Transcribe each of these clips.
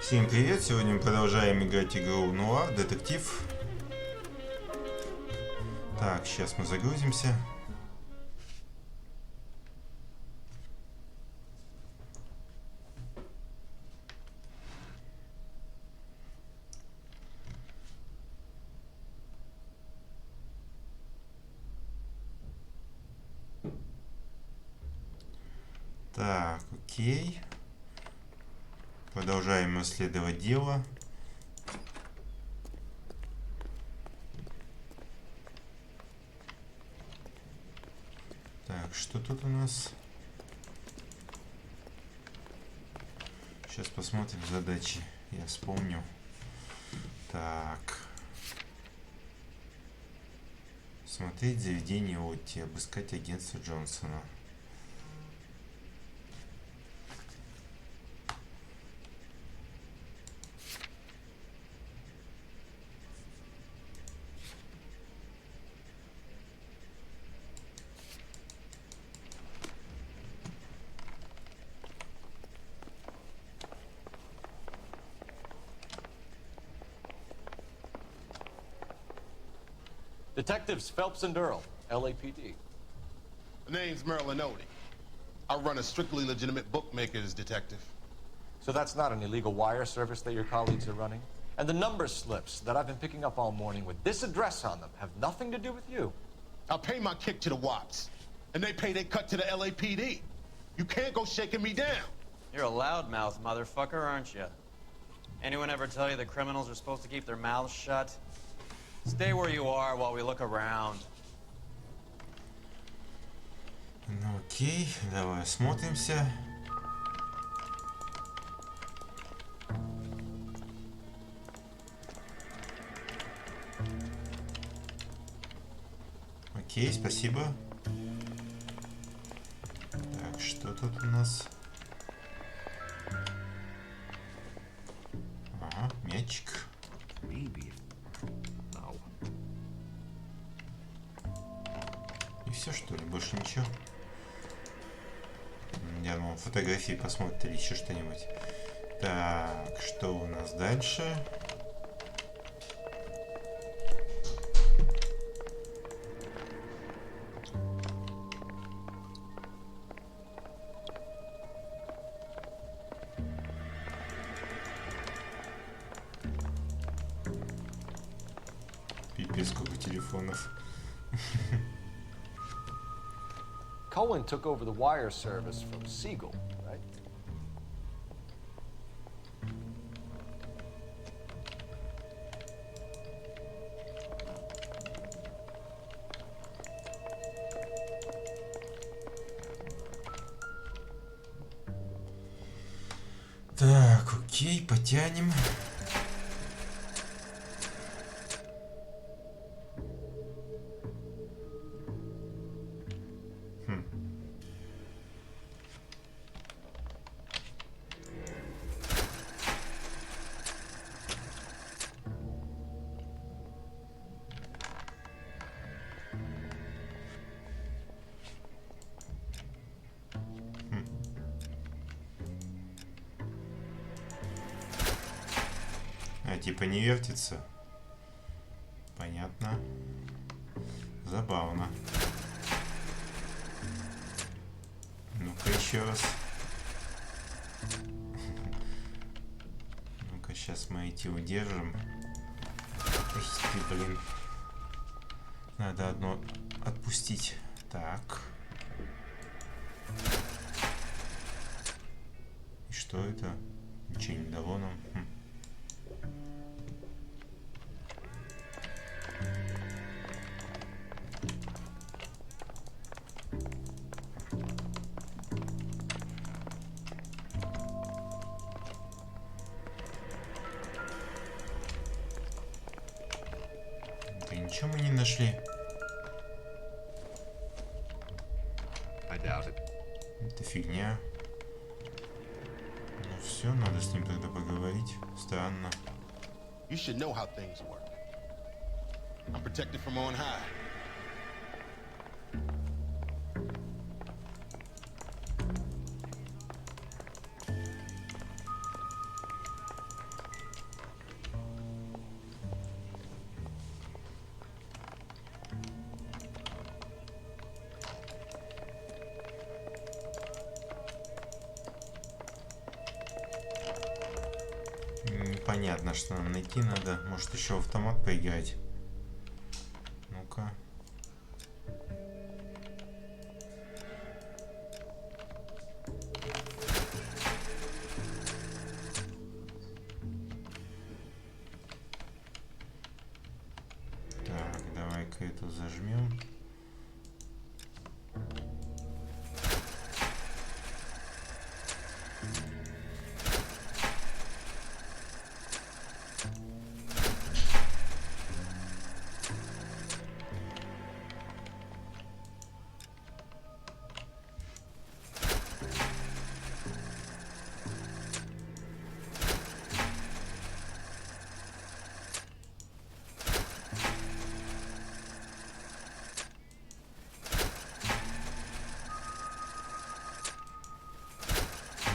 Всем привет! Сегодня мы продолжаем играть игру Noire, детектив. Так, сейчас мы загрузимся. Так, окей. Продолжаем исследовать дело. Так, что тут у нас? Сейчас посмотрим задачи. Я вспомню. Так. Смотреть заведение Отти. Обыскать агентство Джонсона. Detectives Phelps and Earl, LAPD. The name's Merlin Odie. I run a strictly legitimate bookmakers detective. So that's not an illegal wire service that your colleagues are running? And the number slips that I've been picking up all morning with this address on them have nothing to do with you. I pay my kick to the Wops, and they pay their cut to the LAPD. You can't go shaking me down. You're a loudmouth motherfucker, aren't you? Anyone ever tell you that criminals are supposed to keep their mouths shut? Stay where you are while we look around. Ну окей, давай осмотримся. Окей, спасибо. Так, что тут у нас? Ага, мячик. И все, что ли? Больше ничего? Я думал, фотографии посмотрите или еще что-нибудь. Так, что у нас дальше? Пипец, сколько телефонов. Cohen took over the wire service from Siegel, right? Так, окей, потянем. А типа не вертится. Понятно. Забавно. Ну-ка еще раз. Ну-ка, сейчас мы эти удержим. Эх ты, блин. Надо одно отпустить. Так. И что это? Ничего не дало нам. Да ничего мы не нашли. Это фигня. Ну все, надо с ним тогда поговорить. Странно. You should know how things work. I'm protected from on high. понятно, что нам найти надо. Может, еще в автомат поиграть. Ну-ка. Так, давай-ка эту зажмем.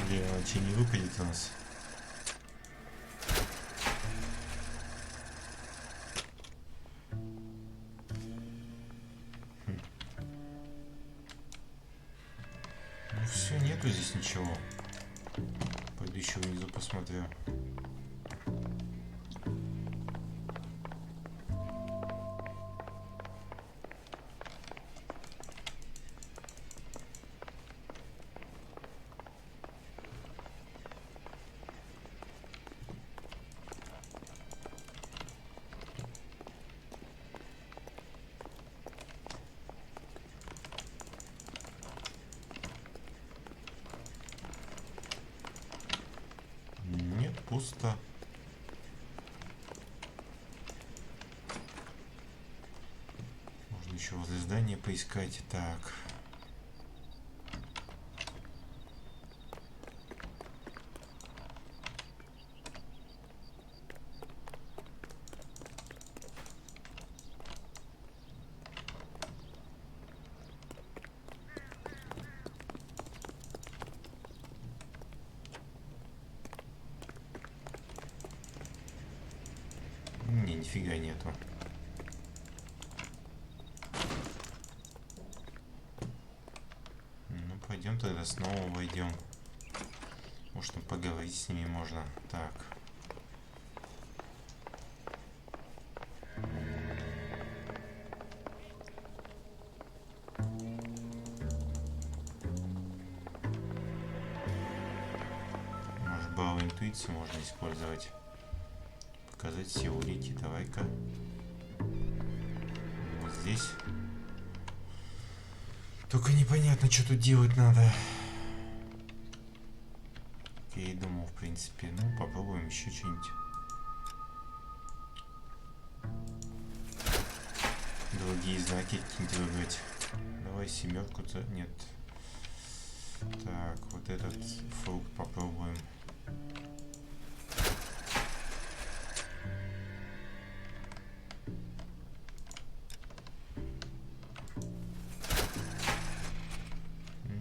Блин, он че не выпадет у нас? Ну все, нету здесь ничего. Пойду еще внизу посмотрю. Нет, пусто. Можно еще возле здания поискать. Так. Не, нифига нету. Ну, пойдем тогда снова войдем. Может, там поговорить с ними можно. Так. Может, балл интуиции можно использовать. Показать все улики. Давай-ка. Вот здесь. Только непонятно, что тут делать надо. Я и думал, в принципе. Ну, попробуем еще что-нибудь. Другие знаки какие-нибудь выбрать. Давай семерку-то. Нет. Так, вот этот фрукт попробуем.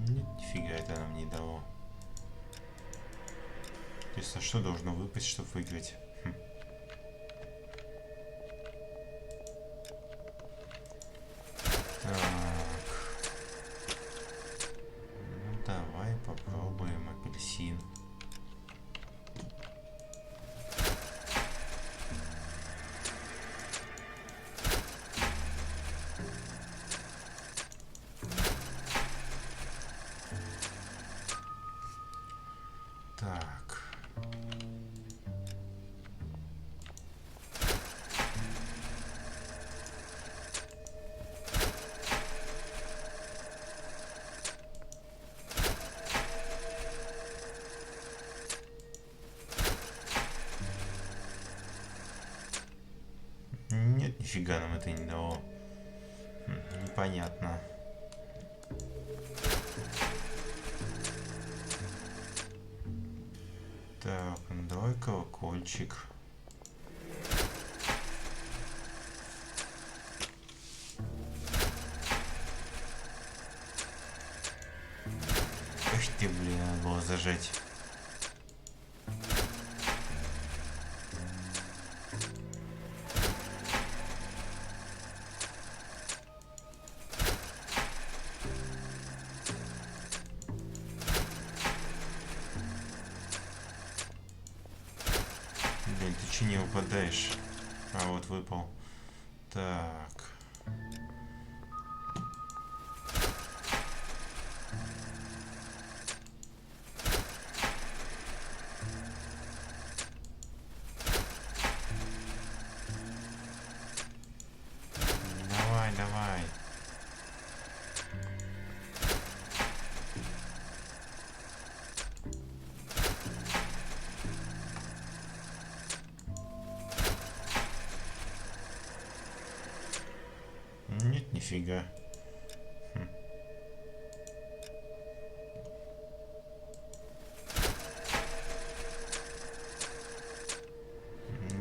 Нет, нифига это нам не дало. То есть, а что должно выпасть, чтобы выиграть? Так. Ну, давай попробуем апельсин. Так. Нет, нифига нам это не дало. Непонятно. Так, ну давай колокольчик. Эх ты, блин, надо было зажать. вообще не выпадаешь. А вот выпал. Так. Давай, давай. Нет, нифига.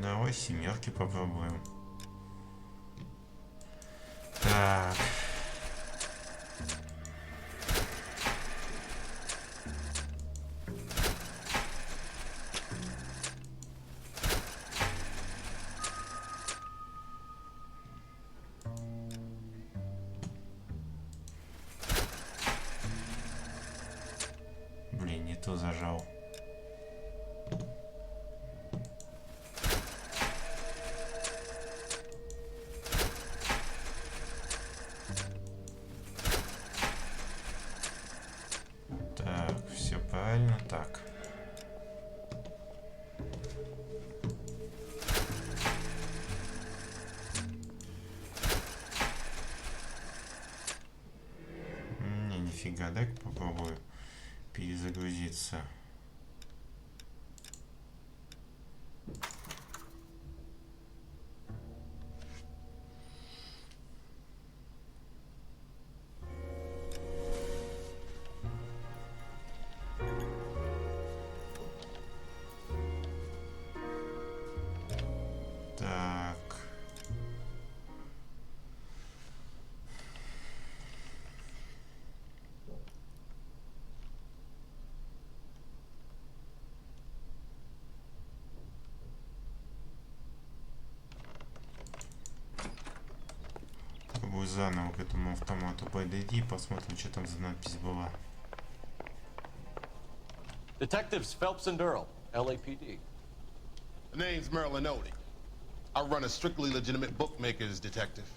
Давай семерки попробуем. Так. Блин, не то зажал. Так, все правильно. Так. Не, нифига, дай-ка попробую перезагрузиться. Так. Попробую заново к этому автомату подойти и посмотрим, что там за надпись была. Detectives Phelps and Earl, LAPD. The name's Merlin Odie. I run a strictly legitimate bookmakers detective.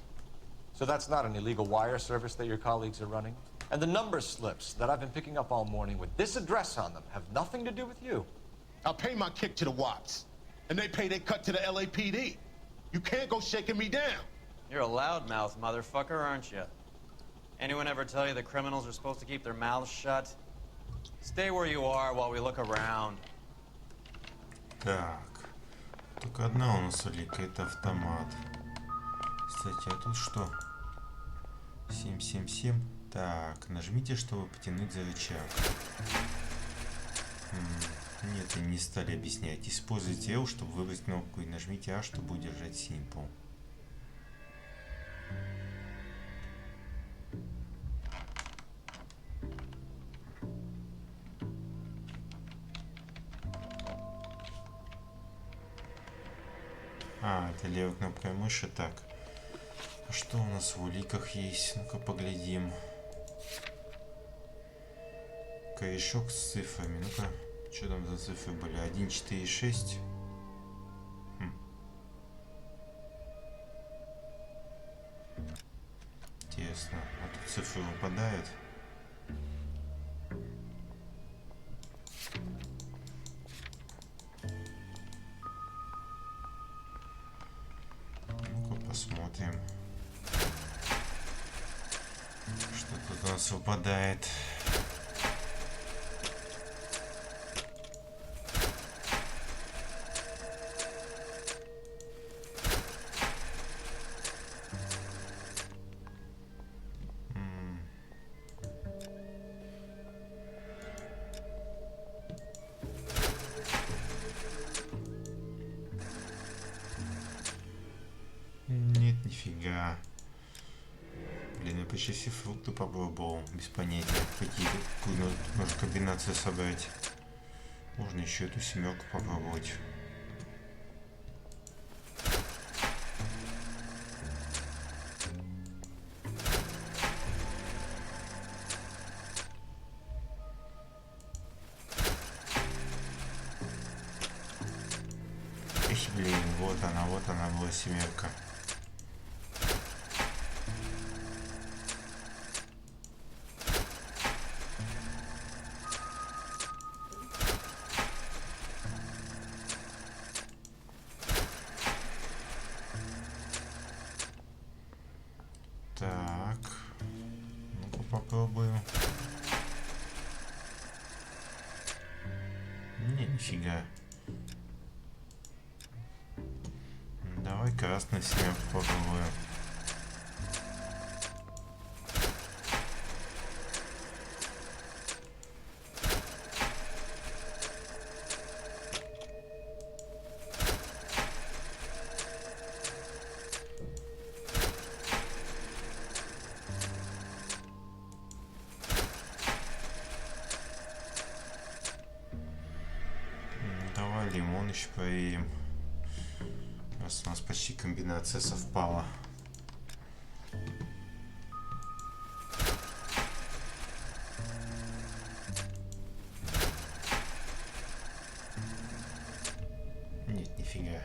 So that's not an illegal wire service that your colleagues are running? And the number slips that I've been picking up all morning with this address on them have nothing to do with you. I'll pay my kick to the Wops, and they pay their cut to the LAPD. You can't go shaking me down. You're a loudmouth, motherfucker, aren't you? Anyone ever tell you the criminals are supposed to keep their mouths shut? Stay where you are while we look around. Так. Только одна у нас улика, это автомат. Кстати, а тут что? 777. Так, нажмите, чтобы потянуть за рычаг. Нет, они не стали объяснять. Используйте L, чтобы выбрать кнопку, и нажмите A, чтобы удержать Simple. А, это левой кнопкой мыши. Так. А что у нас в уликах есть? Ну-ка поглядим. Корешок с цифрами. Ну-ка, что там за цифры были? 1, 4, 6. Интересно. А тут цифры выпадают. Ну-ка посмотрим. Что тут у нас выпадает? Нет, нифига. Блин, я почти все фрукты попробовал. Без понятия, какую можно комбинацию собрать. Можно еще эту семерку попробовать. Эх, блин. вот она была семерка. Так, ну-ка попробуем. Не, нифига. Давай красную семерку попробуем. Давай лимон еще проверим. Раз у нас почти комбинация совпала. Нет, нифига.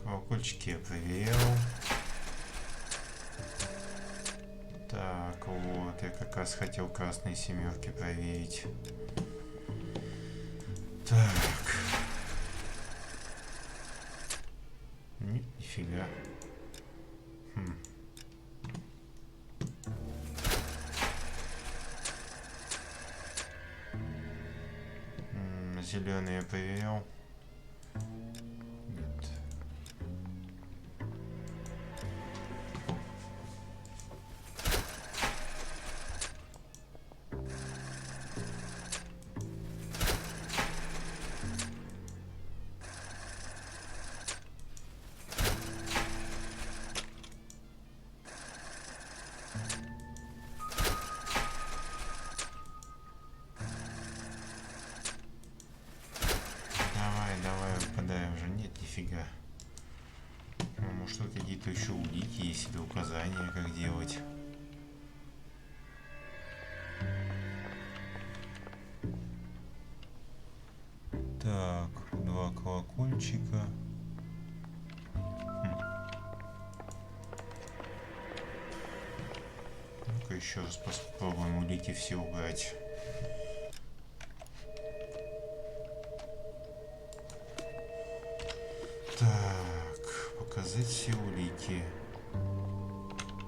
Колокольчики я проверил. Так, вот, я как раз хотел красные семерки проверить. Так. Нет, нифига. Зеленый я проверил. Нет. Давай, выпадай уже. Нет, нифига. Ну, может, тут какие-то еще улики есть или указания, как делать. Так, 2 колокольчика. Ну-ка еще раз попробуем улики все убрать. Так, показать все улики.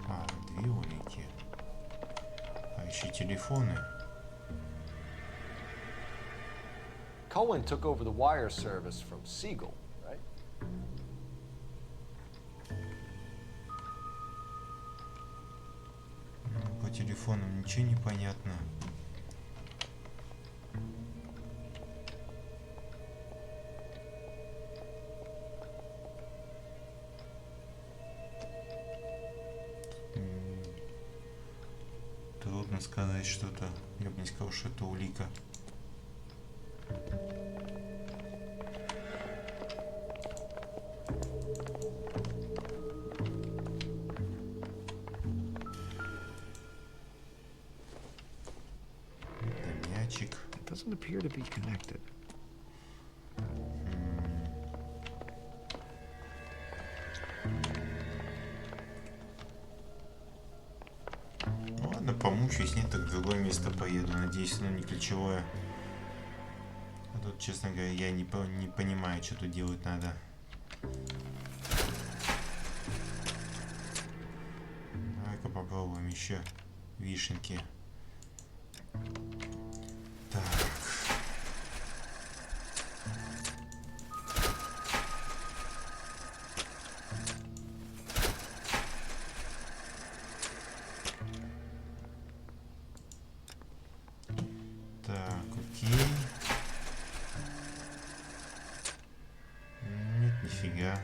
А, 2 улики. А еще телефоны. Cohen took over the wire service from Siegel, right? По телефонам ничего не понятно. Трудно сказать что-то. Я бы не сказал, что это улика. Это мячик. Doesn't appear to be connected. Ну ладно, помучаюсь, нет, так в другое место поеду. Надеюсь, оно не ключевое. А тут, честно говоря, я не понимаю, что тут делать надо. Давай-ка попробуем еще вишенки. Так. Так, окей. Нет, нифига.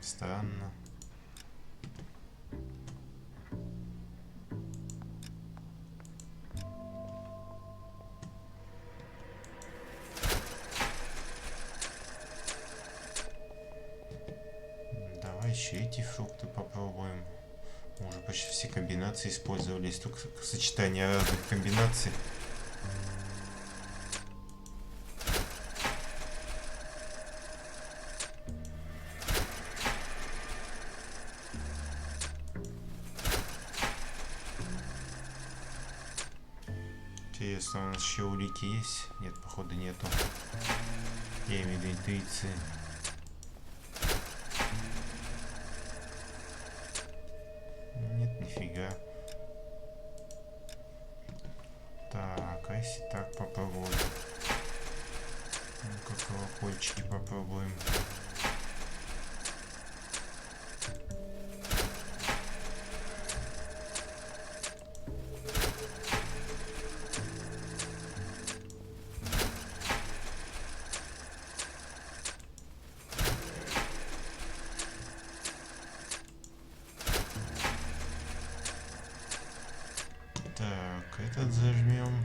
Странно. Давай еще эти фрукты попробуем. Уже почти все комбинации использовались, только сочетание разных комбинаций. Интересно, у нас еще улики есть? Нет, походу нету. Я имею в виду интуиции. Нет, нифига. Так, а если так попробовать? Ну-ка, колокольчики попробуем. Так, этот зажмем.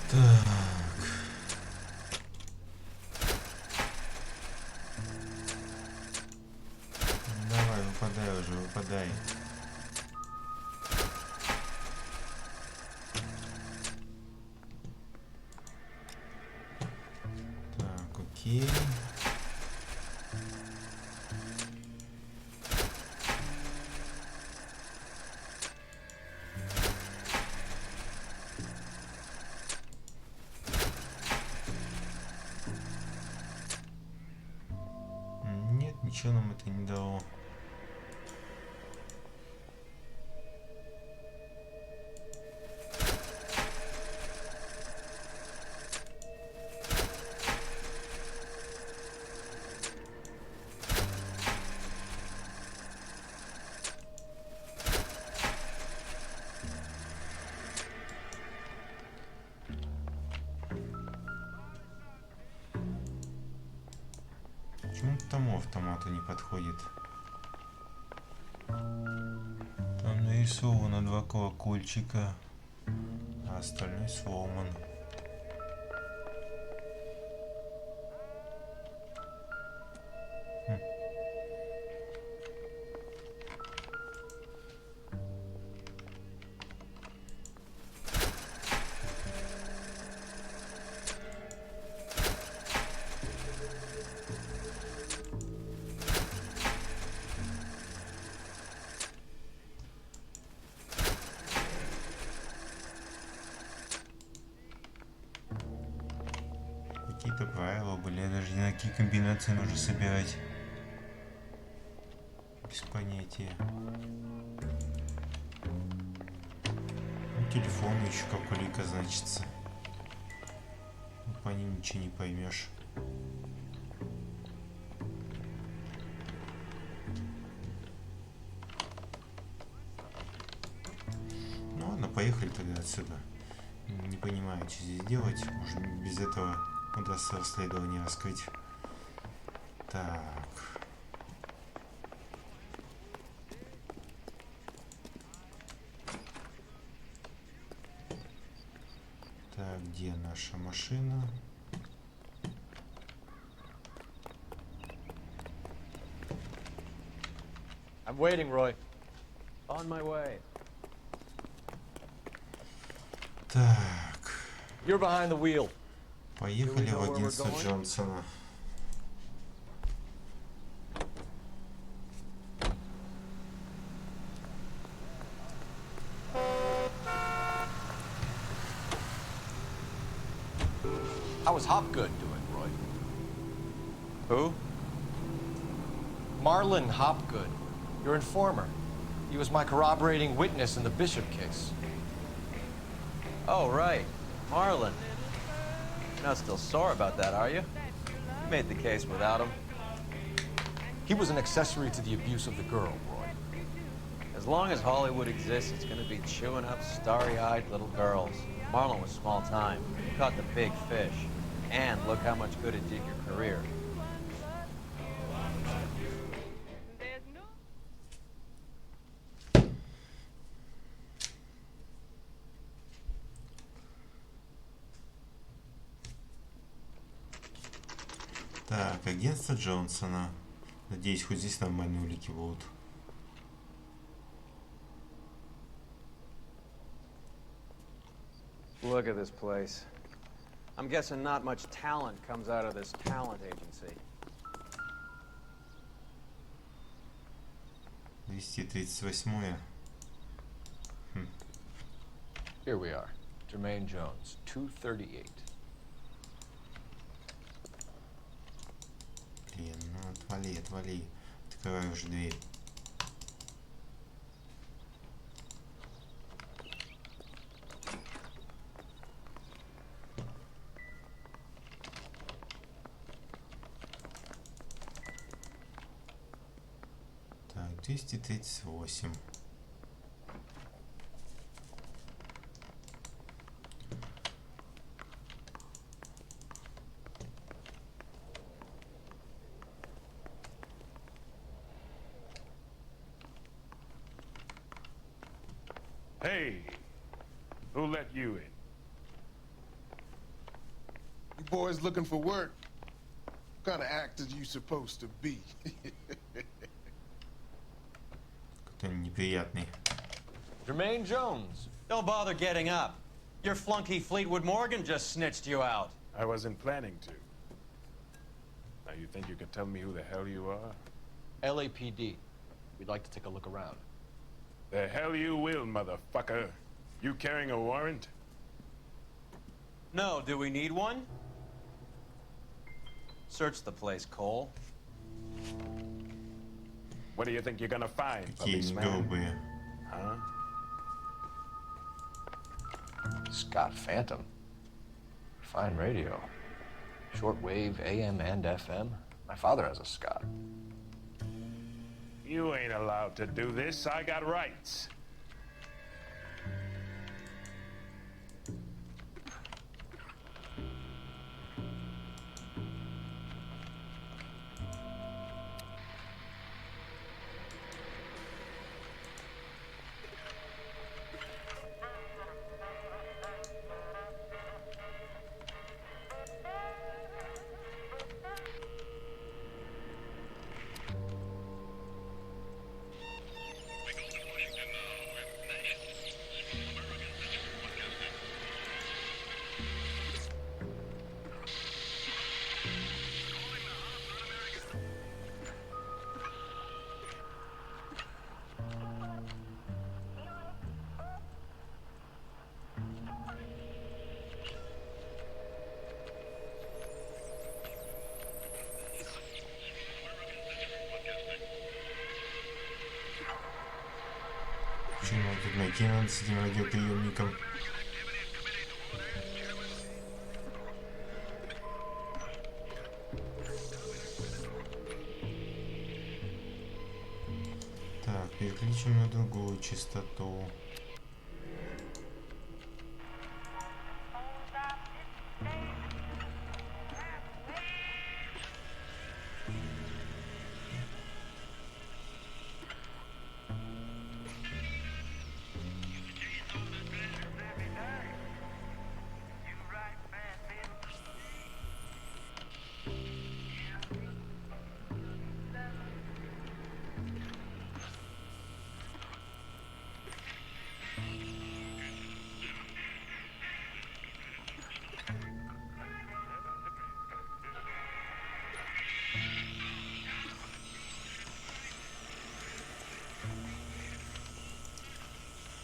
Так. Давай, выпадай уже, выпадай. Так, окей. Нет, ничего нам это не дало. Почему к тому автомату не подходит? Там нарисовано 2 колокольчика, а остальной сломан. Какие-то правила были, я даже не знаю, какие комбинации нужно собирать. Без понятия. Ну, телефон еще как улика значится. Ну, по ним ничего не поймешь. Ну ладно, поехали тогда отсюда. Не понимаю, что здесь делать. Может, без этого удастся расследование раскрыть. Так. Так, где наша машина? I'm waiting, Roy. On my way. Так. You're behind the wheel. Поехали в агентство Джонсона. How was Hopgood doing, Roy? Who? Marlon Hopgood, your informer. He was my corroborating witness in the Bishop case. Oh, right. Marlon. You're not still sore about that, are you? You made the case without him. He was an accessory to the abuse of the girl, Roy. As long as Hollywood exists, it's gonna be chewing up starry-eyed little girls. Marlon was small time. You caught the big fish. And look how much good it did your career. Так, агентство Джонсона. Надеюсь, хоть здесь нормальные улики будут. Look at this place. I'm guessing not much talent comes out of this talent agency. 238. Here we are. Jermaine Jones, 238. Блин, ну отвали, отвали. Открывай уже дверь. Так, 238. Hey, who let you in? You boys looking for work? What kind of actors you supposed to be? Кто неприятный. Jermaine Jones. Don't bother getting up. Your flunky Fleetwood Morgan just snitched you out. I wasn't planning to. Now you think you can tell me who the hell you are? LAPD. We'd like to take a look around. The hell you will, motherfucker. You carrying a warrant? No, do we need one? Search the place, Cole. What do you think you're gonna find, Какие они policeman? грубые. Huh? Scott Phantom. Fine radio. Shortwave, AM and FM. My father has a Scott. You ain't allowed to do this. I got rights. Почему тут найти надо с этим радиоприемником? Так, переключим на другую частоту.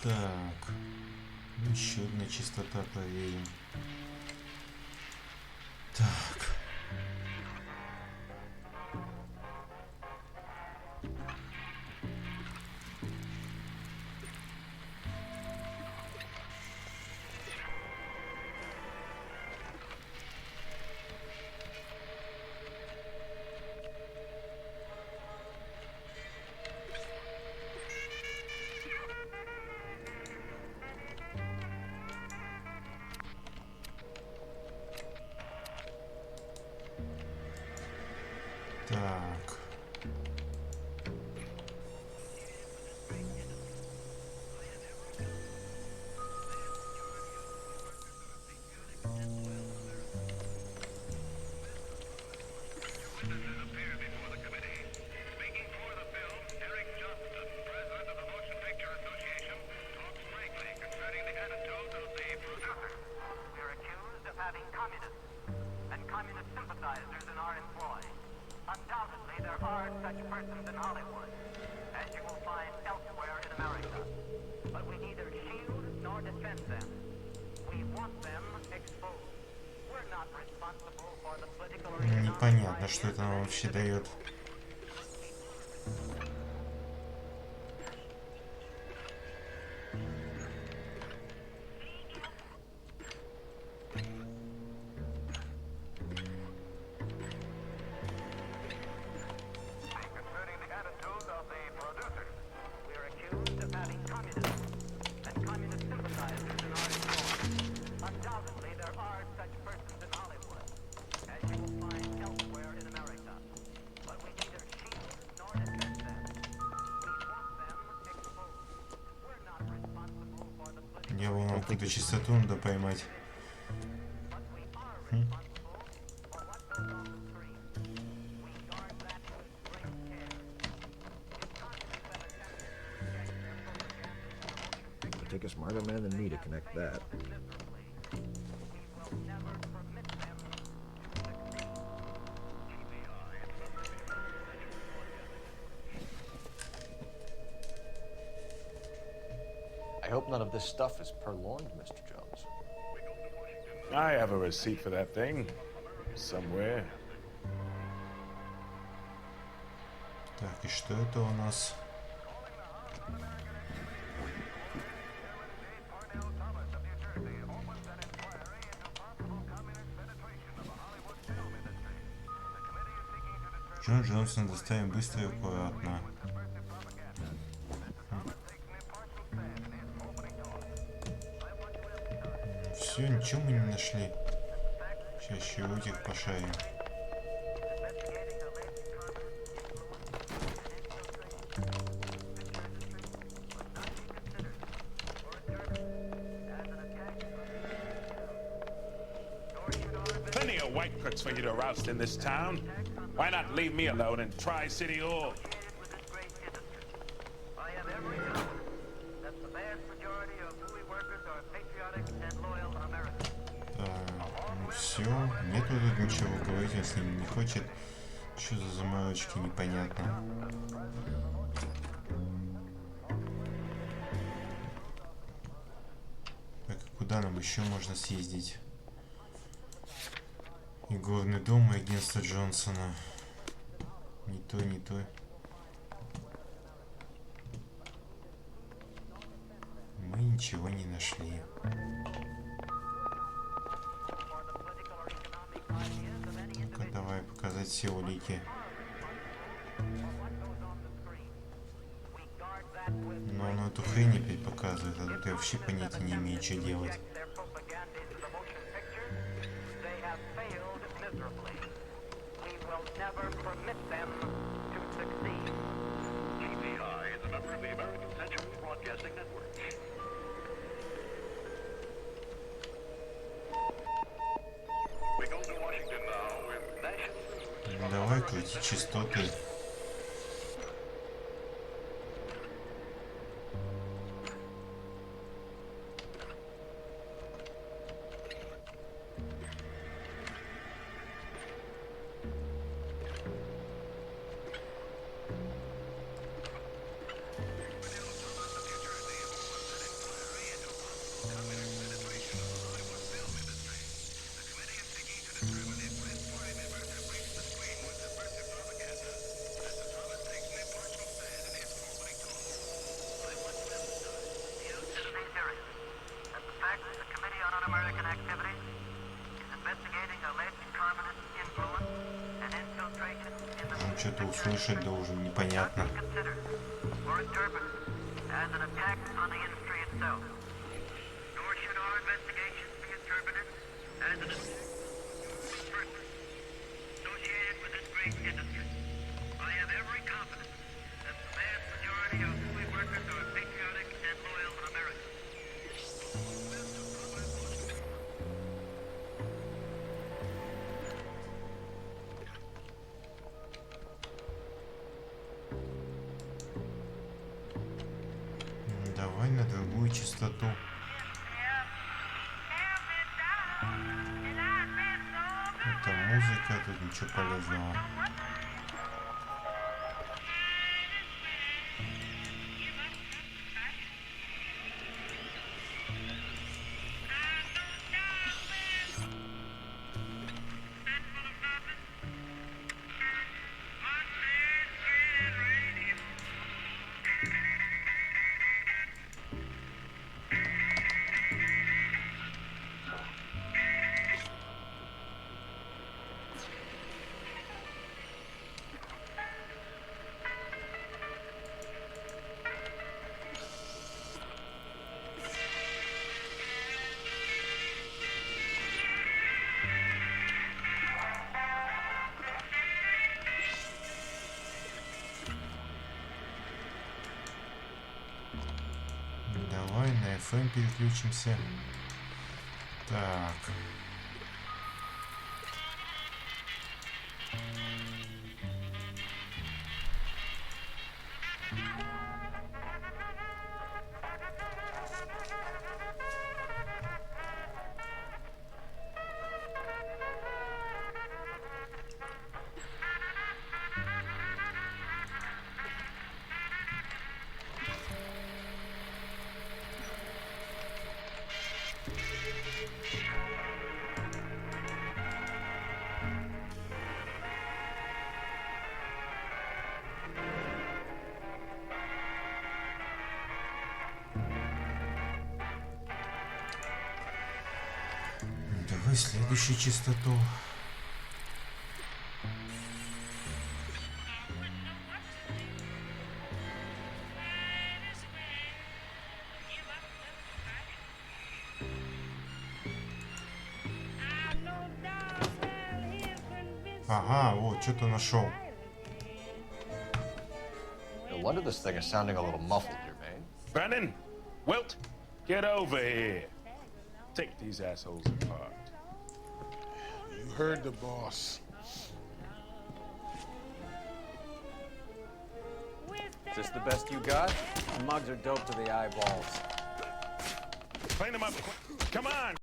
Так, еще одна частота проверим. Так. Так. are such persons in Hollywood, as you will find elsewhere in America. But we neither shield nor defend them. We want them exposed. We're not responsible for the political or economic Непонятно, что это нам вообще дает. concerning the attitude of the producers. We are accused of having communism and communist sympathizers in our employ. Undoubtedly, there are such persons in Hollywood, as you will find elsewhere in America. But we neither shield nor defend them. We want them exposed. We're not responsible for the political. Я вон какую-то частоту надо поймать. But we are responsible for what goes on the screen. We guard that with great care. If communists have attempted to inject their propaganda into the motion picture It'll take a smarter man than me to connect that. miserably, we will never permit them to succeed. I hope none of this stuff is purloined, Mr. Jones. I have a receipt for that thing. Somewhere. Так, и что это у нас? Джон Джонсон, доставим быстро и аккуратно. Все, ничего мы не нашли. Сейчас еще утик пошарим. Plenty of white crooks for you to roust in this town. Why not leave me alone and try City Hall? With this great industry, I have every confidence that the vast majority of movie workers are patriotic and loyal Americans. Ну все, нету тут ничего говорить, он с ним не хочет. Что за заморочки, непонятно. Так, куда нам еще можно съездить? Игорный дом и агентство Джонсона. Не то, не то. Мы ничего не нашли. Ну-ка, давай показать все улики. Но он эту хрень опять показывает, а тут я вообще понятия не имею, что делать. Never permit them to succeed. GPI is a member of the American Century Broadcasting Network. We go to Washington now with national. Давай крути частоты. Что-то услышать должен, непонятно. Давай на другую частоту. Это музыка, тут ничего полезного. FM переключимся. Так. Давай следующую частоту. Ага, вот, что-то нашел. No wonder this thing is sounding a little muffled here, man. Brennan! Wilt! Get over here! Take these assholes apart. You heard the boss. Is this the best you got? The mugs are dope to the eyeballs. Clean them up quick. Come on!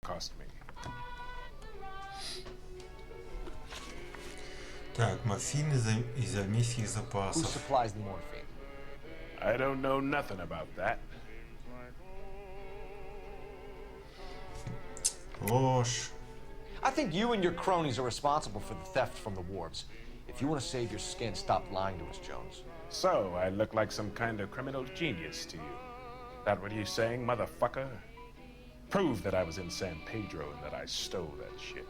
Cost me. Так, морфин из армейских Who запасов. supplies the morphine? I don't know nothing about that. Ложь. I think you and your cronies are responsible for the theft from the wharves. If you want to save your skin, stop lying to us, Jones. So, I look like some kind of criminal genius to you. That what you saying, motherfucker? Prove that I was in San Pedro and that I stole that shit.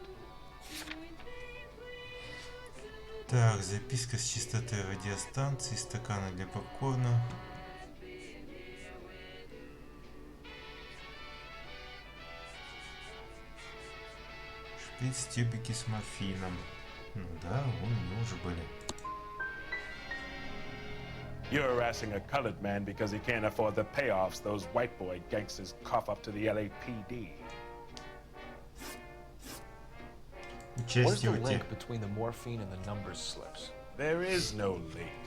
Так, записка с частоты радиостанции, стаканы для попкорна. Шприц, тюбики с морфином. Ну да, вон у него уже были. You're harassing a colored man because he can't afford the payoffs those white boy gangsters cough up to the LAPD. What is Участие the у тебя. link between the morphine and the numbers slips? There is no link.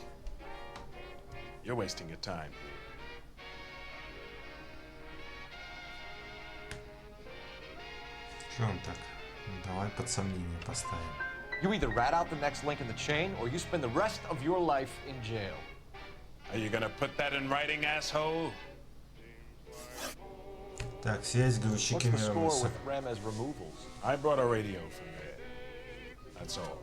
You're wasting your time. Че он так? Ну, давай под сомнение поставим. You either rat out the next link in the chain, or you spend the rest of your life in jail. Are you gonna put that in writing, asshole? Так, связь с What's грузчиками the score Рамоса. with Ramez removals? I brought a radio from there. That's all.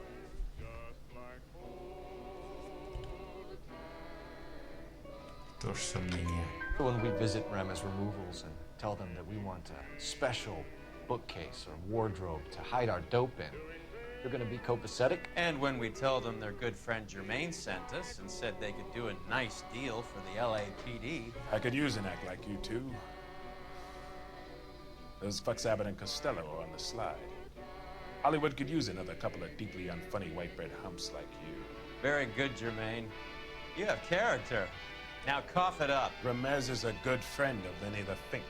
Тоже сомнение. When we visit Ramez removals and tell them that we want a special bookcase or wardrobe to hide our dope in, they're gonna be copacetic? And when we tell them their good friend Jermaine sent us and said they could do a nice deal for the LAPD. I could use an act like you two. Those fucks Abbott and Costello are on the slide. Hollywood could use another couple of deeply unfunny white bread humps like you. Very good, Jermaine. You have character. Now cough it up. Ramez is a good friend of Lenny the Fink.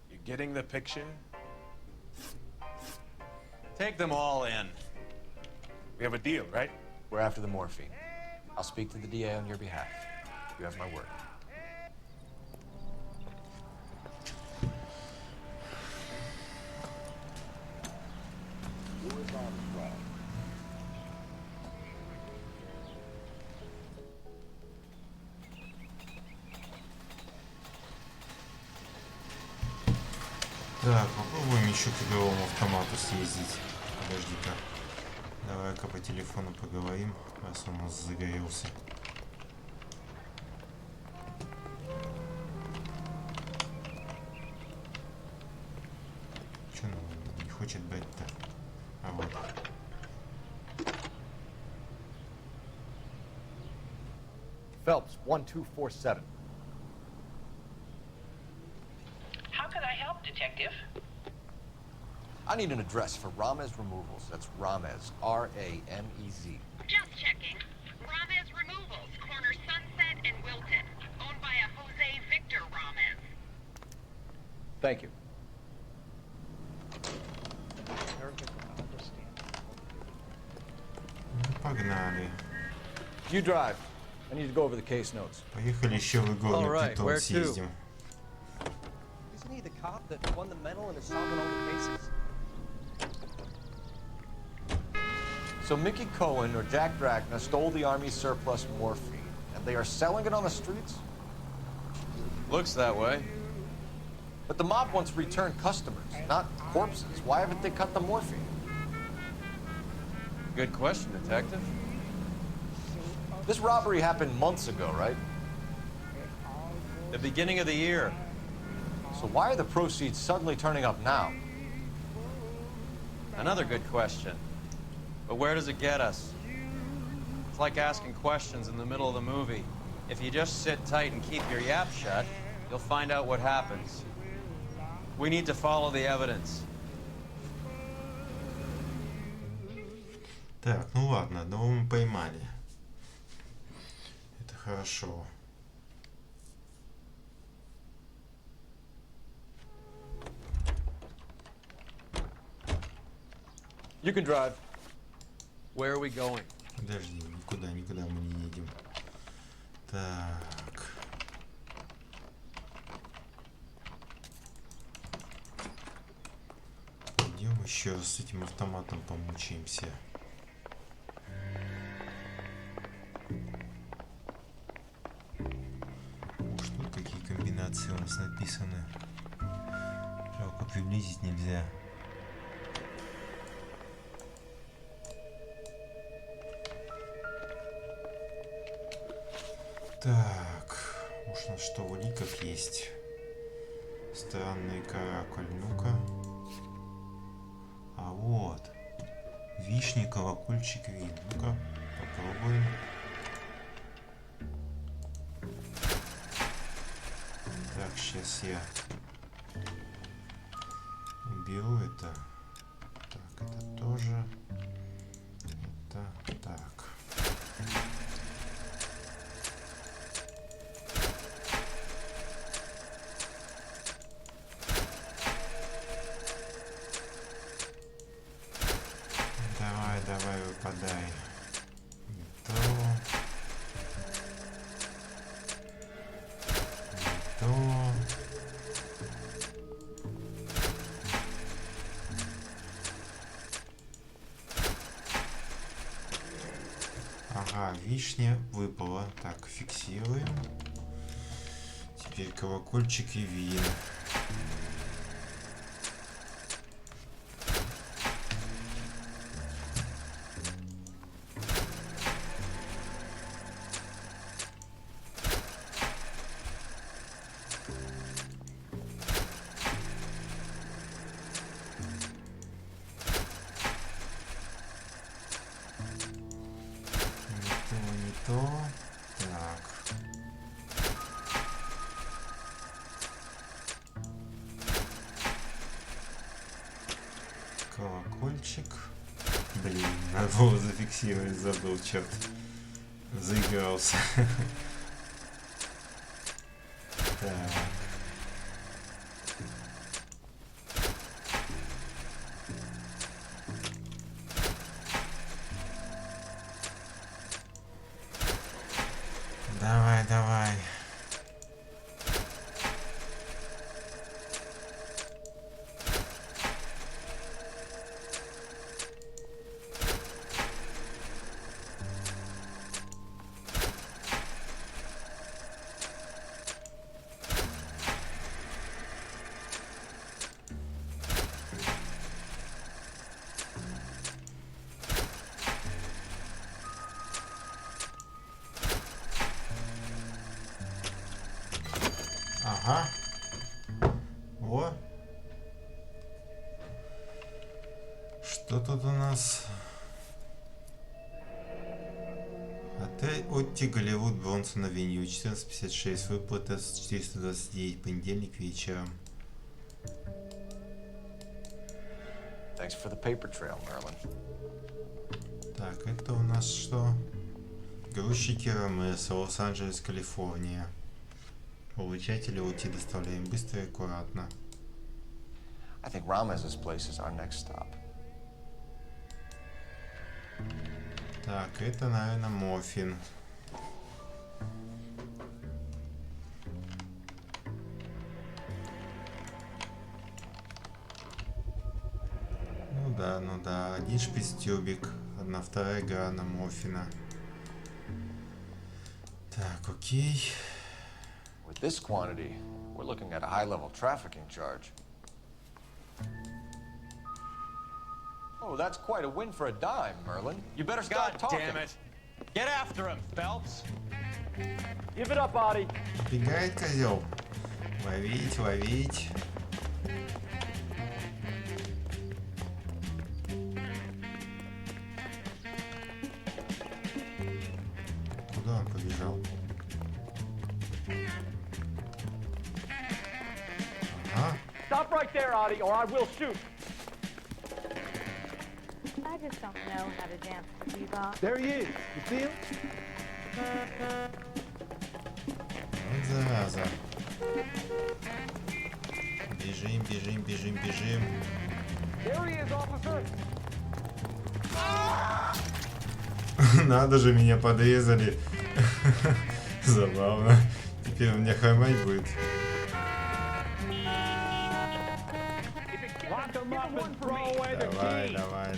You getting the picture? Take them all in. We have a deal, right? We're after the morphine. I'll speak to the DA on your behalf. You have my word. Так, попробуем еще к игровому автомату съездить. Подожди-ка. Давай-ка по телефону поговорим, раз он у нас загорелся. Че он не хочет брать-то? А вот. Phelps, 1247. How can I help, Detective? I need an address for Ramez Removals. That's Ramez, R-A-M-E-Z. Just checking. Ramez Removals, corner Sunset and Wilton. Owned by a Jose Victor Ramez. Thank you. Ну, погнали. You drive. I need to go over the case notes. Поехали еще в игорный All right, притон where to? съездим. Isn't he the cop that won the medal and is solving all the cases? So Mickey Cohen or Jack Drachna stole the Army's surplus morphine, and they are selling it on the streets? Looks that way. But the mob wants returned customers, not corpses. Why haven't they cut the morphine? Good question, Detective. This robbery happened months ago, right? The beginning of the year. So why are the proceeds suddenly turning up now? Another good question. But where does it get us? It's like asking questions in the middle of the movie. If you just sit tight and keep your yap shut, you'll find out what happens. We need to follow the evidence. Так, ну ладно, одного мы поймали. Это хорошо. You can drive. Where are we going? Подожди, никуда мы не едем. Так. Идем еще раз с этим автоматом помучаемся. Уж тут какие комбинации у нас написаны. Жалко, приблизить нельзя. Так, может, у нас что, в уликах есть? Странный каракуль, ну-ка. А вот. Вишня, колокольчик, вин. Ну-ка, попробуем. Так, сейчас я уберу это. Так, это тоже. Это так. Давай, выпадай. Не то. Не то. Ага, вишня выпала. Так, фиксируем. Теперь колокольчик и вин. Колокольчик. Блин, надо было зафиксировать, забыл, черт. Заигрался. Так. Давай. Ага. О. Что тут у нас? Отель Отти Голливуд Бронсон Авеню 1456. Выплата с 429. Понедельник вечером. Thanks for the paper trail, Merlin. Так, это у нас что? Грузчики Ромеса, Лос-Анджелес, Калифорния. Получатели уйти доставляем быстро и аккуратно. I think Ramez's place is our next stop. Так, это, наверное, Морфин. Ну да. Один шпицтюбик, 1/2 грана Морфина. Так, окей. With this quantity, we're looking at a high-level trafficking charge. Oh, that's quite a win for a dime, Merlin. You better start God talking. damn it. Get after him, Phelps. Give it up, Audie. Бегает козел. Ловить. Куда он побежал? Ага. Stop right there, Audie, or I will shoot. I just don't know how to dance the bebop. There he is. You see him? Вот зараза. Бежим. There he is, officer. Надо же, меня подрезали. Забавно. Теперь у меня хромать будет.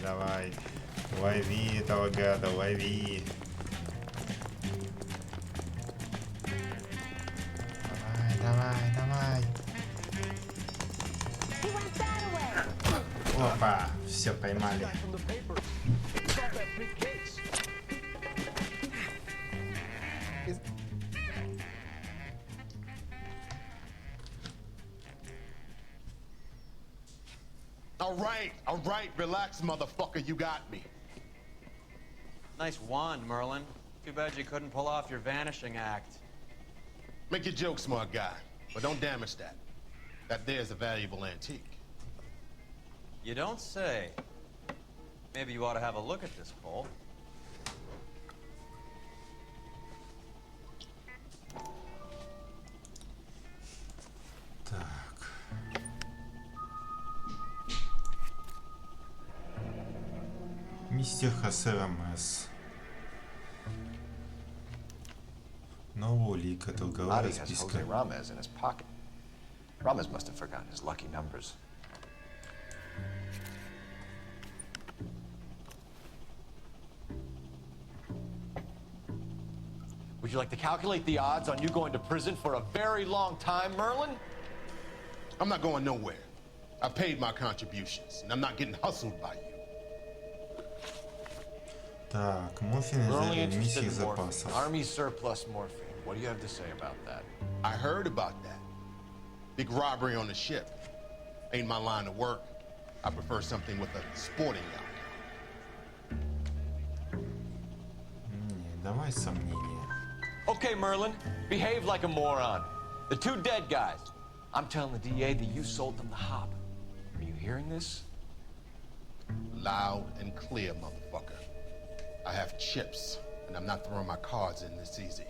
Давай. Лови этого гада, лови. Давай. Опа, все поймали. all right, relax, motherfucker, you got me. Nice wand, Merlin. Too bad you couldn't pull off your vanishing act. Make your joke, smart guy, but don't damage that. That there's a valuable antique. You don't say. Maybe you ought to have a look at this, Cole. Так. Мистер Хосе Рамес. Новая улика, долговая Body has списка. Jose Ramez in his pocket. Ramez must have forgotten his lucky numbers. Would you like to calculate the odds on you going to prison for a very long time, Merlin? I'm not going nowhere. I paid my contributions, and I'm not getting hustled by you. Так, морфин We're only из interested миссии in morphine. запасов. Army surplus morphine. What do you have to say about that? I heard about that. Big robbery on the ship. Ain't my line of work. I prefer something with a sporting outcome. Не, давай сомнения. Okay, Merlin, behave like a moron. The two dead guys. I'm telling the DA that you sold them the hop. Are you hearing this? Loud and clear, motherfucker. I have chips, and I'm not throwing my cards in this easy.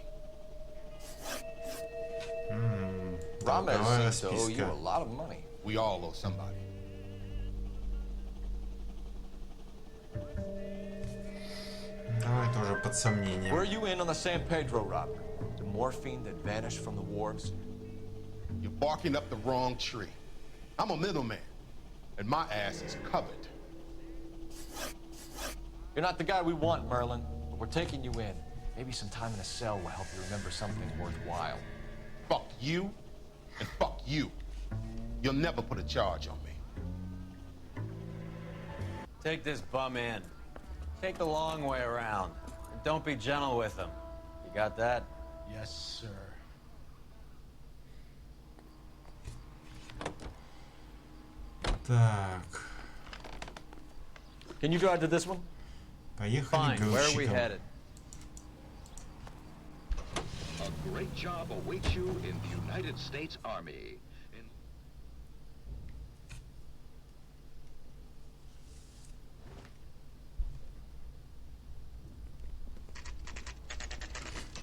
Ramez Долговая seems to owe you a списка. lot of money. We all owe somebody. Давай тоже под сомнением. Were you in on the San Pedro robbery? The morphine that vanished from the wharves? You're barking up the wrong tree. I'm a middleman, and my ass is covered. You're not the guy we want, Merlin, but we're taking you in. Maybe some time in a cell will help you remember something worthwhile. Fuck you, and fuck you. You'll never put a charge on me. Take this bum in. Take the long way around. And don't be gentle with him. You got that? Yes, sir. Так, Can you drive to this one? поехали Fine. Where are we грузчиком. headed? A great job awaits you in the United States Army.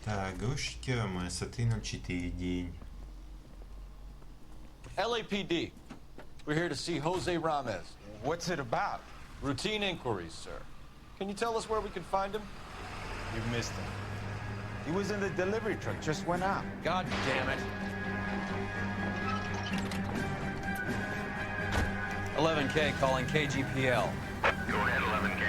Так, грузчики Рамеса, 304 день. LAPD. We're here to see Jose Ramez. What's it about? Routine inquiries, sir. Can you tell us where we can find him? You missed him. He was in the delivery truck, just went out. God damn it. 11K calling KGPL. Go ahead, 11K.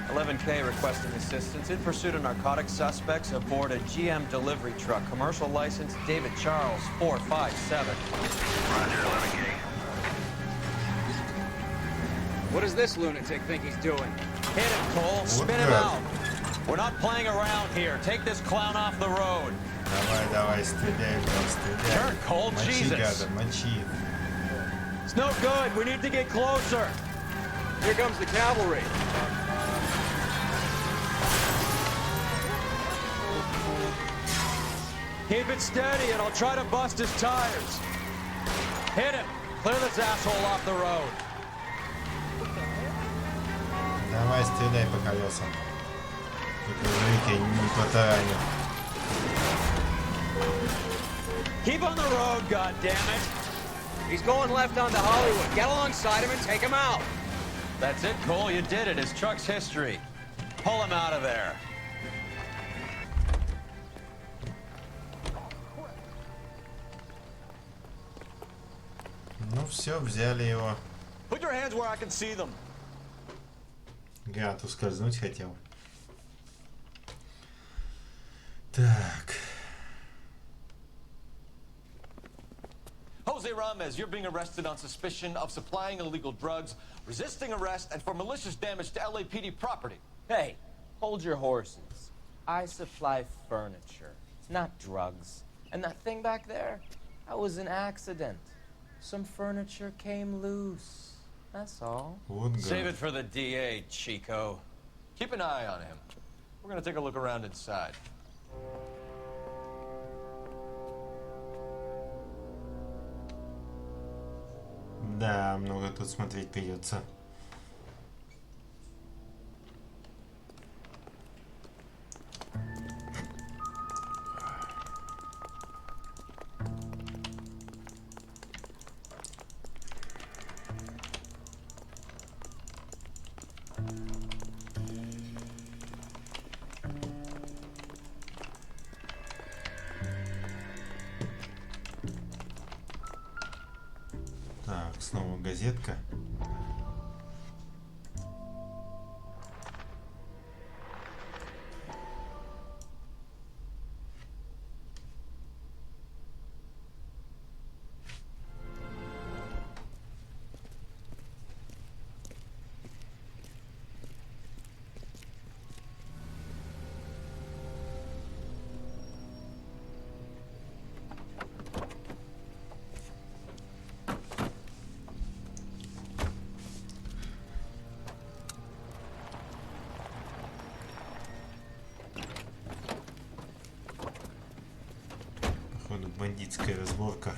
11K requesting assistance in pursuit of narcotic suspects aboard a GM delivery truck. Commercial license David Charles 457. Roger, 11K. What does this lunatic think he's doing? Hit him, Cole. Spin him the- out. We're not playing around here. Take this clown off the road. Давай, давай, стреляй, блин, стреляй. Turn, Cole, Мочи, Jesus. гада, мочи. It's no good. We need to get closer. Here comes the cavalry. Keep it steady and I'll try to bust his tires. Hit him. Clear this asshole off the road. Давай, стреляй по колесам. Только жуйки не потаранят. Keep on the road, goddammit. He's going left onto Hollywood. Get alongside him and take him out. That's it, Cole. You did it. His truck's history. Pull him out of there. Ну все, взяли его. Put your hands where I can see them. Гад, ускользнуть хотел. Так. Jose Ramez, you're being arrested on suspicion of supplying illegal drugs, resisting arrest, and for malicious damage to LAPD property. Hey, hold your horses. I supply furniture, not drugs. And that thing back there, that was an accident. Some furniture came loose. That's all. Вот Save гад. it for the DA, Chico. Keep an eye on him. We're gonna take a look around inside. Да, много тут смотреть придется. Так, снова газетка. Походу бандитская разборка.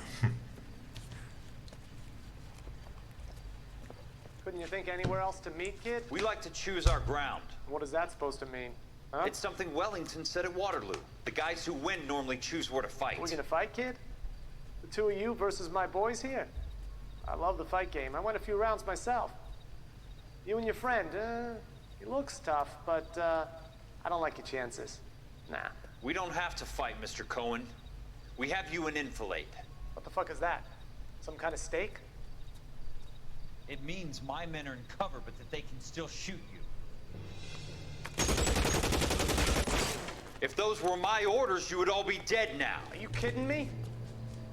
Couldn't you think anywhere else to meet, kid? We like to choose our ground. What is that supposed to mean? Huh? It's something Wellington said at Waterloo. The guys who win normally choose where to fight. We gonna fight, kid? The two of you versus my boys here? I love the fight game. I went a few rounds myself. You and your friend, he looks tough, but I don't like your chances. Nah. We don't have to fight, Mr. Cohen. We have you in enfilade. What the fuck is that? Some kind of stake? It means my men are in cover, but that they can still shoot you. If those were my orders, you would all be dead now. Are you kidding me?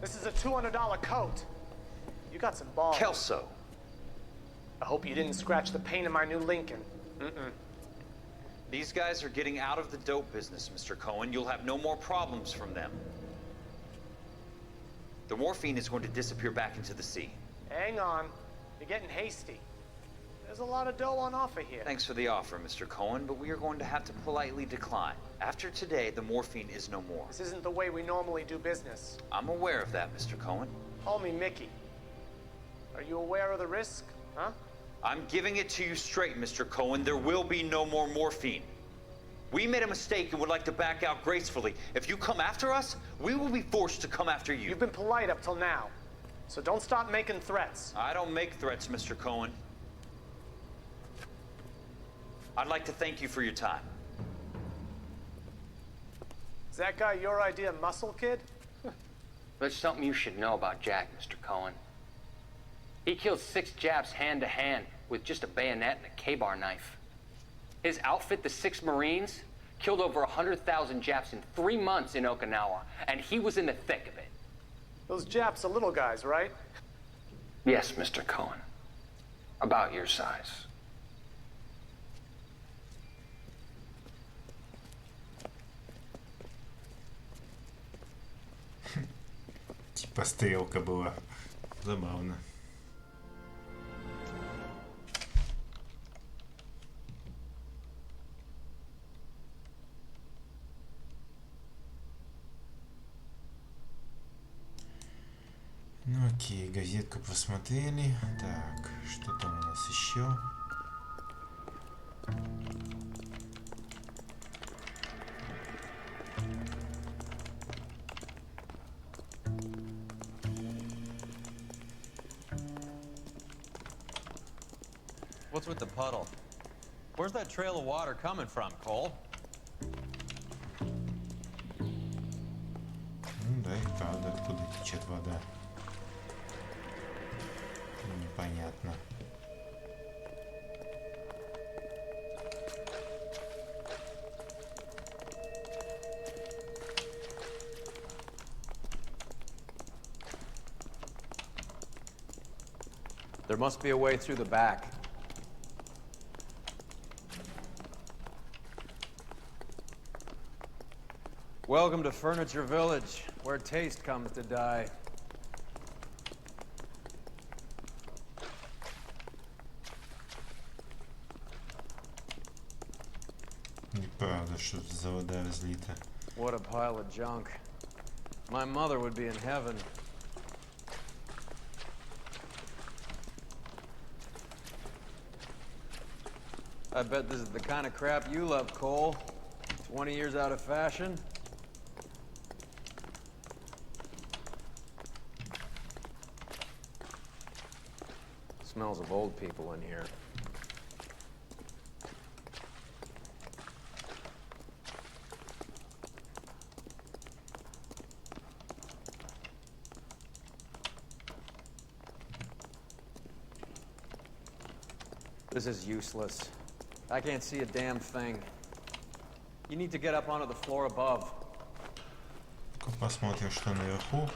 This is a $200 coat. You got some balls. Kelso. I hope you didn't scratch the paint of my new Lincoln. Mm-mm. These guys are getting out of the dope business, Mr. Cohen. You'll have no more problems from them. The morphine is going to disappear back into the sea. Hang on. You're getting hasty. There's a lot of dough on offer here. Thanks for the offer, Mr. Cohen, but we are going to have to politely decline. After today, the morphine is no more. This isn't the way we normally do business. I'm aware of that, Mr. Cohen. Call me Mickey. Are you aware of the risk, huh? I'm giving it to you straight, Mr. Cohen. There will be no more morphine. We made a mistake and would like to back out gracefully. If you come after us, we will be forced to come after you. You've been polite up till now, so don't stop making threats. I don't make threats, Mr. Cohen. I'd like to thank you for your time. Is that guy your idea of muscle, kid? There's something you should know about Jack, Mr. Cohen. He killed 6 Japs hand to hand with just a bayonet and a K-bar knife. His outfit, the 6 Marines, killed over 100,000 Japs in 3 months in Okinawa, and he was in the thick of it. Those Japs are little guys, right? Yes, Mr. Cohen. About your size. Типа стрелка была. Забавно. Ну окей, газетку посмотрели. Так, что там у нас еще? What's with the puddle? Where's that trail of water coming from, Cole? Ну да, и правда, откуда течет вода. Непонятно. There must be a way through the back. Welcome to Furniture Village, where taste comes to die. Неправда, что за вода разлита. What a pile of junk. My mother would be in heaven. I bet this is the kind of crap you love, Cole. 20 years out of fashion. Smells of old people in here. This is useless. I can't see a damn thing. You need to get up onto the floor above. Посмотрим, что наверху.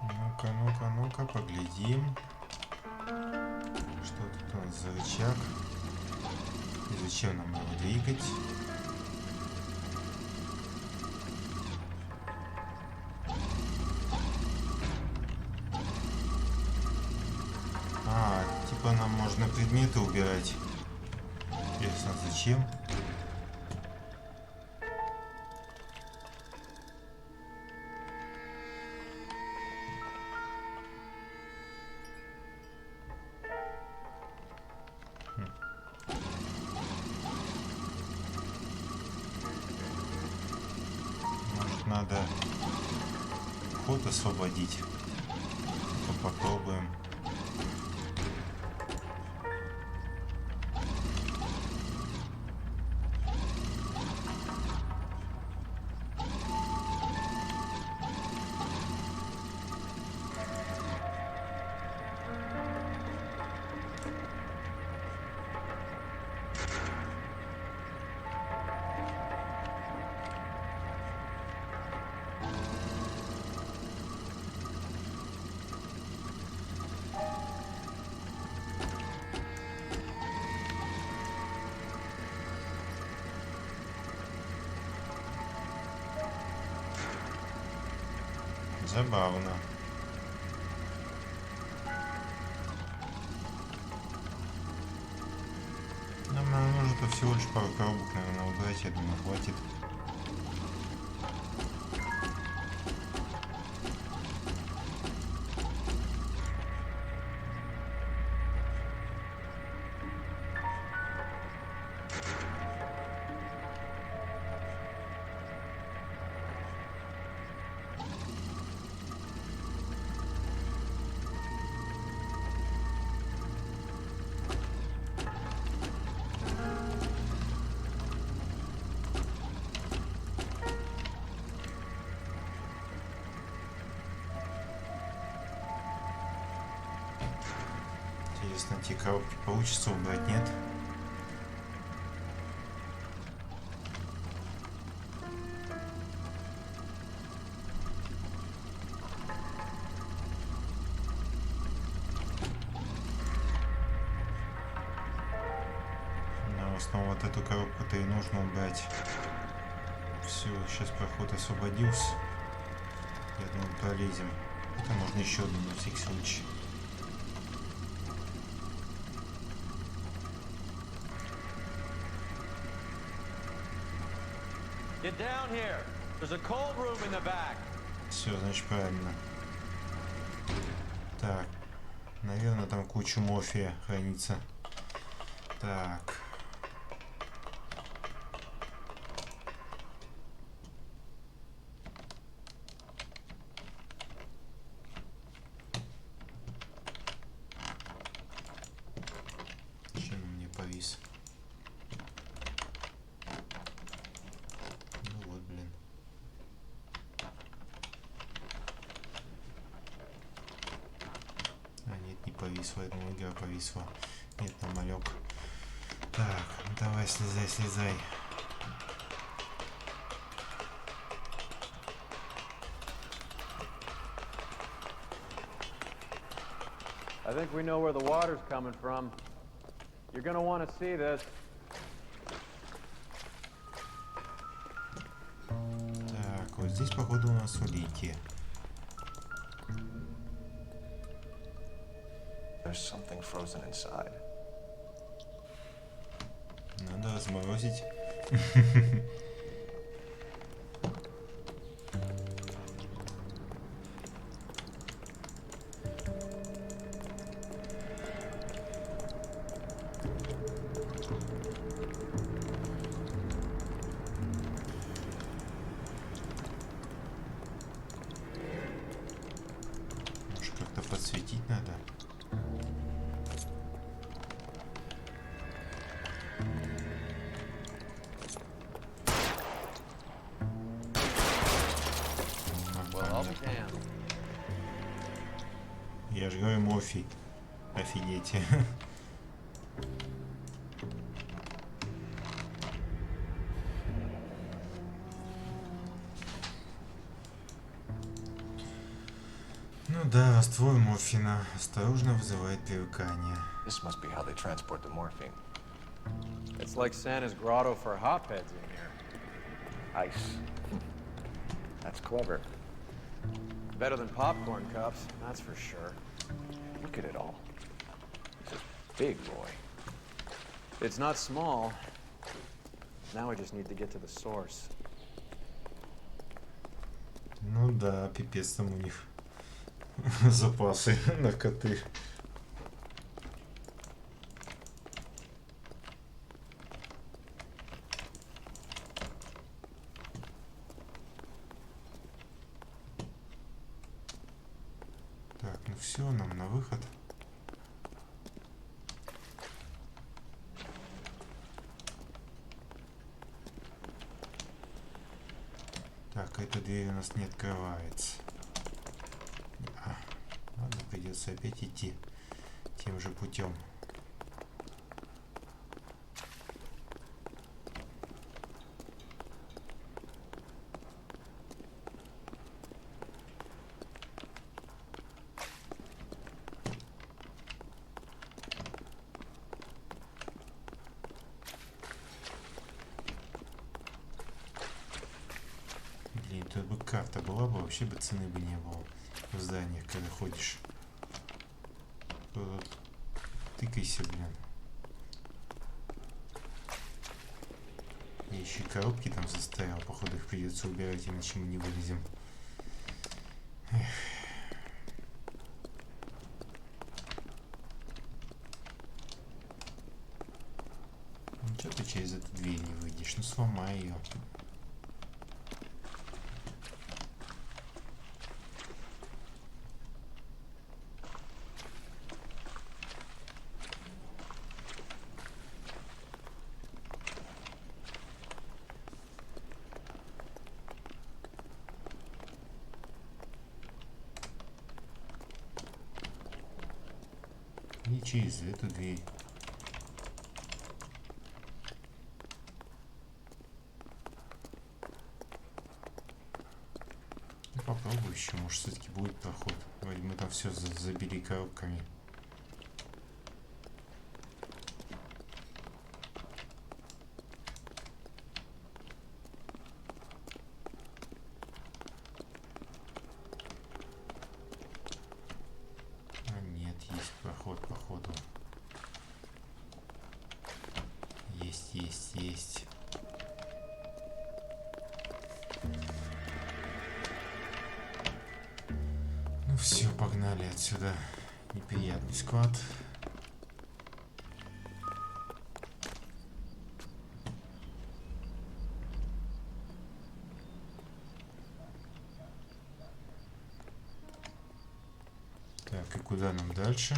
Ну-ка, ну-ка, ну-ка, поглядим. Что тут у нас за рычаг? И зачем нам его двигать? Типа нам можно предметы убирать. Интересно, зачем? Может, надо вход освободить? Попробуем. Забавно. Нам нужно всего лишь пару коробок, наверное, убрать, я думаю, хватит. Интересно, те коробки получится убрать, нет? Но в основном вот эту коробку-то и нужно убрать. Все, сейчас проход освободился. Я думаю, пролезем. Это можно еще одну на всякий случай. Get down here. There's a cold room in the back. Все, значит, правильно. Так. Наверное, там куча морфия хранится. Так. Чем он мне повис? Ну вот, блин. Нет, не повисло. Я думаю, игра повисла. Нет, намалек. Так, давай, слезай, слезай. I think we know where the water's coming from. You're gonna want to see this. Так, вот здесь, походу, у нас улики. There's something frozen inside. Надо разморозить. Может, как-то подсветить надо? Я же говорю, морфий. Офигеть. Ну да, раствор морфина осторожно вызывает привыкание. This must be how they transport the morphine. It's like Santa's grotto for hotbeds in here. Ice. That's clever. Better than popcorn cups, that's for sure. Look at it all. This is big, boy. It's not small. Now we just need to get to the source. Ну да, пипец там у них запасы наркоты. Так, ну все, нам на выход. Так, эта дверь у нас не открывается. Ладно, придется опять идти тем же путем. Блин, тут бы карта была бы, вообще бы цены бы не было в зданиях, когда ходишь. Тут тыкайся, блин. Я еще и коробки там заставил, походу их придется убирать, иначе мы не вылезем. Эх. Ну что ты через эту дверь не выйдешь? Ну сломай ее. Не через эту дверь. Ну, попробую еще, может все-таки будет проход. Вроде мы там все забили коробками. Проход, походу. Есть. Ну все, погнали отсюда. Неприятный склад. Так, и куда нам дальше?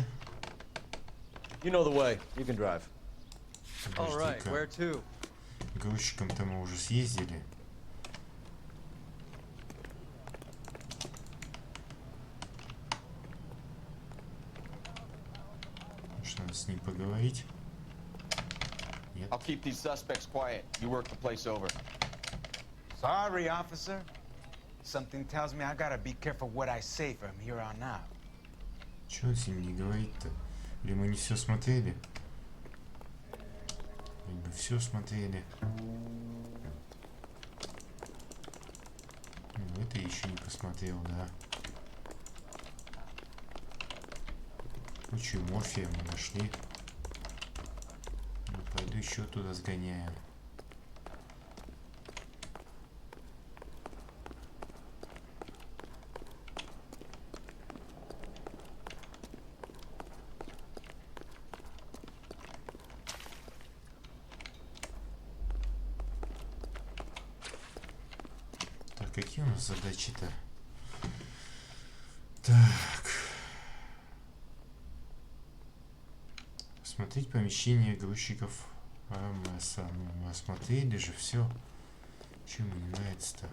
You know the way. You can drive. All right, where to? Грузчиком-то мы уже съездили. Что, надо с ним поговорить? Нет. I'll keep these suspects quiet. You work the place over. Sorry, officer. Something tells me I gotta be careful what I say from here on out. Чего он с ним не говорит-то? Или мы не все смотрели? Либо все смотрели. Ну, это я еще не посмотрел, да. Кучу морфия мы нашли. Ну, пойду еще туда сгоняем. Так, какие у нас задачи-то? Так. Смотреть помещение грузчиков АМС. Ну, мы осмотрели же все. Чем мне нравится-то?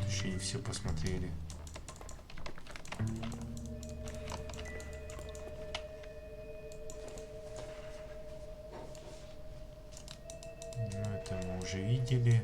Еще не все посмотрели. Ну, это мы уже видели.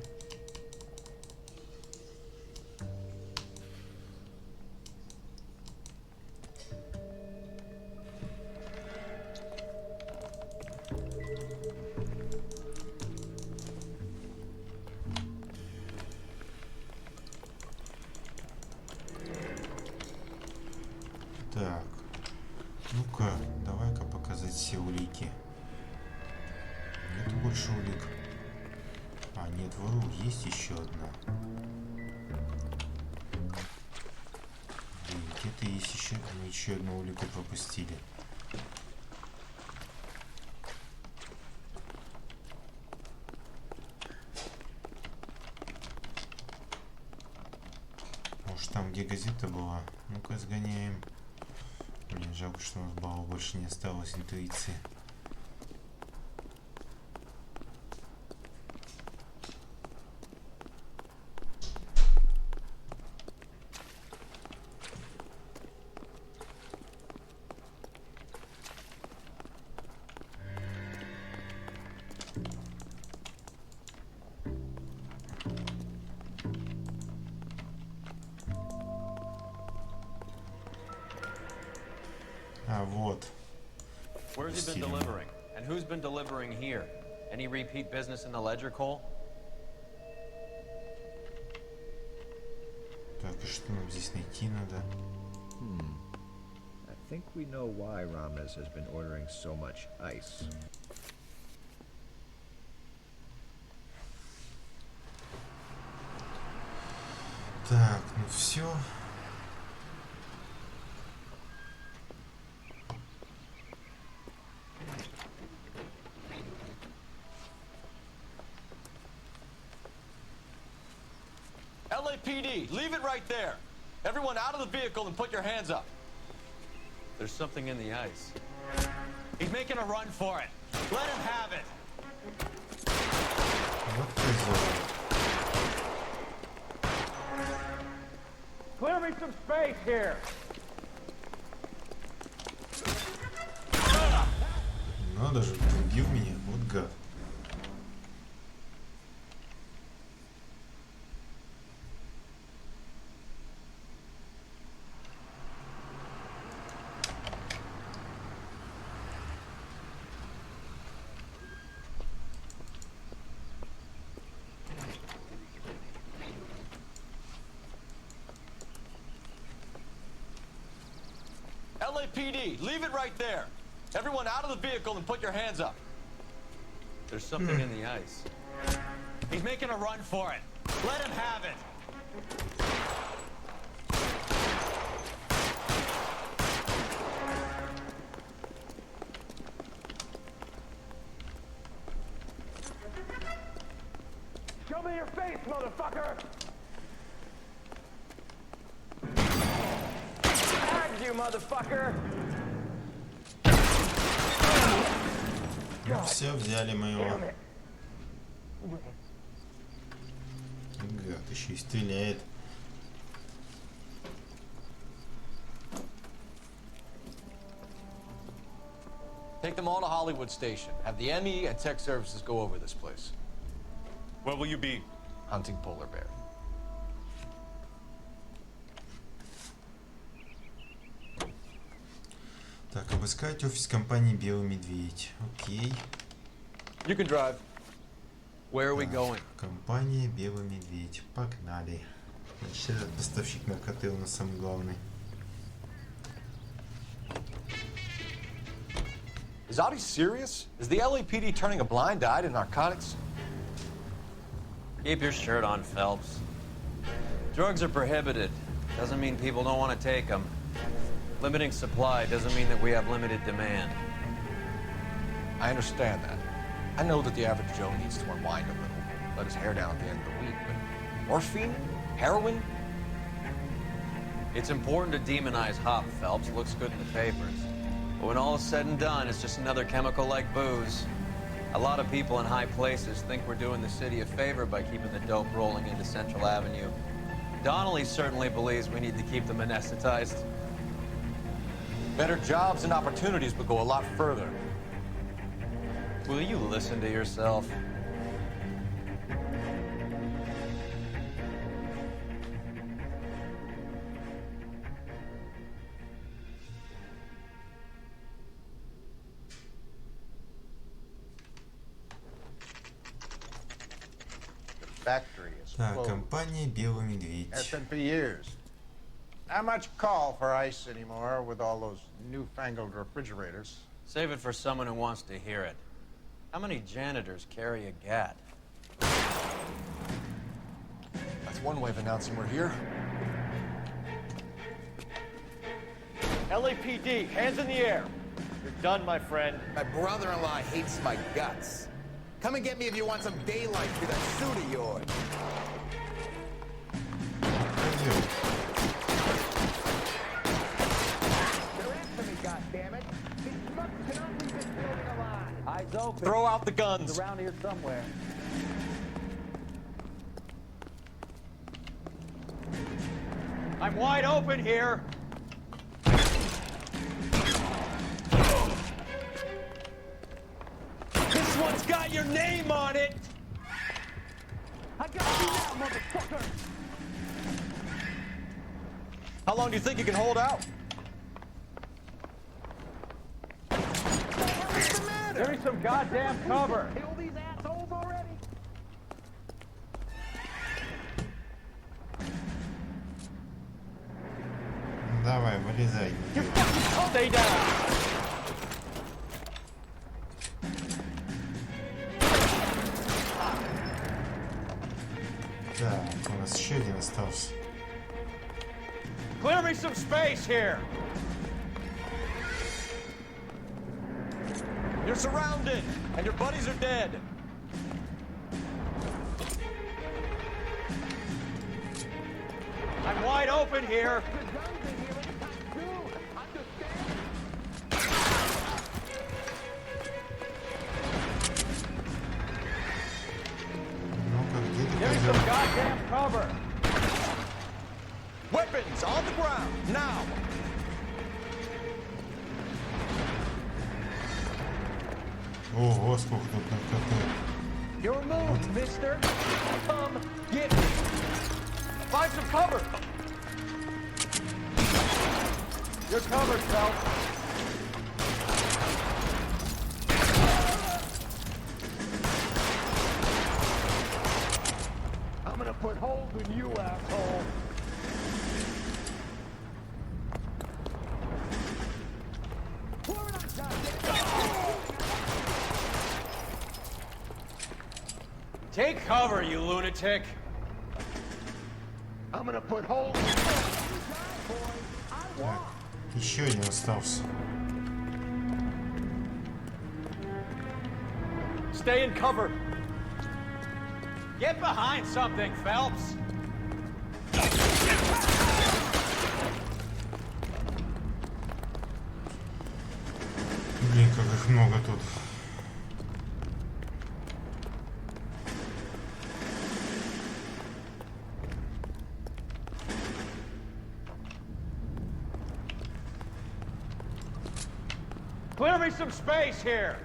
Так, ну-ка, давай-ка показать все улики. Нету больше улик. А, нет, вору, есть еще одна. Блин, где-то есть еще, мы еще одну улику пропустили. Может, там, где газета была? Ну-ка, сгоняем. Блин, жалко, что у нас баллов больше не осталось интуиции. А, вот. Where's he been delivering? And who's been delivering here? Any repeat business in the ledger, Cole? Так, и что нам здесь найти надо? I think we know why Ramez has been ordering so much ice. Так, ну все. LAPD, leave it right there. Everyone out of the vehicle and put your hands up. There's something in the ice. He's making a run for it. Let him have it. Вот козёл. Clear me some space here. Надо же, убил меня, вот гад. LAPD, leave it right there. Everyone out of the vehicle and put your hands up. There's something in the ice. He's making a run for it. Let him have it. Show me your face, motherfucker! motherfucker! Ну все, взяли мы его. Гад, еще и стреляет. Take them all to Hollywood Station. Have the ME and tech services go over this place. Where will you be? Hunting polar bear. Так, обыскать офис компании «Белый медведь». Окей. You can drive. Where are we going? Компания «Белый медведь». Погнали. Значит, этот поставщик наркоты у нас самый главный. Is Audie serious? Is the LAPD turning a blind eye to narcotics? Keep your shirt on, Phelps. Drugs are prohibited. Doesn't mean people don't want to take them. Limiting supply doesn't mean that we have limited demand. I understand that. I know that the average Joe needs to unwind a little, let his hair down at the end of the week, but morphine? Heroin? It's important to demonize hop, Phelps. It looks good in the papers. But when all is said and done, it's just another chemical like booze. A lot of people in high places think we're doing the city a favor by keeping the dope rolling into Central Avenue. Donnelly certainly believes we need to keep them anesthetized. Better jobs and opportunities would go a lot further. Will you listen to yourself? Factory is Так, closed. компания «Белый медведь». Has been for years. Not much call for ice anymore with all those newfangled refrigerators. Save it for someone who wants to hear it. How many janitors carry a gat? That's one way of announcing we're here. LAPD, hands in the air. You're done, my friend. My brother-in-law hates my guts. Come and get me if you want some daylight through that suit of yours. They're after me, goddammit. These schmucks cannot leave this building alive. Eyes open. Throw out the guns. He's around here somewhere. I'm wide open here. This one's got your name on it. I got you now, motherfucker. How long do you think you can hold out? Give me some goddamn cover. Kill these assholes already. Давай, вылезай. Stay down. Так, у нас еще один остался. Clear me some space here. You're surrounded, and your buddies are dead. I'm wide open here. Give me some goddamn cover. Weapons on the ground, now. Ого, сколько тут наркоты. Your move, mister. Come get me. Find some cover. You're covered, Phelps. I'm gonna put holes in you, asshole. Take cover, you lunatic. I'm gonna put holes in you. Еще один остался. Stay in cover. Get behind something, Phelps. как их много тут. Clear me some space here.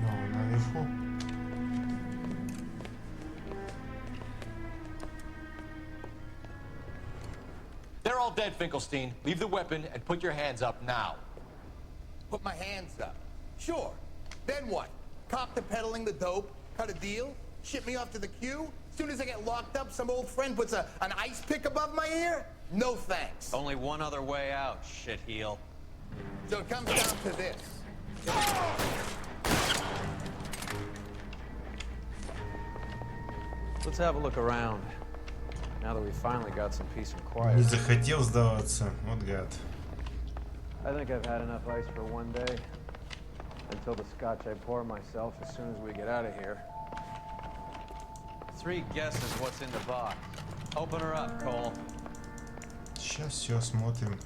Ну, наверху. They're all dead, Finkelstein. Leave the weapon and put your hands up now. Put my hands up. Sure. Then what? Cop to peddling the dope? Cut a deal? Ship me off to the queue? Soon as I get locked up, some old friend puts an ice pick above my ear? No thanks. Only one other way out, shitheel. So it comes down to this. Let's have a look around. Now that we finally got some peace and quiet. Не захотел сдаваться. Вот гад. I think I've had enough ice for one day. Until the scotch I pour myself as soon as we get out of here. 3 guesses what's in the box. Open her up, Cole. Сейчас все осмотрим.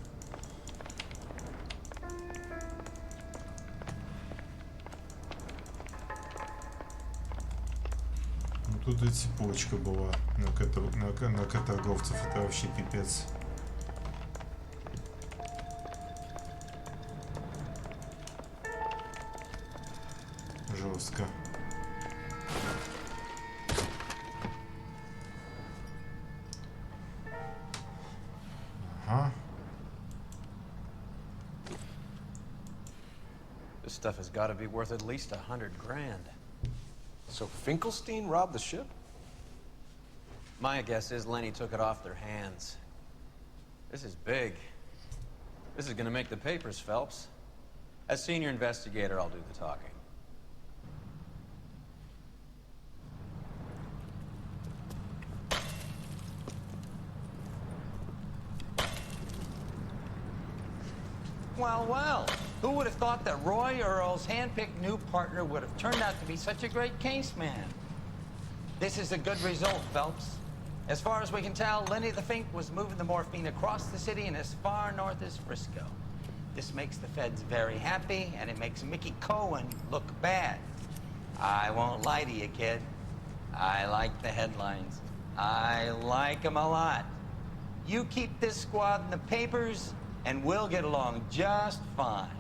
Ну, тут и цепочка была на торговцев. Это вообще пипец. Жестко. Ага. This stuff has got to be worth at least 100 grand. So Finkelstein robbed the ship? My guess is Lenny took it off their hands. This is big. This is gonna make the papers, Phelps. As senior investigator, I'll do the talking. Well, well, who would have thought that Roy Earl's handpicked new partner would have turned out to be such a great case man? This is a good result, Phelps. As far as we can tell, Lenny the Fink was moving the morphine across the city and as far north as Frisco. This makes the feds very happy, and it makes Mickey Cohen look bad. I won't lie to you, kid. I like the headlines. I like them a lot. You keep this squad in the papers, and we'll get along just fine.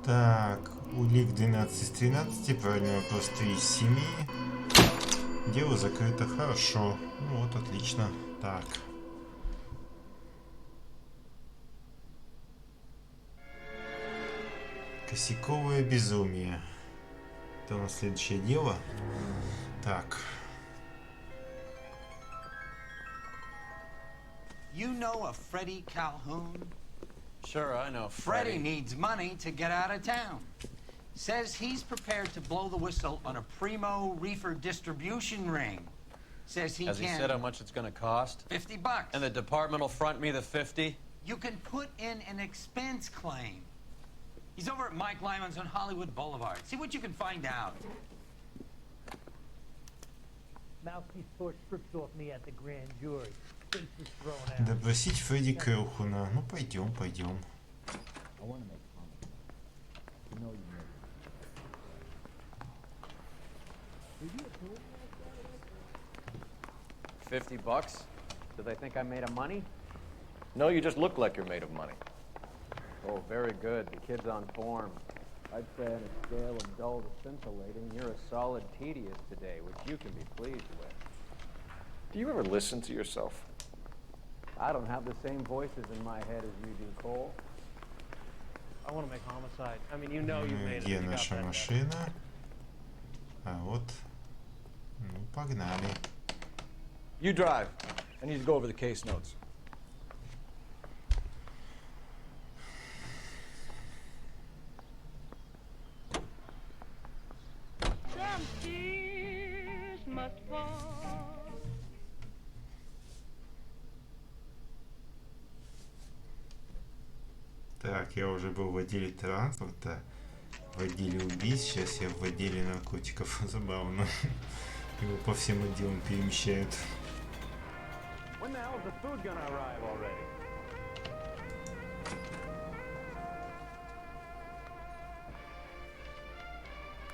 Так, улик 12 из 13, правильный вопрос 3 из 7. Дело закрыто, хорошо. Ну вот, отлично. Так. Косяковое безумие. Это у нас следующее дело. Так. You know a Freddie Calhoun? Sure, I know Freddie needs money to get out of town. Says he's prepared to blow the whistle on a primo reefer distribution ring. Says he Has can... he said how much it's gonna cost? $50. And the department will front me the 50? You can put in an expense claim. He's over at Mike Lyman's on Hollywood Boulevard. See what you can find out. Mouthpiece tore strips off me at the grand jury. Face was thrown out. Допросить Фредди Келхуна. Ну, пойдем, пойдем. $50? Do they think I'm made of money? No, you just look like you're made of money. Oh, very good. The kid's on form. I'd say on a scale of dull to scintillating, you're a solid tedious today, which you can be pleased with. Do you ever listen to yourself? I don't have the same voices in my head as you do, Cole. I want to make homicide. I mean, you know you made it. Где You got наша that машина? А вот. Ну, погнали. You drive. I need to go over the case notes. Some tears must fall. Так, я уже был в отделе транспорта, в отделе убийств, сейчас я в отделе наркотиков. Забавно. Его по всем отделам перемещают. When the hell is the food gonna arrive already?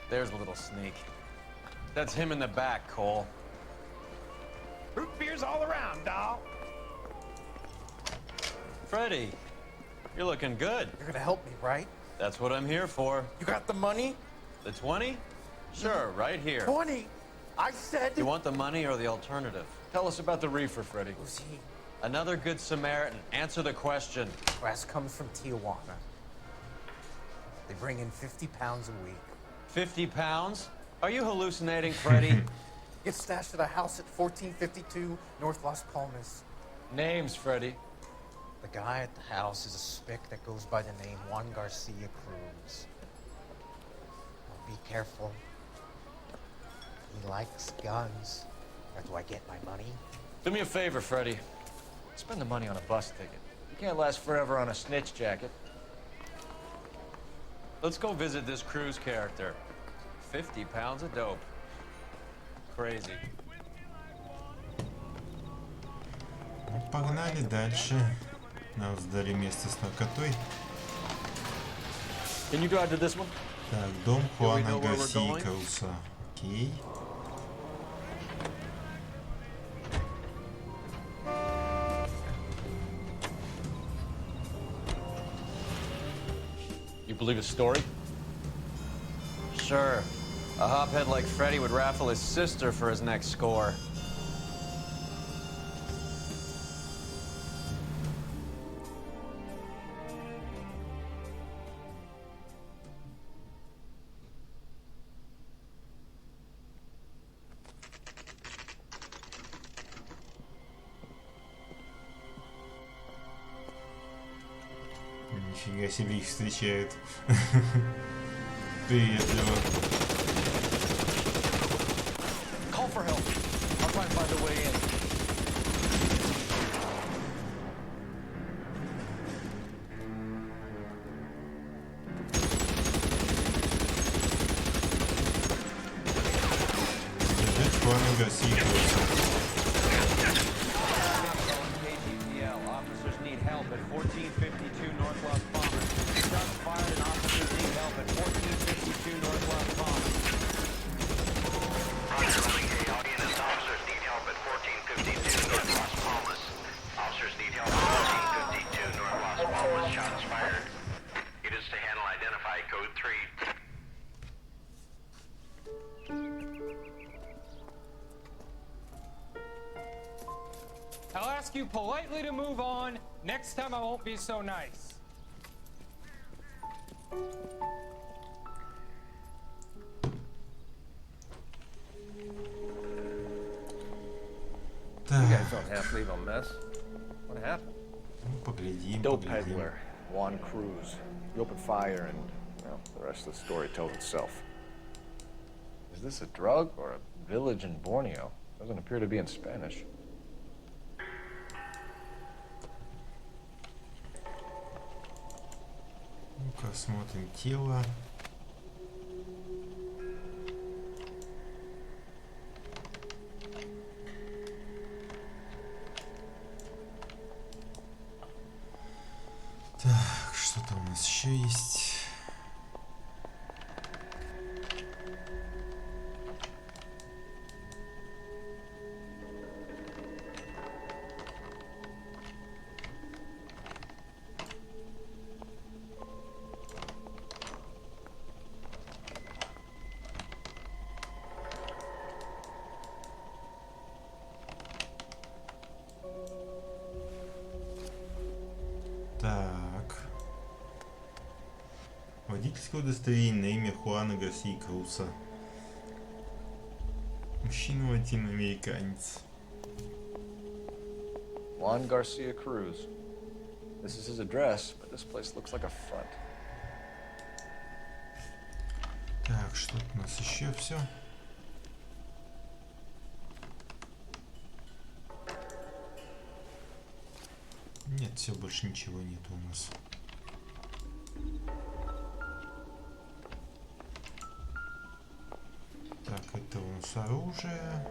There's a little sneak. That's him in the back, Cole. Root beers all around, doll. Freddy, you're looking good. You're gonna help me, right? That's what I'm here for. You got the money? The 20? Sure, right here. 20? I said... You want the money or the alternative? Tell us about the reefer, Freddy. Who's he? Another good Samaritan. Answer the question. Grass comes from Tijuana. They bring in 50 pounds a week. 50 pounds? Are you hallucinating, Freddy? Gets stashed at a house at 1452 North Las Palmas. Names, Freddy. The guy at the house is a spick that goes by the name Juan Garcia Cruz. Now be careful. He likes guns. Where do I get my money? Do me a favor, Freddy. Spend the money on a bus ticket. You can't last forever on a snitch jacket. Let's go visit this Cruz character. 50 pounds of dope. Crazy. Погнали дальше. Нам сдали место с наркотой. Can you drive to this one? Так, дом Хуана Гарсии Круса. Окей. You believe his story? Sure. A hophead like Freddy would raffle his sister for his next score. Нифига себе их встречают. Приветливо. Call for help. I'll try and find a way in. Держать Хуана Гарсии Круса. Officers need help at 1452 North Las Palmas. Shots fired and officers need help at 1452 North Las Palmas. Roger, audience officers need help at 1452 North Las Palmas. Officers need help at 1452 North Las Palmas. Shots fired. Units to handle identify code 3. I'll ask you politely to move on. Next time I won't be so nice. You guys don't have to leave a mess. What happened? Поглядим, Dope поглядим. peddler, Juan Cruz. You opened fire and, well, the rest of the story tells itself. Is this a drug or a village in Borneo? Doesn't appear to be in Spanish. Ну-ка, смотрим тело. Так, что там у нас еще есть? Так. Водительское удостоверение на имя Хуана Гарсии Круса. Мужчина латиноамериканец. Juan Garcia Cruz. This is his address, but this place looks like a front. Так, что у нас еще все? Нет, все, больше ничего нет у нас. Бонус оружия.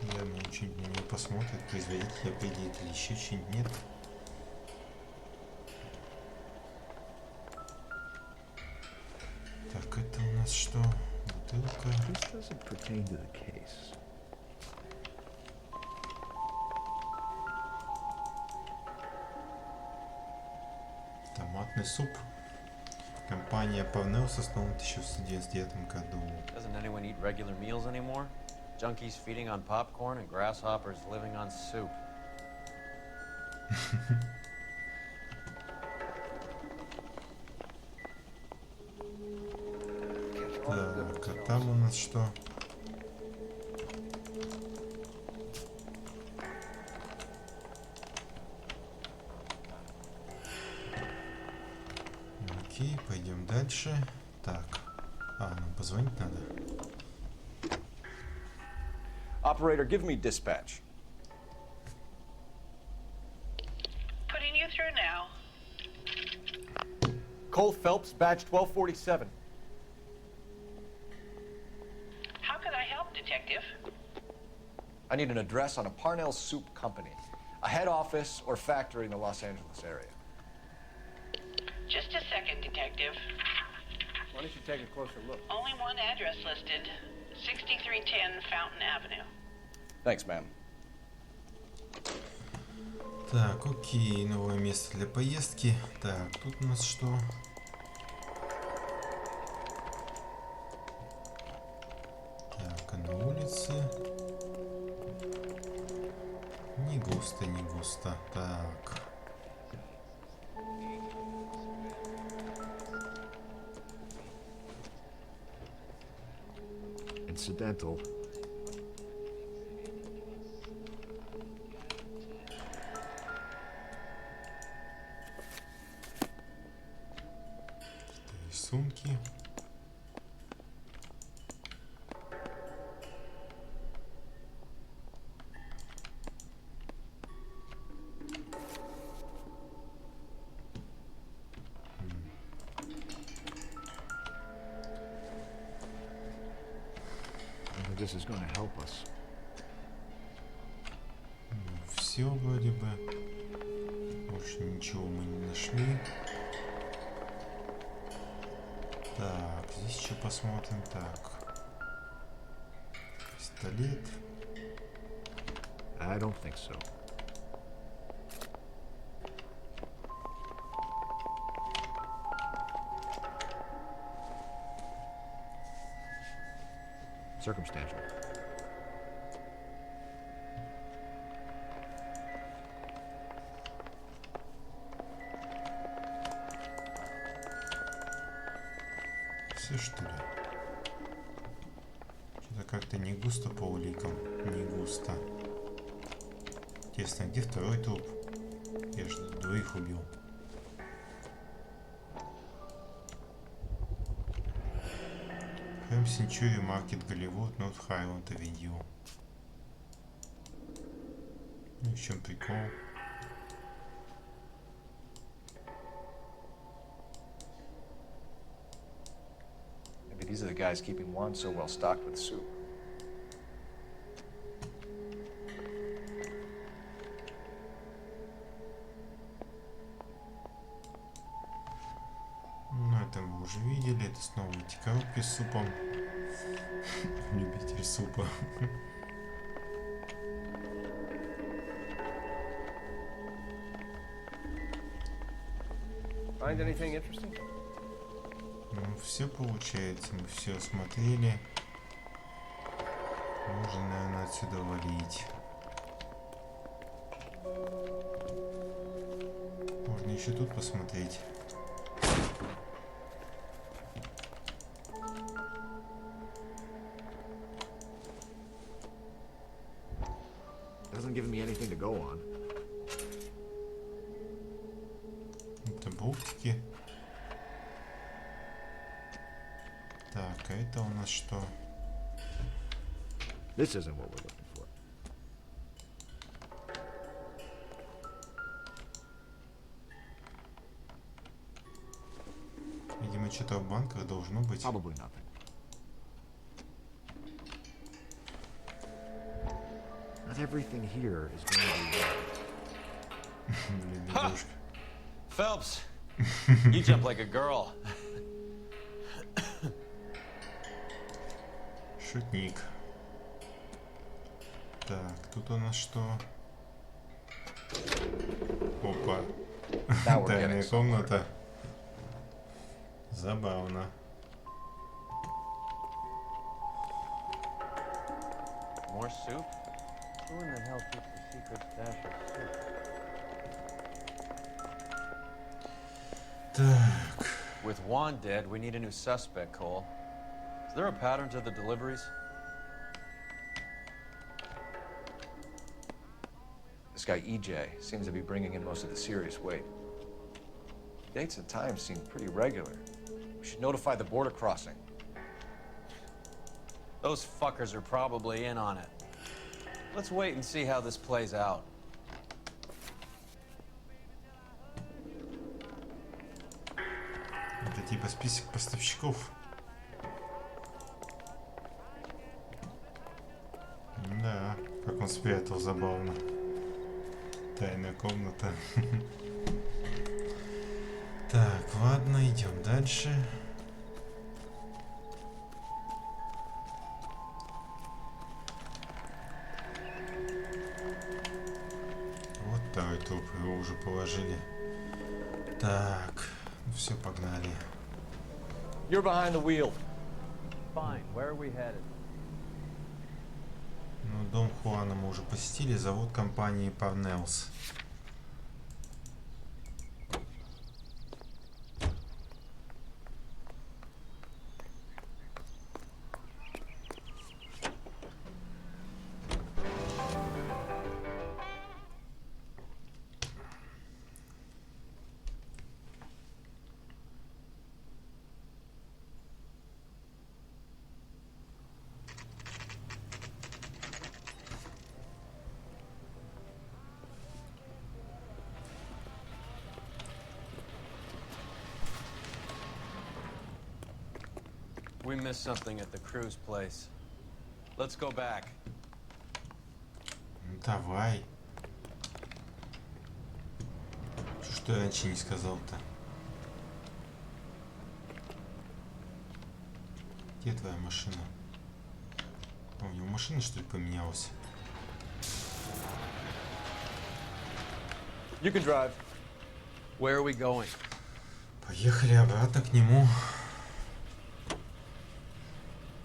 Наверное, что-нибудь на него посмотрит. Производитель определит или еще что-нибудь нет. Так, это у нас что? Бутылка. Томатный суп. Компания Parnell основана в 1999 году. Doesn't anyone eat regular meals anymore? Junkies feeding on popcorn and grasshoppers living on soup. Так, а там у нас что? Окей, пойдем дальше. Так, нам позвонить надо. Operator, give me dispatch. Putting you through now. Cole Phelps, badge 1247. How can I help, Detective? I need an address on a Parnell Soup Company, a head office or factory in the Los Angeles area. Just a second, Detective. Why don't you take a closer look? Only one address listed. 6310 Fountain Avenue. Thanks, ma'am. Так, окей, новое место для поездки. Так, тут у нас что? Так, а на улице? Не густо, не густо. Так. Incidental. Рисунки. This is going to help us. Все вроде бы. Больше ничего мы не нашли. Так, здесь еще посмотрим. Так. Пистолет. I don't think so. Circumstantial. Все что ли? Что-то как-то не густо по уликам. Не густо. Интересно, где второй труп? Я же двоих убил. Prime Century Market, Голливуд, North Highland Avenue. Ну, в чем прикол? Maybe these are the guys keeping Juan so well stocked with soup. Ну, это мы уже видели. Это снова эти коробки с супом. Любитель супа. Find anything interesting? Ну, все получается. Мы все осмотрели. Можно, наверное, отсюда валить. Можно еще тут посмотреть. Doesn't give me anything to go on. Это болтики. Так, а это у нас что? This isn't what we're looking for. думаю, что-то в банках должно быть. Probably nothing. Not everything here is going to be Блин, девушка. Phelps, you jump like a girl. Шутник. Так, тут у нас что? Опа. Тайная комната. Забавно. More soup? Who in the hell keeps a secret stash of soup? Так. With Juan dead, we need a new suspect, Cole. Is there a pattern to the deliveries? This guy EJ seems to be bringing in most of the serious weight. Dates and times seem pretty regular. We should notify the border crossing. Those fuckers are probably in on it. Let's wait and see how this plays out. Это типа список поставщиков. Да, как он спрятал, забавно. Тайная комната. Так, ладно, идем дальше. Вот второй труп, его уже положили. Так, ну все, погнали. You're behind the wheel. Fine, where are we headed? Ну, дом Хуана мы уже посетили, завод компании Parnells. We missed something at the cruise place. Let's go back. Ну, давай. Что я раньше не сказал-то? Где твоя машина? О, у него машина, что ли, поменялась? You can drive. Where are we going? Поехали обратно к нему.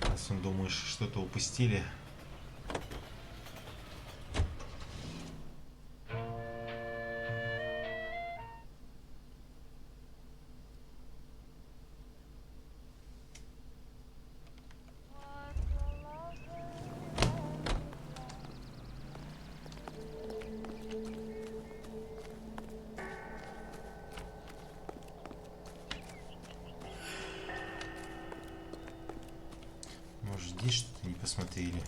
Раз он думаешь, что-то упустили. Может, здесь что-то не посмотрели.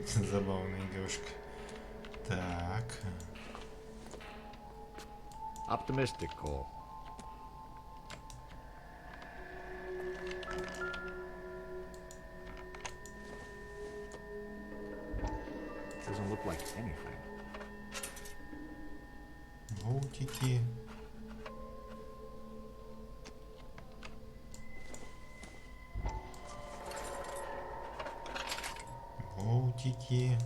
Забавная игрушка. Так. Optimistic, Cole. Doesn't look like anything. Волтики. Волтики.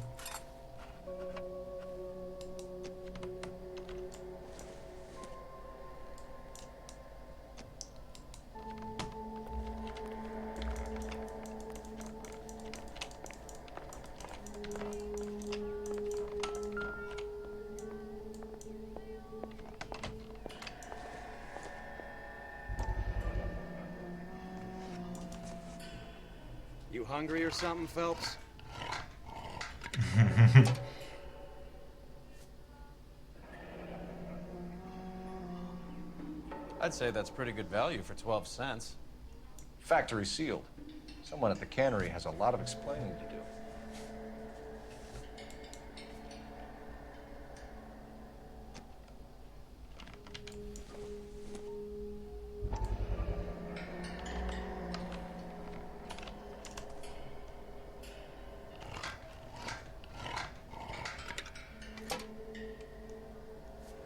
You hungry or something, Phelps? I'd say that's pretty good value for 12 cents. Factory sealed. Someone at the cannery has a lot of explaining to do.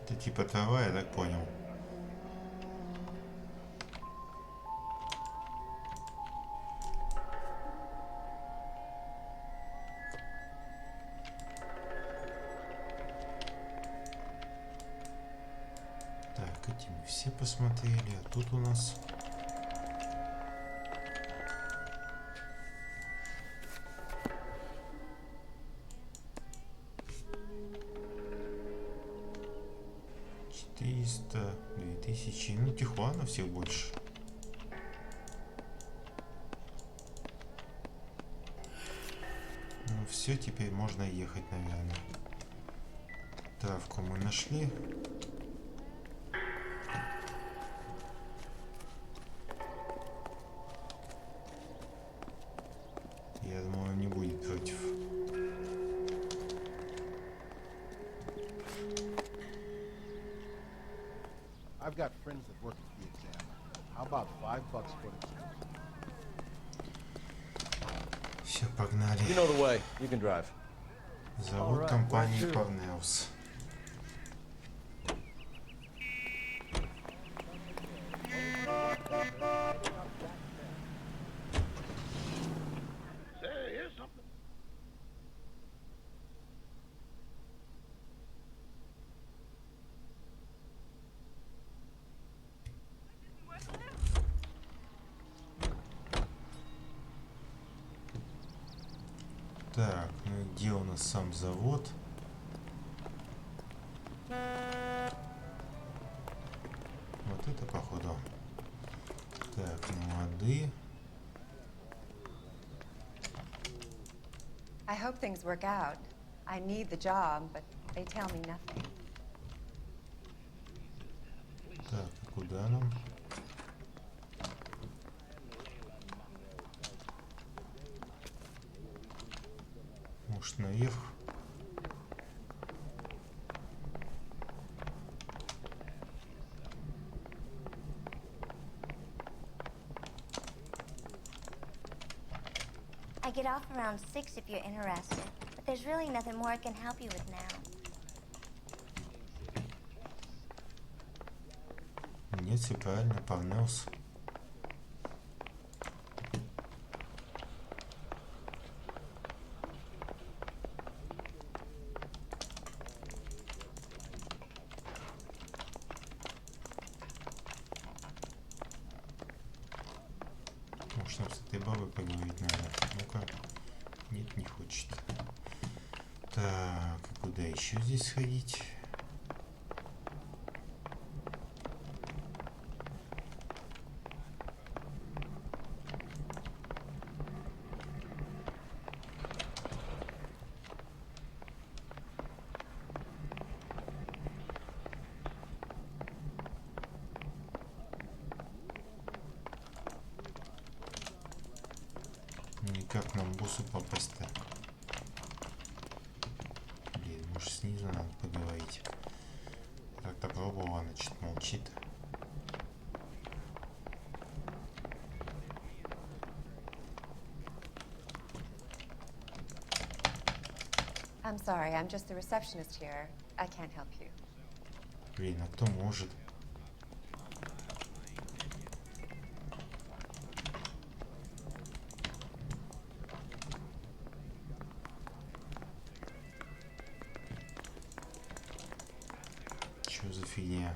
Это типа трава, я так понял. Так, эти мы все посмотрели, а тут у нас... $400, 2000, ну Тихуана всех больше. Ну все, теперь можно ехать, наверное. Травку мы нашли. Я думаю, не будет против. I've got friends that work at the exam. How about $5 for the exam? Все, погнали. You know the way. You can drive. Зовут компании Парнеус. Так, ну и где у нас сам завод? Вот это походу. Так, ну воды. I hope things work out. I need the job, but they tell me nothing. Так, а куда нам? Может, наверх? I get off around 6 if you're interested, but there's really nothing more I can help you with now. Нет, все правильно, Парнеус. Может, нам с этой бабой поговорить надо? Ну-ка. Нет, не хочет. Так, а куда еще здесь сходить? Никак нам боссу попасть-то. Блин, может снизу надо поговорить. Как-то пробовала, значит молчит. I'm sorry, I'm just the receptionist here. I can't help you. Блин, а кто может? Что за фигня?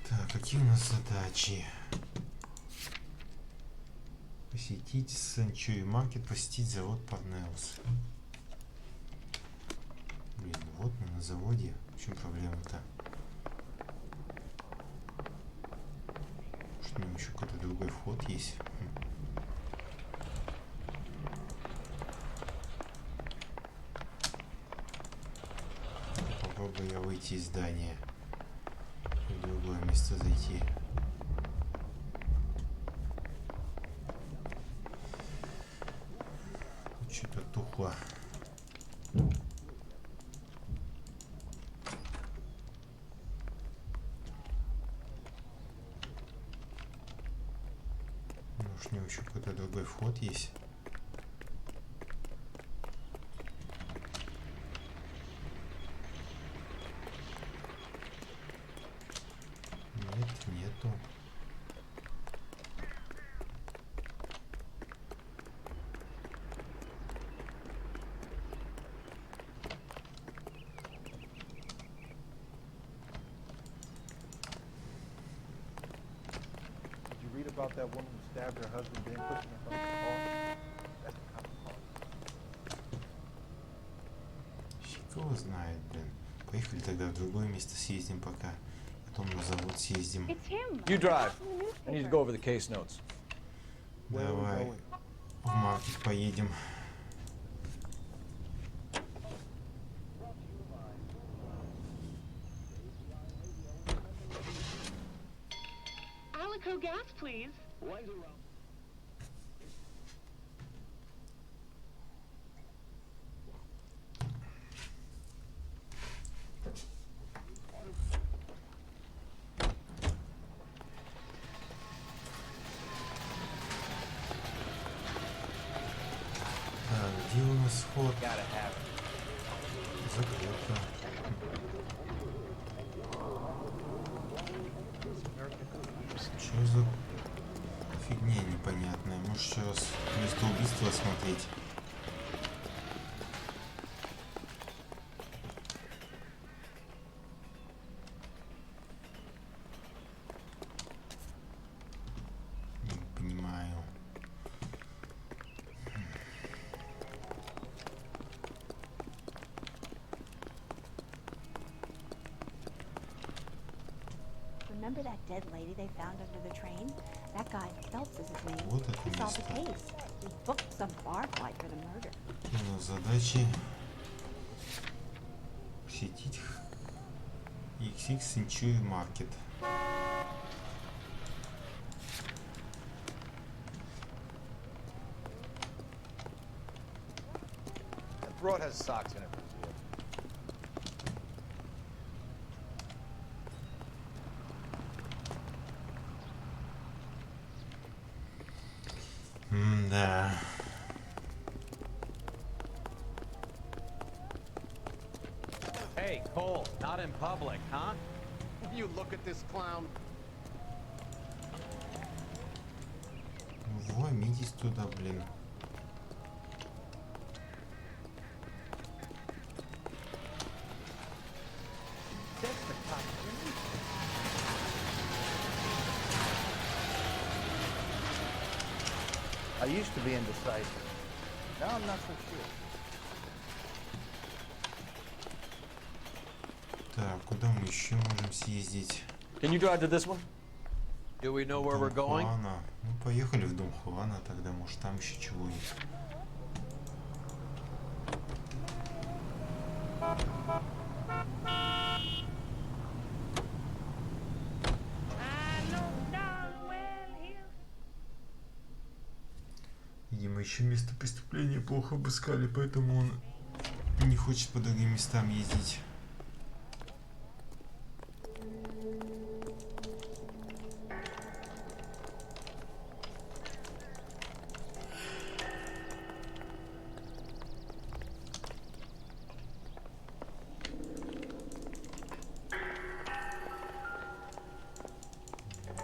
Так, какие у нас задачи? Посетить Санчури Маркет, посетить завод Парнеус. Блин, вот мы на заводе. В чем проблема-то? Может, у него еще какой-то другой вход есть? Попробую я выйти из здания. В другое место зайти. Что-то тухло. Может, у него еще какой-то другой вход есть? Нет, нету. Did you read about that woman who stabbed her husband being pushing her from the car? That's the cop car. Фиг его знает, блин. Поехали тогда в другое место съездим пока. Потом на завод съездим. You drive. I need to go over the case notes. Давай в маркет поедем. Alico gas, please. Так, где у нас вход? Закрыто. Что за фигня непонятная? Может, еще раз место убийства осмотреть? Не понимаю. Remember that dead lady they found under the train? That guy, Phelps is his name. Вот это He solved the место. case. He booked some bar fight for the murder. У нас задачи посетить XX Century Market. That broad has socks in it. Да. Hey, Cole, not in public, huh? You look at this clown. Вломитесь туда, блин. I used to be indecisive. Now I'm not so sure. Так, куда мы еще можем съездить? Can you drive to this one? Do we know where we're Дом going? Хуана. Ну, поехали в дом Хуана, тогда, может, там еще чего есть. Видимо, еще место преступления плохо обыскали, поэтому он не хочет по другим местам ездить.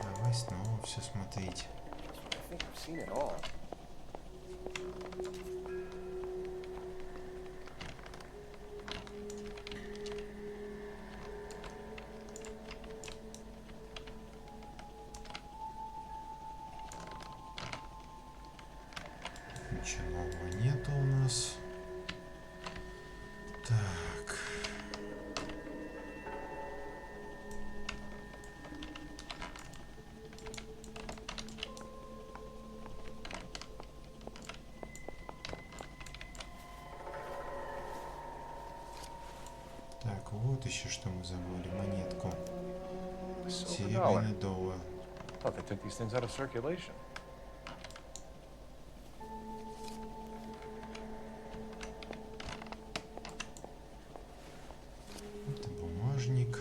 Давай снова все смотреть. I think I've seen it all. Ничего нового нету у нас. Так. следующее, что мы забыли? Монетку. Silver dollar. Серебряный доллар. Thought they took these things out of circulation. Это бумажник.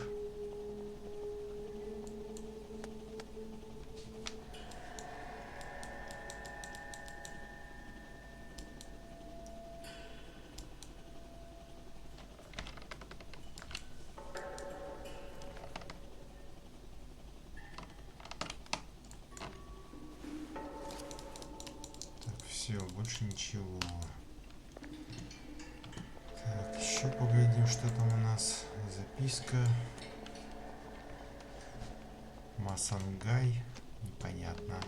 Все, больше ничего. Так, еще поглядим, что там у нас. Записка. Масангай. Непонятно.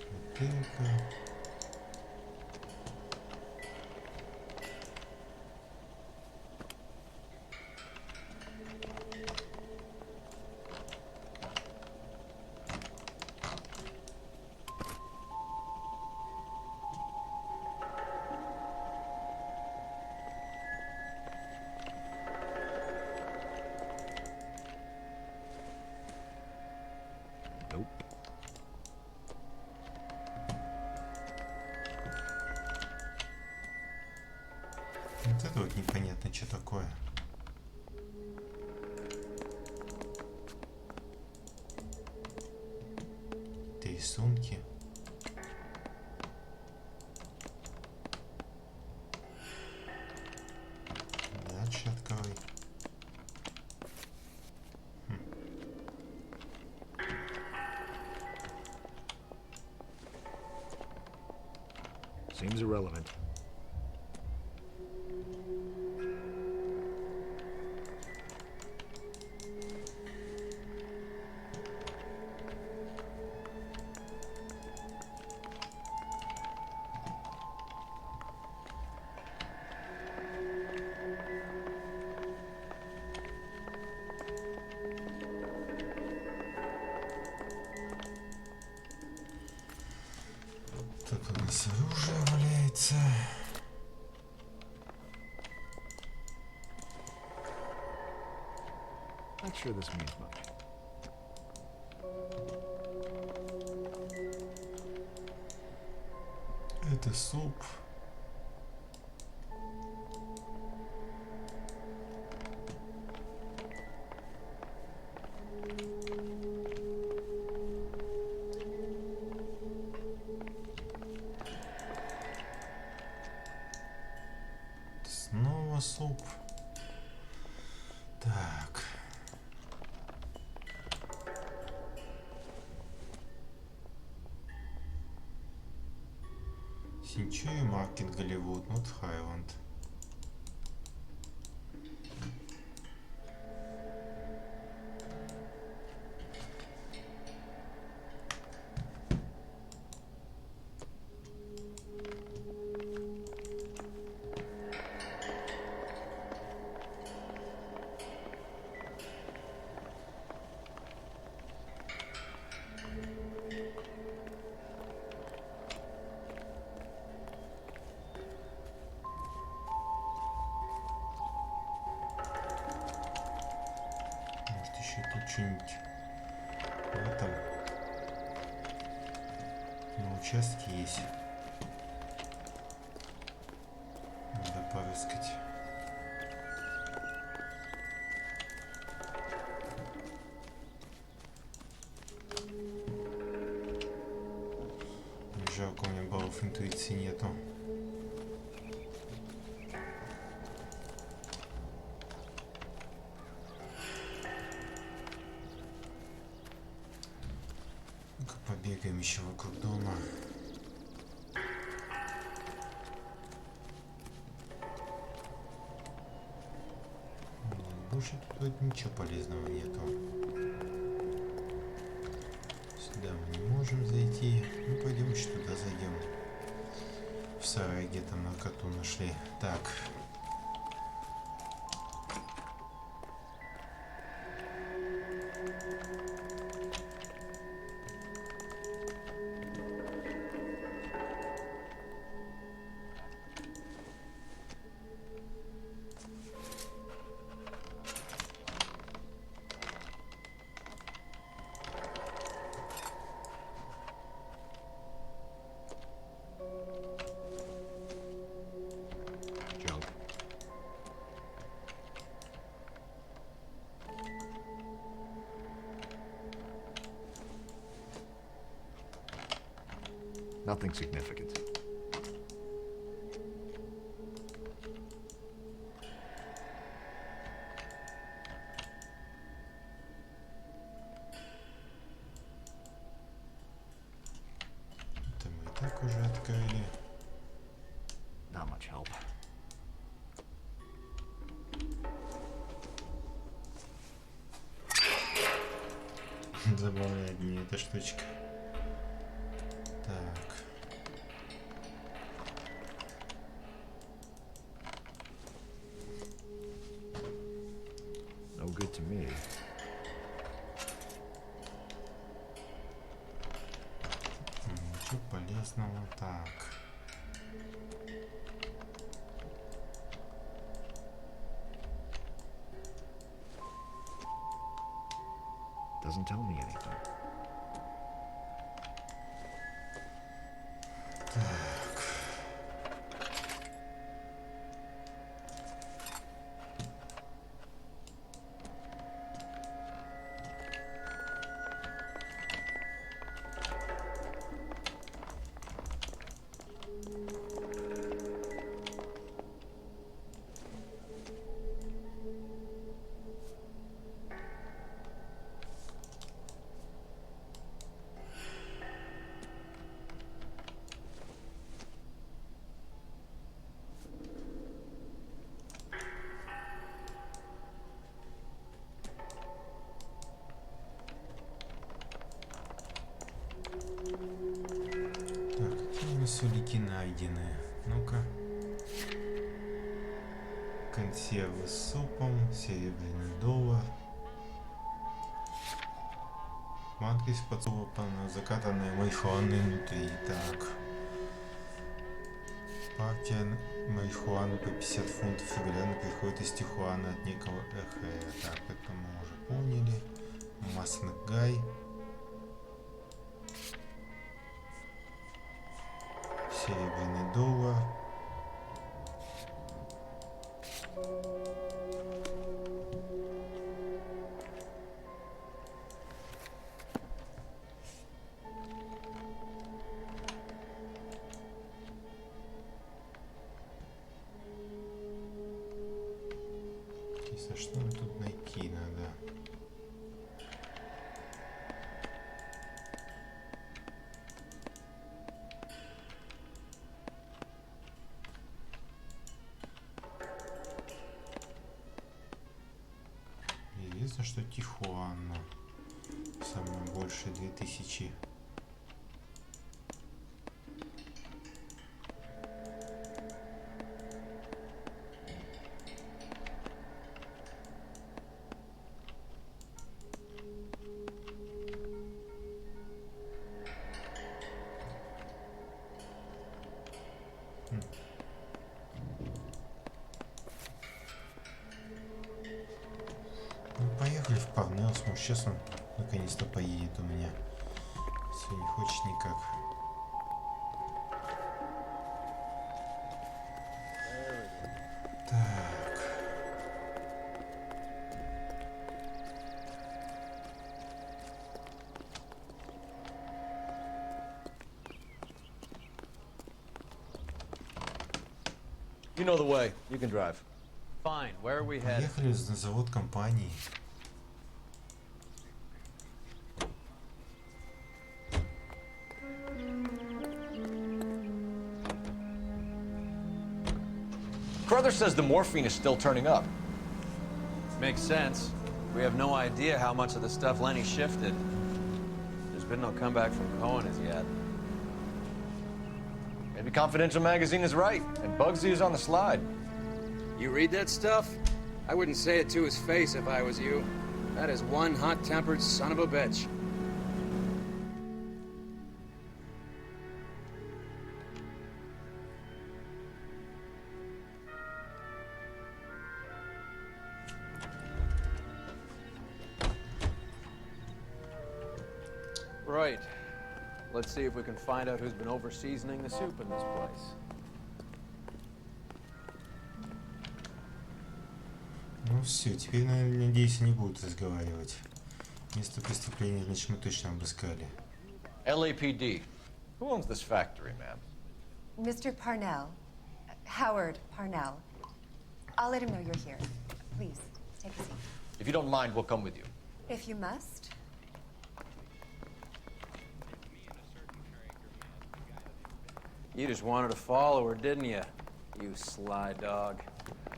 Бутылка. Вот это вот непонятно, что такое. Три рисунки. Дальше открой. Seems irrelevant. Тут у нас оружие валяется. Not sure this means much. Это суп. Снова суп. Так. Синчуи Маркет Голливуд, Нот Хайленд. Может еще тут что-нибудь в этом на участке есть. Надо порыскать. Жалко, у меня баллов интуиции нету. Ну-ка побегаем еще вокруг дома. Больше тут ничего полезного нету. Сюда мы не можем зайти. Ну пойдем еще туда зайдем. В сарай, где там наркоту нашли. Так. Nothing significant. Это мы и так уже открыли. Not much help. Забавляет мне эта штучка. Так. No good to me. Ничего полезного. Так. Doesn't tell me anything. Так. Так, какие у нас улики найдены? Ну-ка. Консервы с супом, серебряный доллар. Манка из-под супа, закатанные марихуаны внутри. Так. Партия марихуаны по 50 фунтов регулярно приходит из Тихуаны от некого Эхе. Так, это мы уже поняли. Маснагай. Серебряный доллар. Если что, тут найти надо. Известно, что Тихуана самое больше 2000. Поехали в Парнелс, может сейчас он наконец-то поедет у меня. Все не хочет никак. Так. You know the way. You can drive. Fine. Where are we headed? Поехали на завод компании. Carruthers says the morphine is still turning up. Makes sense. We have no idea how much of the stuff Lenny shifted. There's been no comeback from Cohen as yet. Maybe Confidential magazine is right, and Bugsy is on the slide. You read that stuff? I wouldn't say it to his face if I was you. That is one hot-tempered son of a bitch. Right. Let's see if we can find out who's been over-seasoning the soup in this place. Ну все, теперь, наверное, надеюсь, не будут разговаривать. Место преступления, значит, мы точно обыскали. LAPD. Who owns this factory, ma'am? Mr. Parnell. Howard Parnell. I'll let him know you're here. Please, take a seat. If you don't mind, we'll come with you. If you must. You just wanted to follow her, didn't you? You sly dog.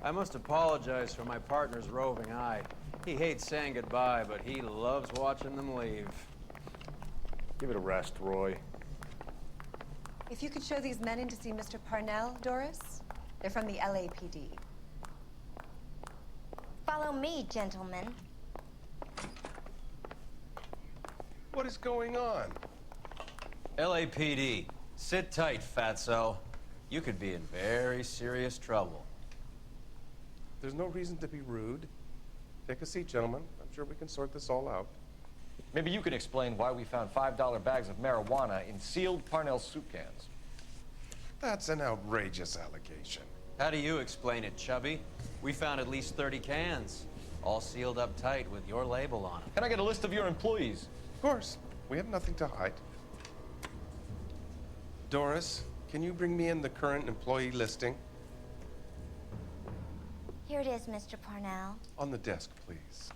I must apologize for my partner's roving eye. He hates saying goodbye, but he loves watching them leave. Give it a rest, Roy. If you could show these men in to see Mr. Parnell, Doris. They're from the LAPD. Follow me, gentlemen. What is going on? LAPD. Sit tight, fatso. You could be in very serious trouble. There's no reason to be rude. Take a seat, gentlemen. I'm sure we can sort this all out. Maybe you can explain why we found $5 bags of marijuana in sealed Parnell soup cans. That's an outrageous allegation. How do you explain it, Chubby? We found at least 30 cans, all sealed up tight with your label on them. Can I get a list of your employees? Of course. We have nothing to hide. Doris, can you bring me in the current employee listing? Here it is, Mr. Parnell. On the desk, please.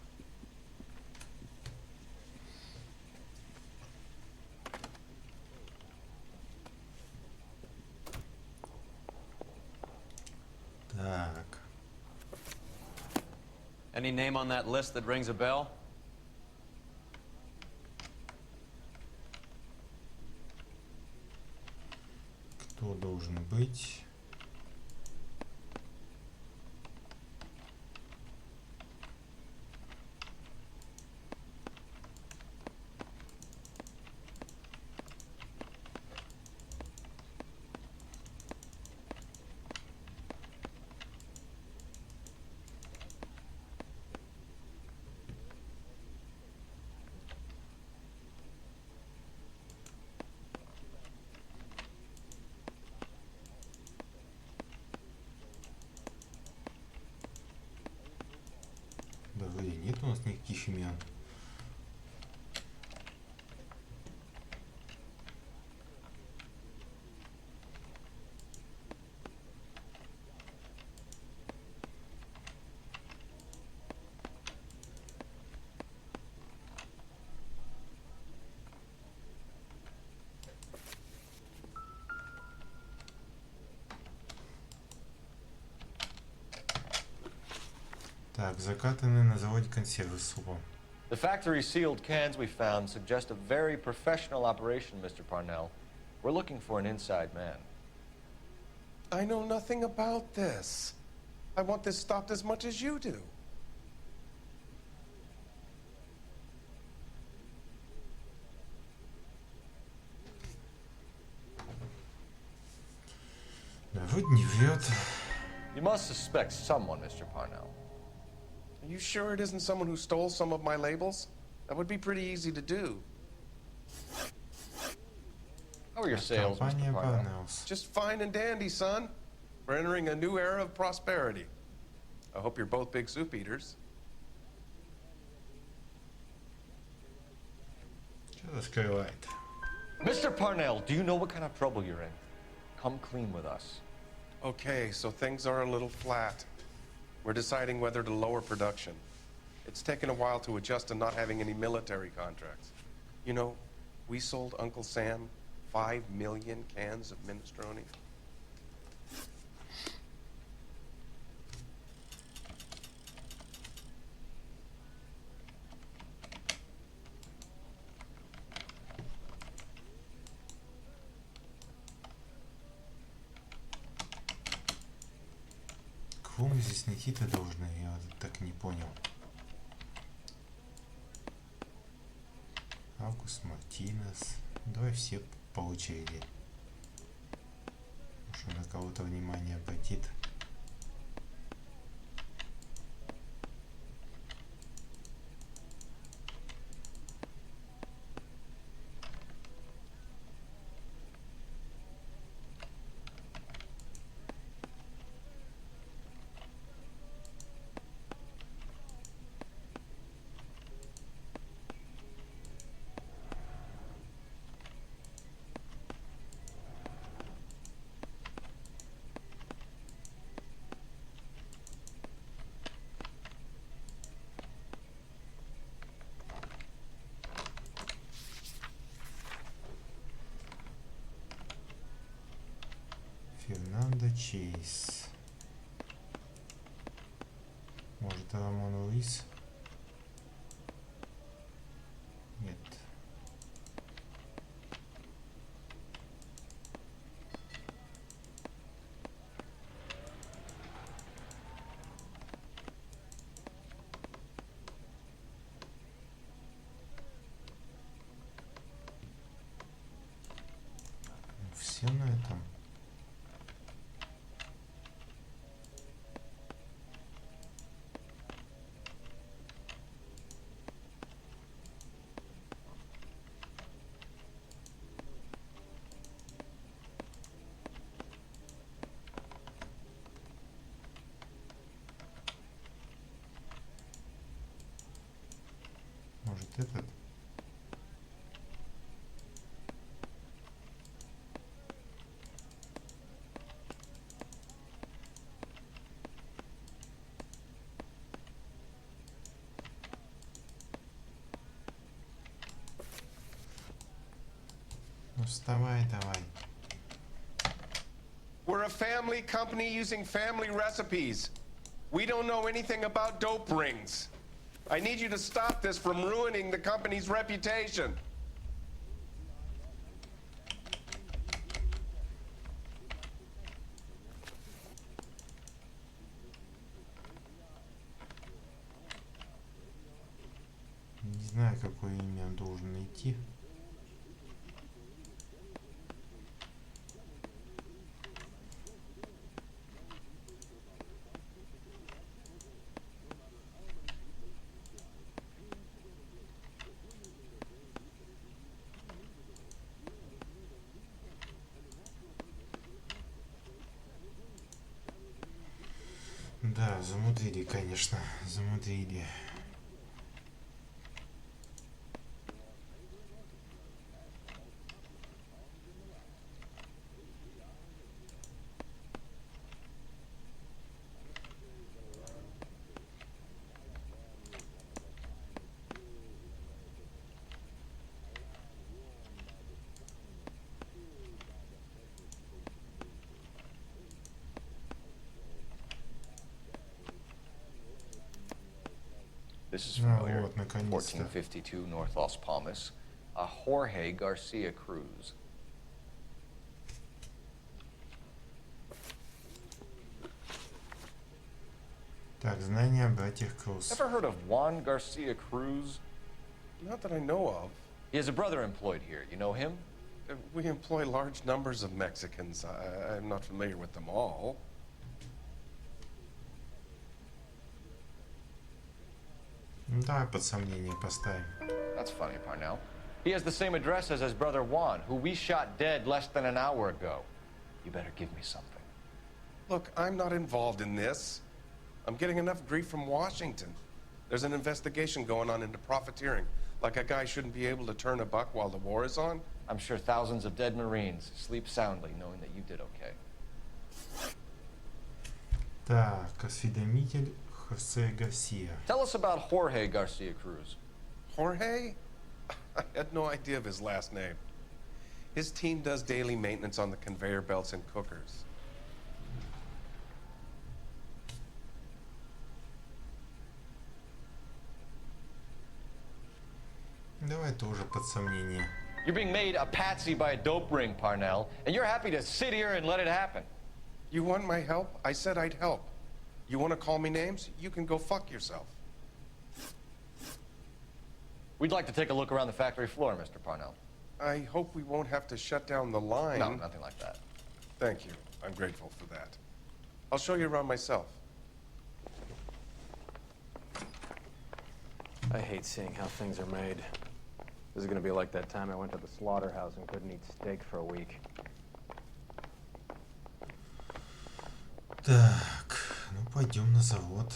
Так. Any name on that list that rings a bell? Кто должен быть? Да вроде нет у нас никаких имен. Так, закатанные на заводе консервы с супом. The factory sealed cans we found suggest a very professional operation, Mr. Parnell. We're looking for an inside man. I know nothing about this. I want this stopped as much as you do. Да вроде не врет. You must suspect someone, Mr. Parnell. Are you sure it isn't someone who stole some of my labels? That would be pretty easy to do. How are your sales, Mr. Parnell? Just fine and dandy, son. We're entering a new era of prosperity. I hope you're both big soup eaters. Что скрывает? Mr. Parnell, do you know what kind of trouble you're in? Come clean with us. Okay, so things are a little flat. We're deciding whether to lower production. It's taken a while to adjust to not having any military contracts. You know, we sold Uncle Sam 5 million cans of minestrone. Кого мы здесь найти-то должны? Я вот так и не понял. Август Мартинес. Давай все по очереди. Может, на кого-то внимание обратит. Чейз. Может, Рамон Луис? Нет. Все на этом. Может, этот? Ну, вставай, давай. We're a family company using family recipes. We don't know anything about dope rings. I need you to stop this from ruining the company's reputation. Не знаю, какое имя он должен найти. Да, замудрили, конечно, замудрили. This is familiar. Вот, наконец-то. 1452 North Las Palmas. A Jorge Garcia Cruz. Так, знания о братьях Круз. Ever heard of Juan Garcia Cruz? Not that I know of. He has a brother employed here. You know him? We employ large numbers of Mexicans. I'm not familiar with them all. Ну, давай под сомнение поставим. That's funny, Parnell. He has the same address as his brother Juan, who we shot dead less than an hour ago. You better give me something. Look, I'm not involved in this. I'm getting enough grief from Washington. There's an investigation going on into profiteering. Like a guy shouldn't be able to turn a buck while the war is on. I'm sure thousands of dead Marines sleep soundly knowing that you did okay. Так, осведомитель Хосе Гарсия. Tell us about Jorge Garcia Cruz. Jorge? I had no idea of his last name. His team does daily maintenance on the conveyor belts and cookers. Давай тоже под сомнение. You're being made a patsy by a dope ring, Parnell, and you're happy to sit here and let it happen. You want my help? I said I'd help. You want to call me names? You can go fuck yourself. We'd like to take a look around the factory floor, Mr. Parnell. I hope we won't have to shut down the line. No, nothing like that. Thank you. I'm grateful for that. I'll show you around myself. I hate seeing how things are made. This is gonna be like that time I went to the slaughterhouse and couldn't eat steak for a week. Так, ну пойдем на завод.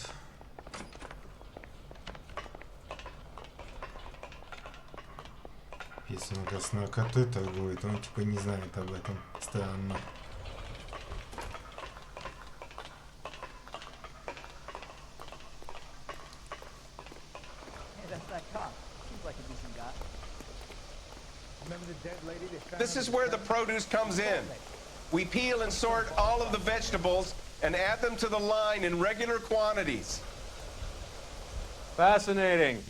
Если он, кажется, наркотой торгует, он типа не знает об этом. Странно. This is where the produce comes in. We peel and sort all of the vegetables and add them to the line in regular quantities. Fascinating.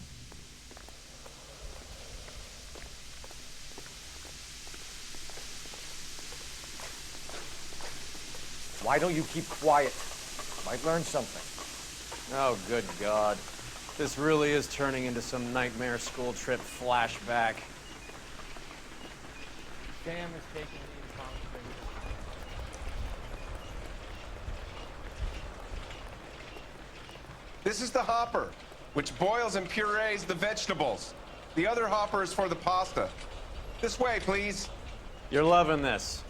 Why don't you keep quiet? Might learn something. Oh, good God. This really is turning into some nightmare school trip flashback. Sam is taking these conversations. This is the hopper, which boils and purees the vegetables. The other hopper is for the pasta. This way, please. You're loving this,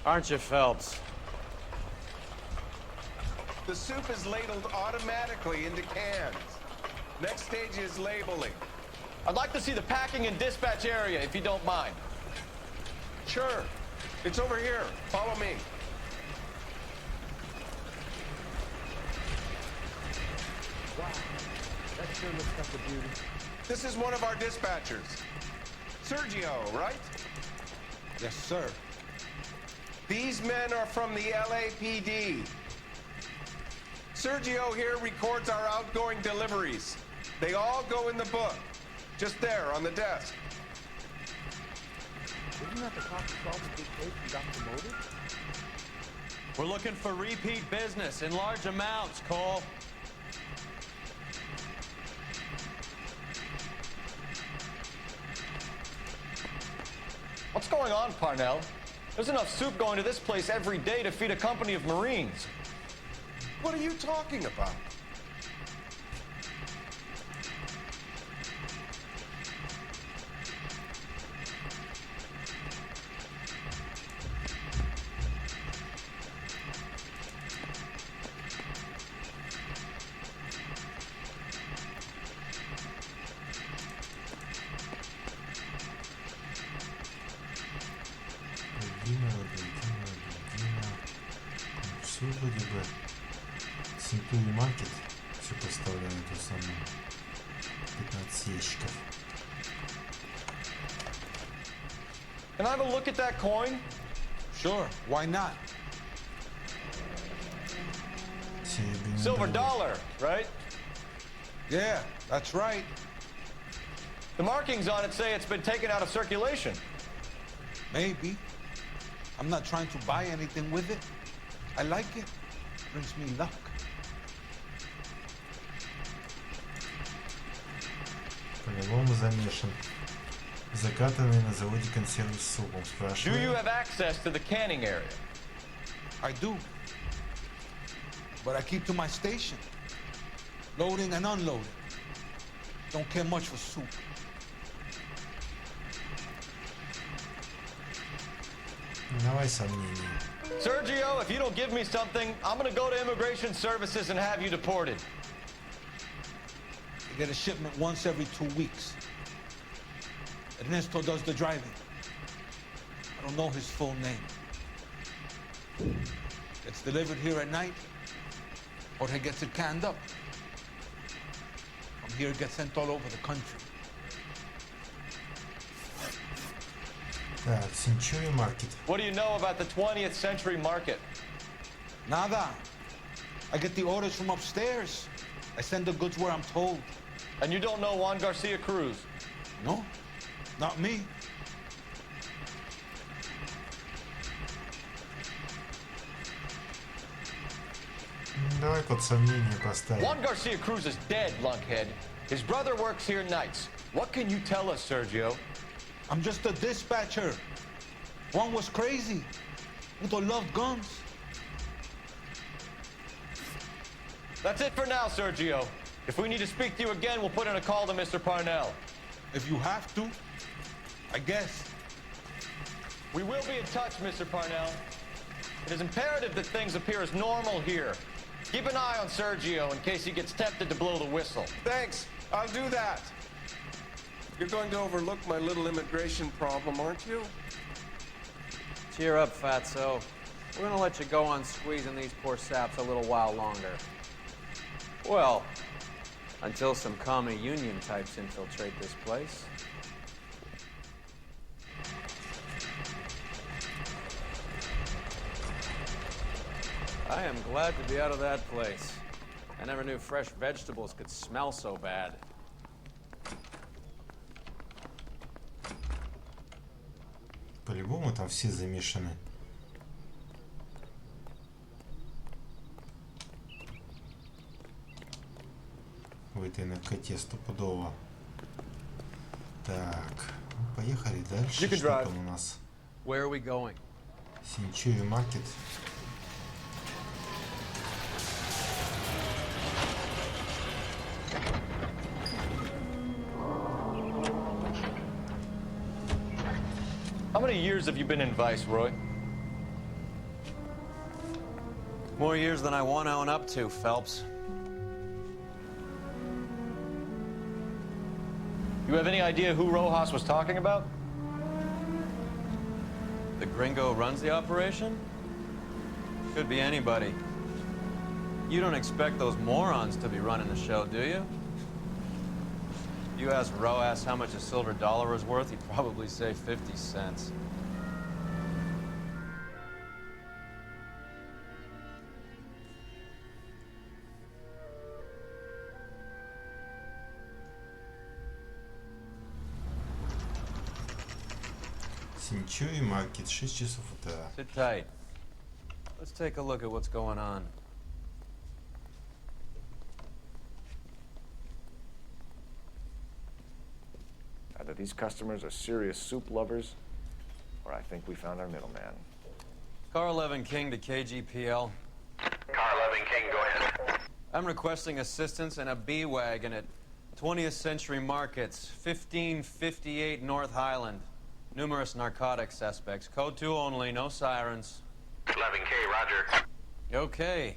aren't you, Phelps? The soup is ladled automatically into cans. Next stage is labeling. I'd like to see the packing and dispatch area, if you don't mind. Sure. It's over here. Follow me. Wow, that sure looks like a beauty. This is one of our dispatchers. Sergio, right? Yes, sir. These men are from the LAPD. Sergio here records our outgoing deliveries. They all go in the book. Just there, on the desk. Isn't that the cop who solved the big case and got promoted? We're looking for repeat business in large amounts, Cole. What's going on, Parnell? There's enough soup going to this place every day to feed a company of Marines. What are you talking about? Все вроде бы Century Market все поставляют эту самую 15 ящиков. Can I have a look at that coin? Sure, why not? Silver dollar, right? Yeah, that's right. The markings on it say it's been taken out of circulation. Maybe. I'm not trying to buy anything with it. I like it. Brings me luck. По-любому замешан. Закатанный на заводе консервы с супом. Do you Спрашиваю. have access to the canning area? I do. But I keep to my station. Loading and unloading. Don't care much for soup. Давай сомнения. Sergio, if you don't give me something, I'm gonna go to Immigration Services and have you deported. I get a shipment once every 2 weeks. Ernesto does the driving. I don't know his full name. It's delivered here at night, or he gets it canned up. From here, it gets sent all over the country. Так, Century Market. What do you know about the 20th century market? Nada. I get the orders from upstairs. I send the goods where I'm told. And you don't know Juan Garcia Cruz? No, not me. Давай под сомнение поставим. Juan Garcia Cruz is dead, lunkhead. His brother works here nights. What can you tell us, Sergio? I'm just a dispatcher. One was crazy. Udo loved guns. That's it for now, Sergio. If we need to speak to you again, we'll put in a call to Mr. Parnell. If you have to, I guess. We will be in touch, Mr. Parnell. It is imperative that things appear as normal here. Keep an eye on Sergio in case he gets tempted to blow the whistle. Thanks. I'll do that. You're going to overlook my little immigration problem, aren't you? Cheer up, Fatso. We're gonna let you go on squeezing these poor saps a little while longer. Well, until some commie union types infiltrate this place. I am glad to be out of that place. I never knew fresh vegetables could smell so bad. По-любому там все замешаны. В этой наркоте стопудово. Так, поехали дальше. Что там у нас? Where are we going? Синчуи маркет. How many years have you been in Vice, Roy? More years than I want to own up to, Phelps. You have any idea who Rojas was talking about? The gringo runs the operation? Could be anybody. You don't expect those morons to be running the show, do you? You ask Rojas how much a silver dollar is worth, he'd probably say 50 cents. Синчуи маркет, 6 часов утра. Sit tight. Let's take a look at what's going on. Either these customers are serious soup lovers, or I think we found our middleman. Car 11 King to KGPL. Car 11 King, go ahead. I'm requesting assistance in a B-Wagon at 20th Century Markets, 1558 North Highland. Numerous narcotic suspects. Code 2 only, no sirens. 11K, roger. Okay.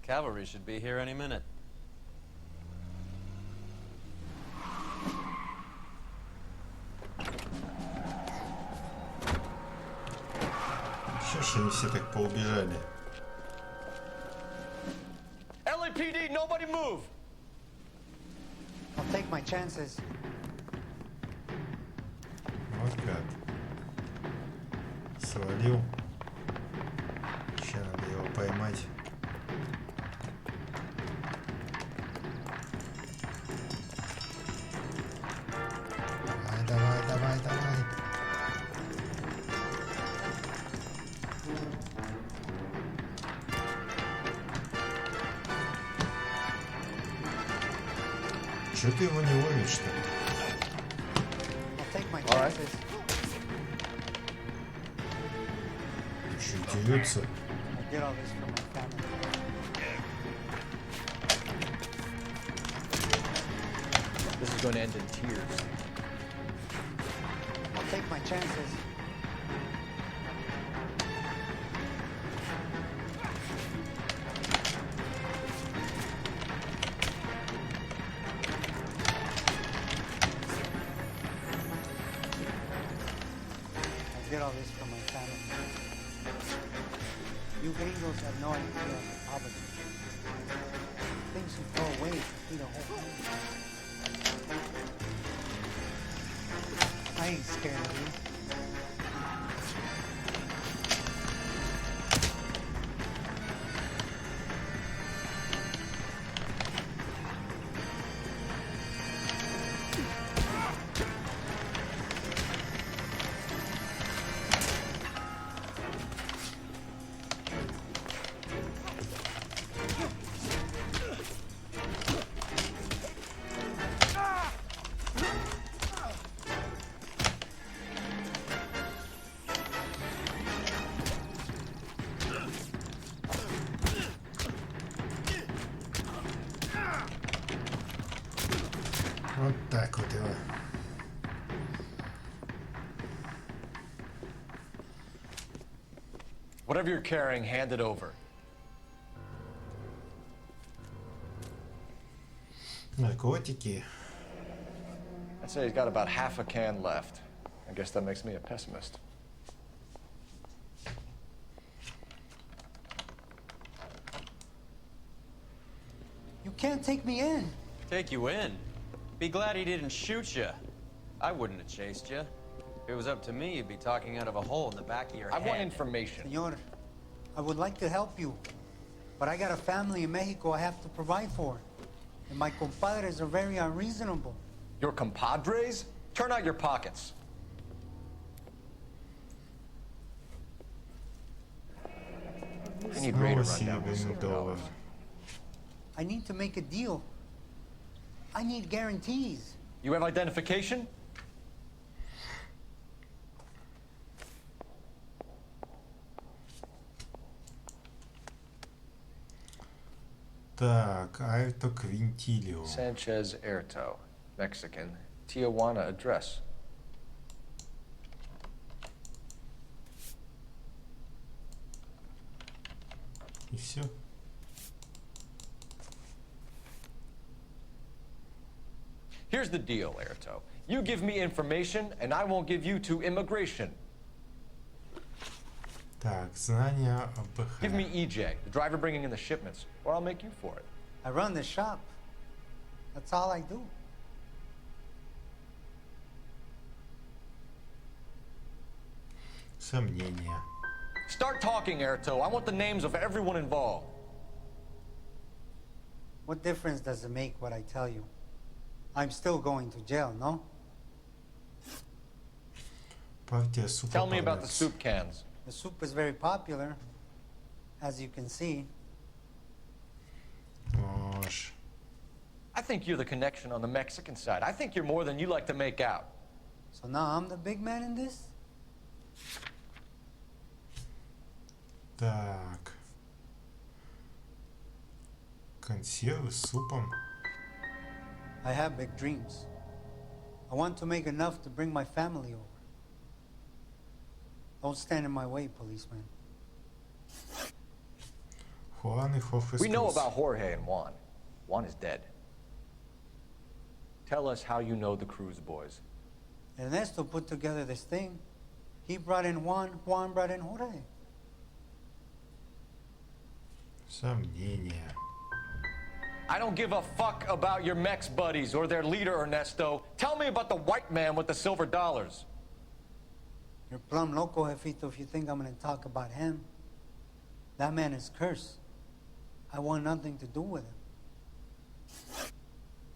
Cavalry should be here any minute. Чё ж они все так поубежали? LAPD, nobody move! I'll take my chances. Вот как. Свалил. Сейчас надо его поймать. Давай, давай, давай, давай. Чё ты его не ловишь-то? I'll take my chances. Чё дерется? I'll get all this from my family. This is going to end in tears. I'll take my chances. I'll get all this from my family. You gringos have no idea of the poverty. Things you throw away feed a whole family. I ain't scared of you. Вот так вот его. Whatever you're carrying, hand it over. Наркотики. I'd say he's got about half a can left. I guess that makes me a pessimist. You can't take me in. Take you in? Be glad he didn't shoot you. I wouldn't have chased you. If it was up to me, you'd be talking out of a hole in the back of your head. I want information. Senor, I would like to help you. But I got a family in Mexico I have to provide for. And my compadres are very unreasonable. Your compadres? Turn out your pockets. I need Ray to run Снова down the $7 $7. I need to make a deal. I need guarantees. You have identification? Так, Альто Квинтилио. Sanchez Erto, Mexican, Tijuana address. И все. Here's the deal, Erto. You give me information, and I won't give you to immigration. Так, знания об Give me EJ, the driver bringing in the shipments, or I'll make you for it. I run the shop. That's all I do. сомнения. Start talking, Erto. I want the names of everyone involved. What difference does it make what I tell you? I'm still going to jail, no? Партия супа. Tell me about the soup cans. The soup is very popular, as you can see. Gosh. I think you're the connection on the Mexican side. I think you're more than you like to make out. So now I'm the big man in this? Так. Консервы с супом. I have big dreams. I want to make enough to bring my family over. Don't stand in my way, policeman. Juan y Jorge We know Cruz. about Jorge and Juan. Juan is dead. Tell us how you know the Cruz boys. Ernesto put together this thing. He brought in Juan, Juan brought in Jorge. Сомнения. I don't give a fuck about your Mex buddies or their leader, Ernesto. Tell me about the white man with the silver dollars. You're plumb loco, Jefito, if you think I'm gonna talk about him. That man is cursed. I want nothing to do with him.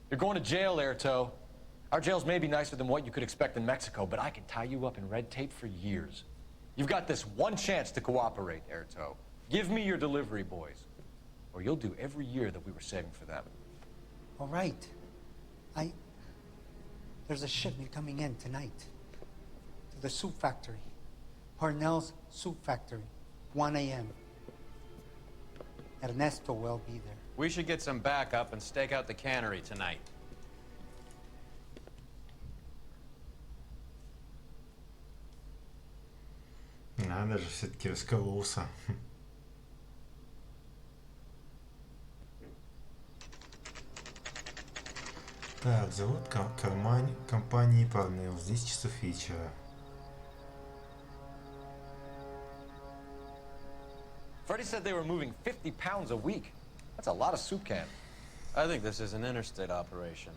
You're going to jail, Erto. Our jails may be nicer than what you could expect in Mexico, but I can tie you up in red tape for years. You've got this one chance to cooperate, Erto. Give me your delivery boys, or you'll do every year that we were saving for them. All right. There's a shipment coming in tonight. To the soup factory. Parnell's Soup Factory. 1 a.m. Ernesto will be there. We should get some backup and stake out the cannery tonight. Надо же, все-таки раскололся. Так, завод компании Парнелл. В 10 часов вечера. Freddie said they were moving 50 pounds a week. That's a lot of soup cans. I think this is an interstate operation.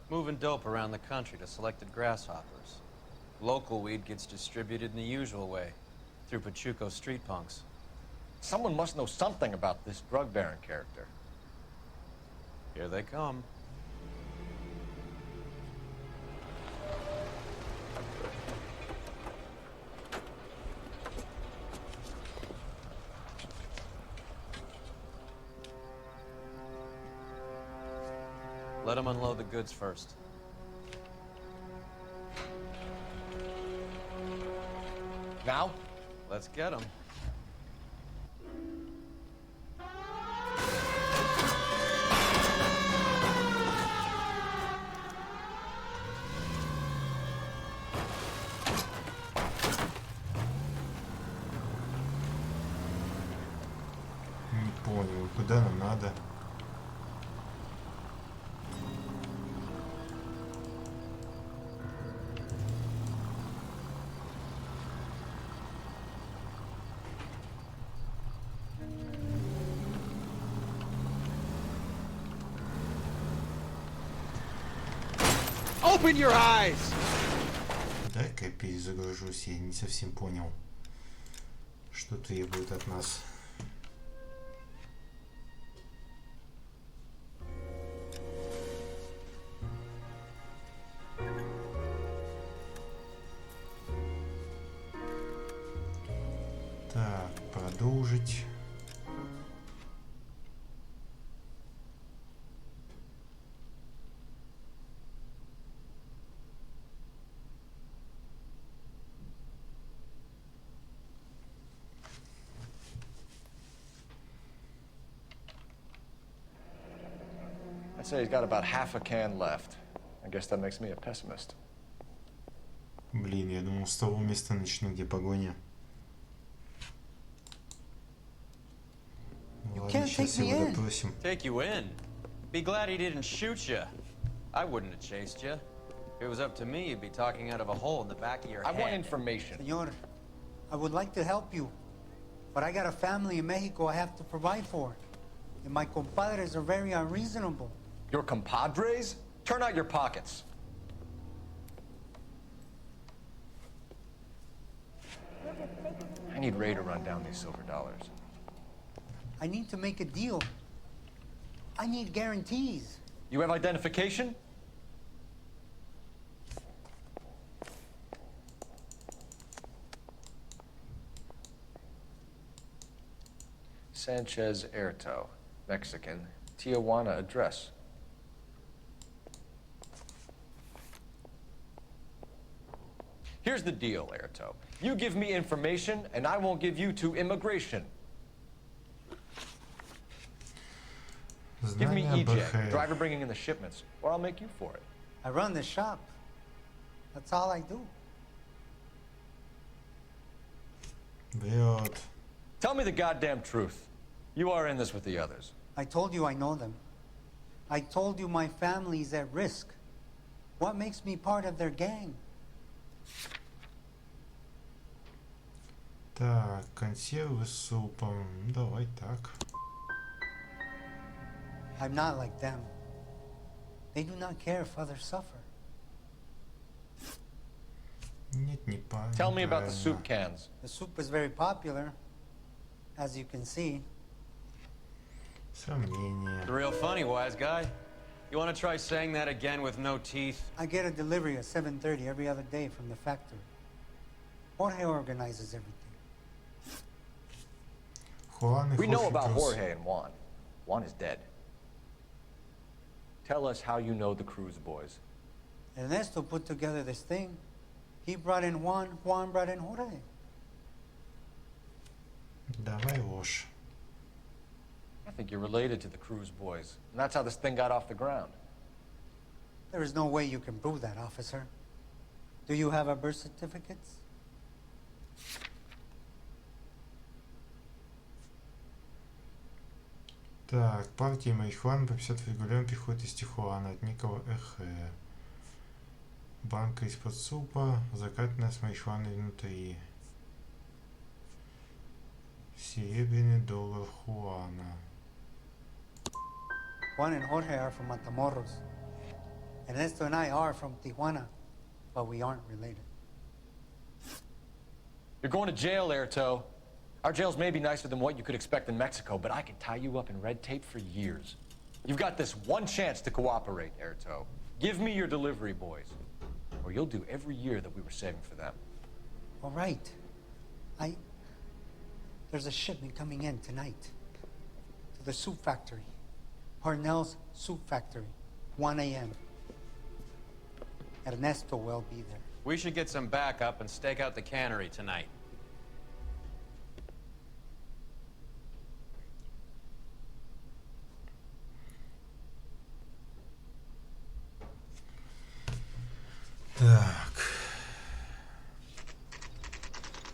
Moving dope around the country to selected grasshoppers. Local weed gets distributed in the usual way, through Pachuco street punks. Someone must know something about this drug baron character. Here they come. Let them unload the goods first. Now? Let's get them. Не понял, куда нам надо? Open your eyes! Дай-ка я перезагружусь, я не совсем понял, что требует от нас. продолжить. I'd say he's got about half a can left. I guess that makes me a pessimist. Блин, я думал, с того места начну, где погоня. Ладно, сейчас его допросим. Take you in? Be glad he didn't shoot you. I wouldn't have chased you. If it was up to me, you'd be talking out of a hole in the back of your head. I want information. Senor, I would like to help you, but I got a family in Mexico I have to provide for. And my compadres are very unreasonable. Your compadres? Turn out your pockets. I need Ray to run down these silver dollars. I need to make a deal. I need guarantees. You have identification? Sanchez Erto, Mexican, Tijuana address. Here's the deal, Erto. You give me information, and I won't give you to immigration. Give me EJ, driver bringing in the shipments, or I'll make you for it. I run the shop. That's all I do. Вперед. Tell me the goddamn truth. You are in this with the others. I told you I know them. I told you my family's at risk. What makes me part of their gang? Так, консервы с супом. Давай так. I'm not like them. They do not care if others suffer. Нет, не по. Tell me about the soup cans. The soup is very popular, as you can see. Сомнения. It's real funny, wise guy. You want to try saying that again with no teeth? I get a delivery at 7:30 every other day from the factory. Jorge organizes everything. We know about Jorge and Juan. Juan is dead. Tell us how you know the Cruz boys. Ernesto put together this thing. He brought in Juan, Juan brought in Jorge. Давай ложь. I think you're related to the Cruz boys, and that's how this thing got off the ground. There is no way you can prove that, officer. Do you have our birth certificates? Так, партия марихуаны по 50 регулярно приходит из Тихуана от Никола Эхе. Банка из-под супа, закатанная с марихуаной внутри. Серебряный доллар Хуана. Juan and Jorge are from Matamoros. Ernesto and I are from Tijuana, but we aren't related. You're going to jail, Erto. Our jails may be nicer than what you could expect in Mexico, but I can tie you up in red tape for years. You've got this one chance to cooperate, Erto. Give me your delivery boys, or you'll do every year that we were saving for them. All right. There's a shipment coming in tonight to the soup factory. Parnell's Soup Factory, 1 a.m. Ernesto will be there. We should get some backup and stake out the cannery tonight. Так.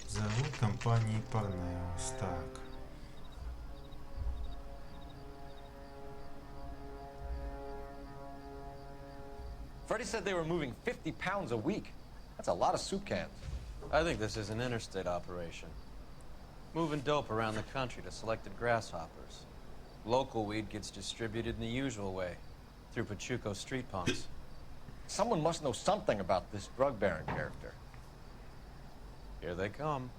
Зовут компании Парнеус. Так. Freddie said they were moving 50 pounds a week. That's a lot of soup cans. I think this is an interstate operation. Moving dope around the country to selected grasshoppers. Local weed gets distributed in the usual way, through Pachuco street punks. Someone must know something about this drug baron character. Here they come.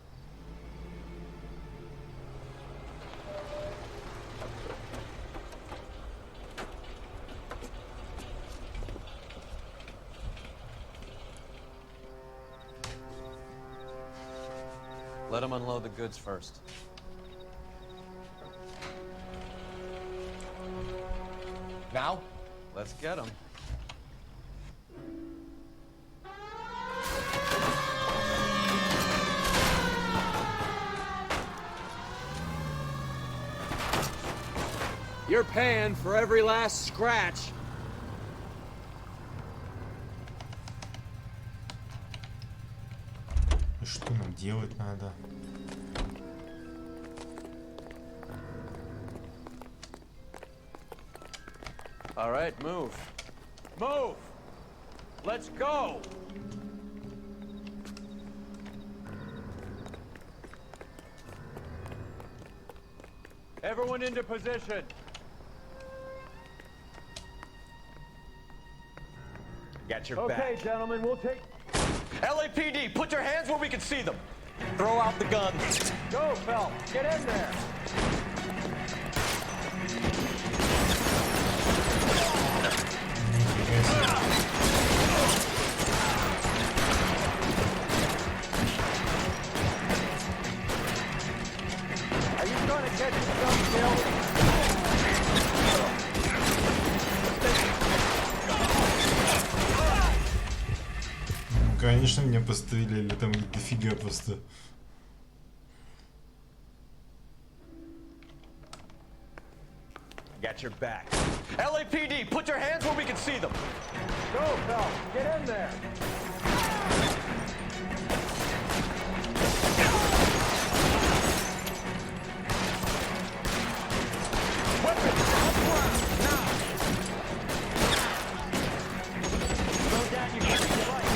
Let them unload the goods first. Now? Let's get him. You're paying for every last scratch. И что нам делать надо? All right, move. Move! Let's go! Everyone into position. Got your Okay, back. gentlemen, we'll take... LAPD, put your hands where we can see them. Throw out the guns. Go, Phelps. Get in there. Are you trying to catch yourself killed? Ну, конечно, меня постреляли, там дофига просто. Got your back. LAPD, put your hands where we can see them. Go, Phelps. Get in there. Weapons, up front, now. Slow down, you got your light.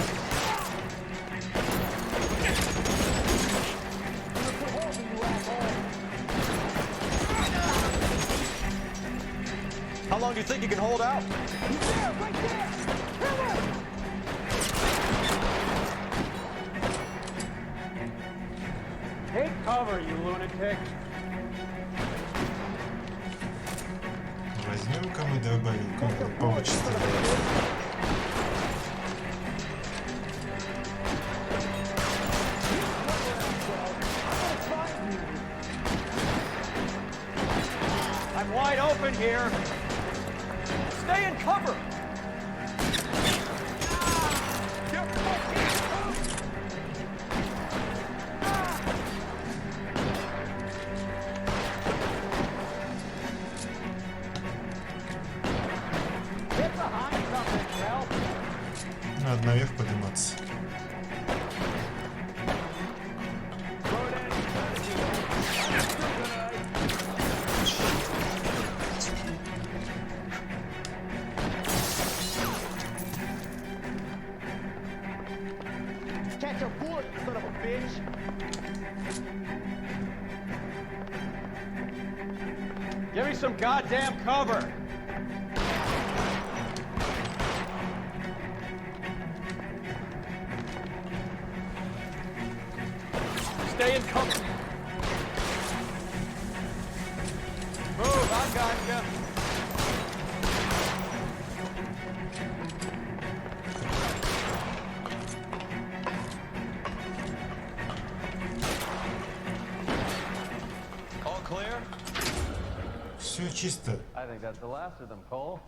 How long do you think you can hold out? He's there, right there. Kill him. Take cover, you lunatic. Возьмем-ка мы дробовик, он получится. I'm wide open here. Stay in cover. Get behind something, Ralph. Надо наверх подниматься. Catch a bullet, son of a bitch. Give me some goddamn cover. Stay in cover. Move, I got you. All clear? Все чисто. I think that's the last of them, Cole.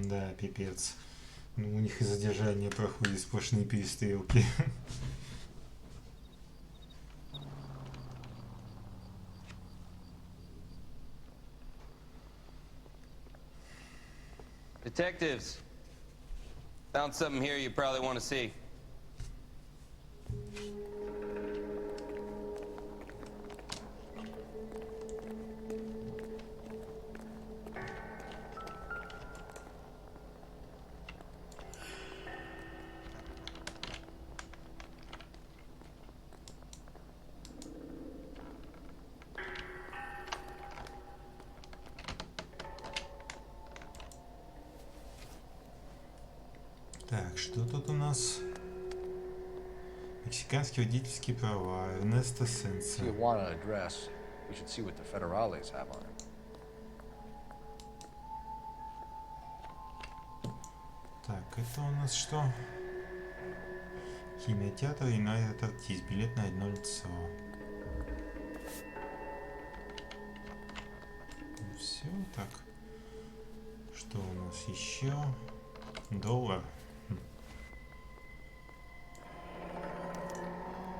Да, пипец. Ну, у них и задержание проходит, сплошные перестрелки. Detectives, found something here you probably want to see. Так, что тут у нас? Мексиканские водительские права. Эрнесто Сенса. See a wanted address. We should see what the federales have on it. Так, это у нас что? Кинотеатр United Artists. Билет на одно лицо. Все так. Что у нас еще? $1.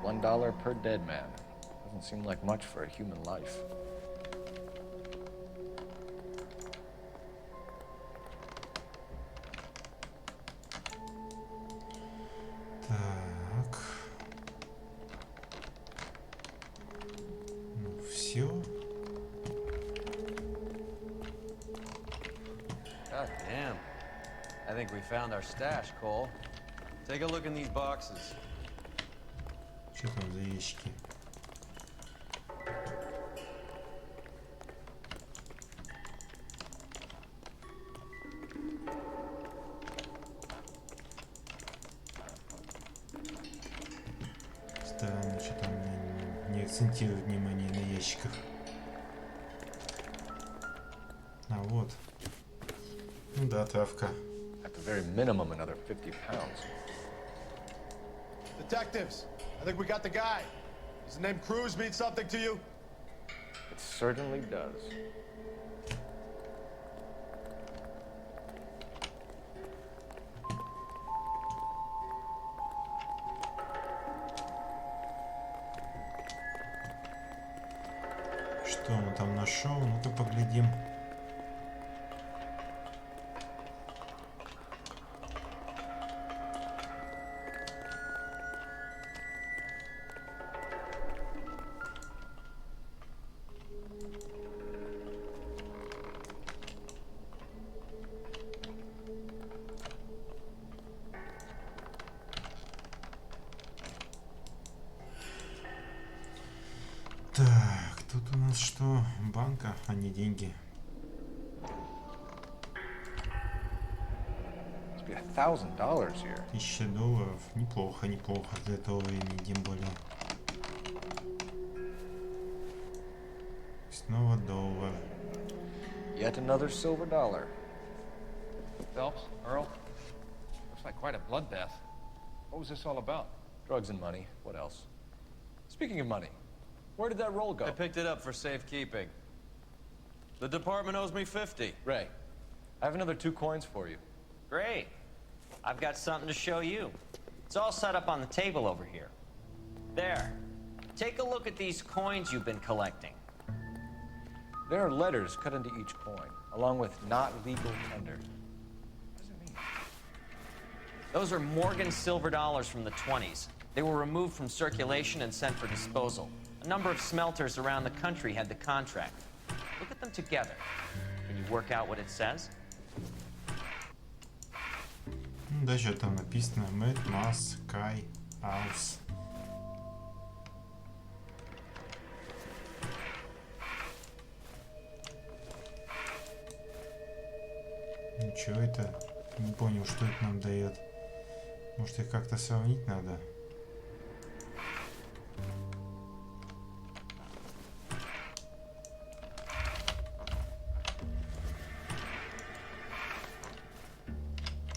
$1 per dead man. Doesn't seem like much for a human life. Так. Ну, все. God damn. I think we found our stash, Cole. Take a look in these boxes. Что там за ящики? Странно, что там не акцентируют внимание на ящиках. А вот. Ну да, травка. At the very minimum, another 50 pounds. Detectives, I think we got the guy. Does the name Cruz mean something to you? It certainly does. Что он там нашел? Ну-ка поглядим. Так, тут у нас что? Банка, а не деньги. Must be $1,000 here. $1000. Неплохо, неплохо. Для того времени, тем более. Снова $1. Yet another silver dollar. Phelps, Earl, looks like quite a bloodbath. What was this all about? Drugs and money. What else? Speaking of money, where did that roll go? I picked it up for safekeeping. The department owes me 50. Ray, I have another 2 coins for you. Great. I've got something to show you. It's all set up on the table over here. There. Take a look at these coins you've been collecting. There are letters cut into each coin, along with not legal tender. What does it mean? Those are Morgan silver dollars from the 20s. They were removed from circulation and sent for disposal. A number of smelters around the country had the contract. Look at them together. Can you work out what it says? Дальше там написано Мэтт, Масс, Кай, Аус. Ничего это? Не понял, что это нам дает. Может, их как-то сравнить надо?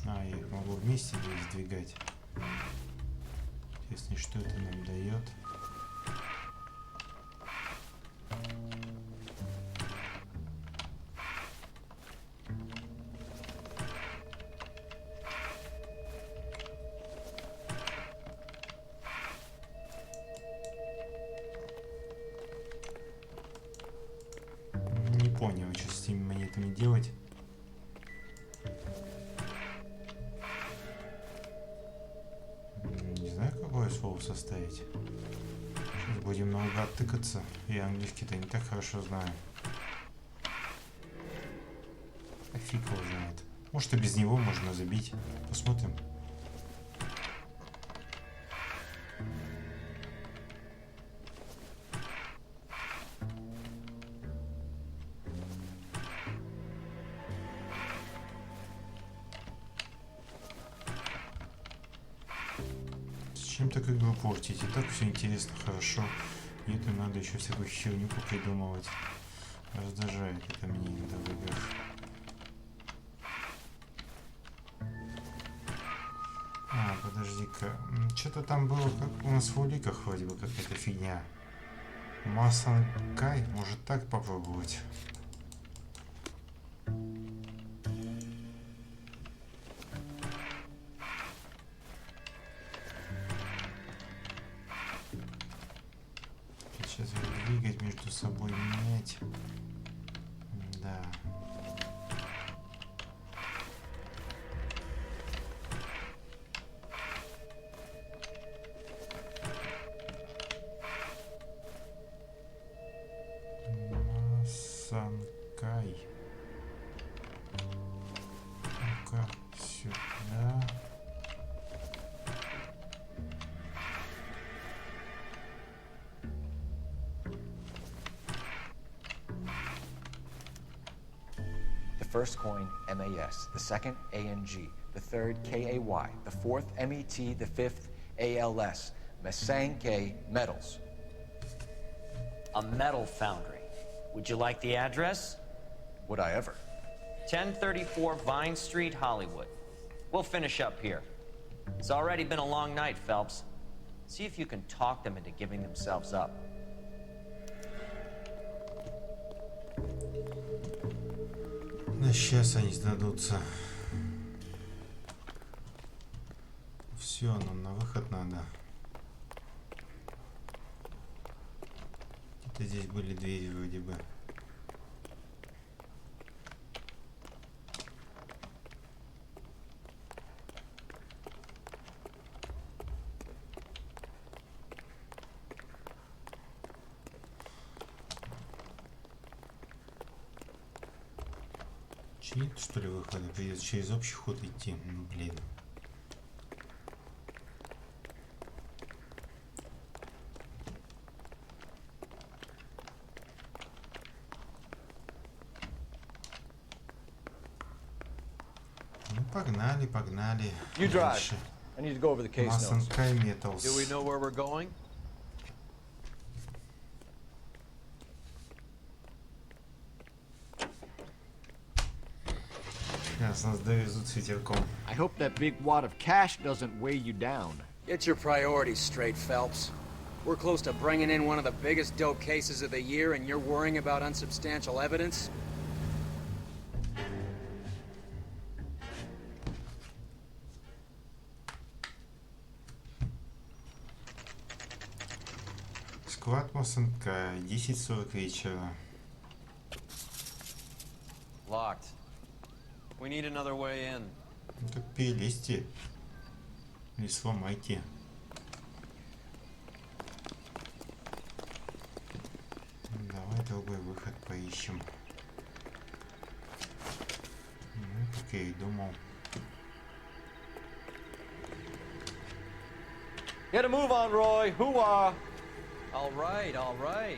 А, я их могу вместе сдвигать. Интересно, что это нам дает? Не понял, что с этими монетами делать. Не знаю, какое слово составить. Сейчас будем наугад тыкаться. Я английский-то не так хорошо знаю. А фиг его знает. Может, и без него можно забить. Посмотрим. Зачем так игру портить? И так все интересно, хорошо. И это надо еще всякую херню попридумывать. Раздражает это мне иногда в играх. А, подожди-ка. Что-то там было, как у нас в уликах вроде бы какая-то фигня. Массан Кай, может так попробовать? между собой менять. Да. Санкай. Ну-ка, сюда. The first coin, MAS. The second, ANG. The third, KAY. The fourth, MET. The fifth, ALS. Masanke Metals. A metal foundry. Would you like the address? Would I ever? 1034 Vine Street, Hollywood. We'll finish up here. It's already been a long night, Phelps. See if you can talk them into giving themselves up. Ну, сейчас они сдадутся. Все, нам на выход надо. Где-то здесь были двери вроде бы. Нет, что ли, выхода? Придется через общий ход идти. Ну, блин. Ну, погнали, погнали. You drive. I need to go over the case notes. Масанкай Metals. Do we know where we're going? Сейчас нас довезут с ветерком. I hope that big wad of cash doesn't weigh you down. Get your priorities straight, Phelps. We're close to bringing in one of the biggest dope cases of the year, and you're worrying about unsubstantial evidence? Склад Масанкай, 10:40 вечера. Locked. We need another way in. Ну так перелезьте. Или сломайте. Давай другой выход поищем. Ну, как я и думал. Get a move on, Roy. Hoo-ah. All right, all right.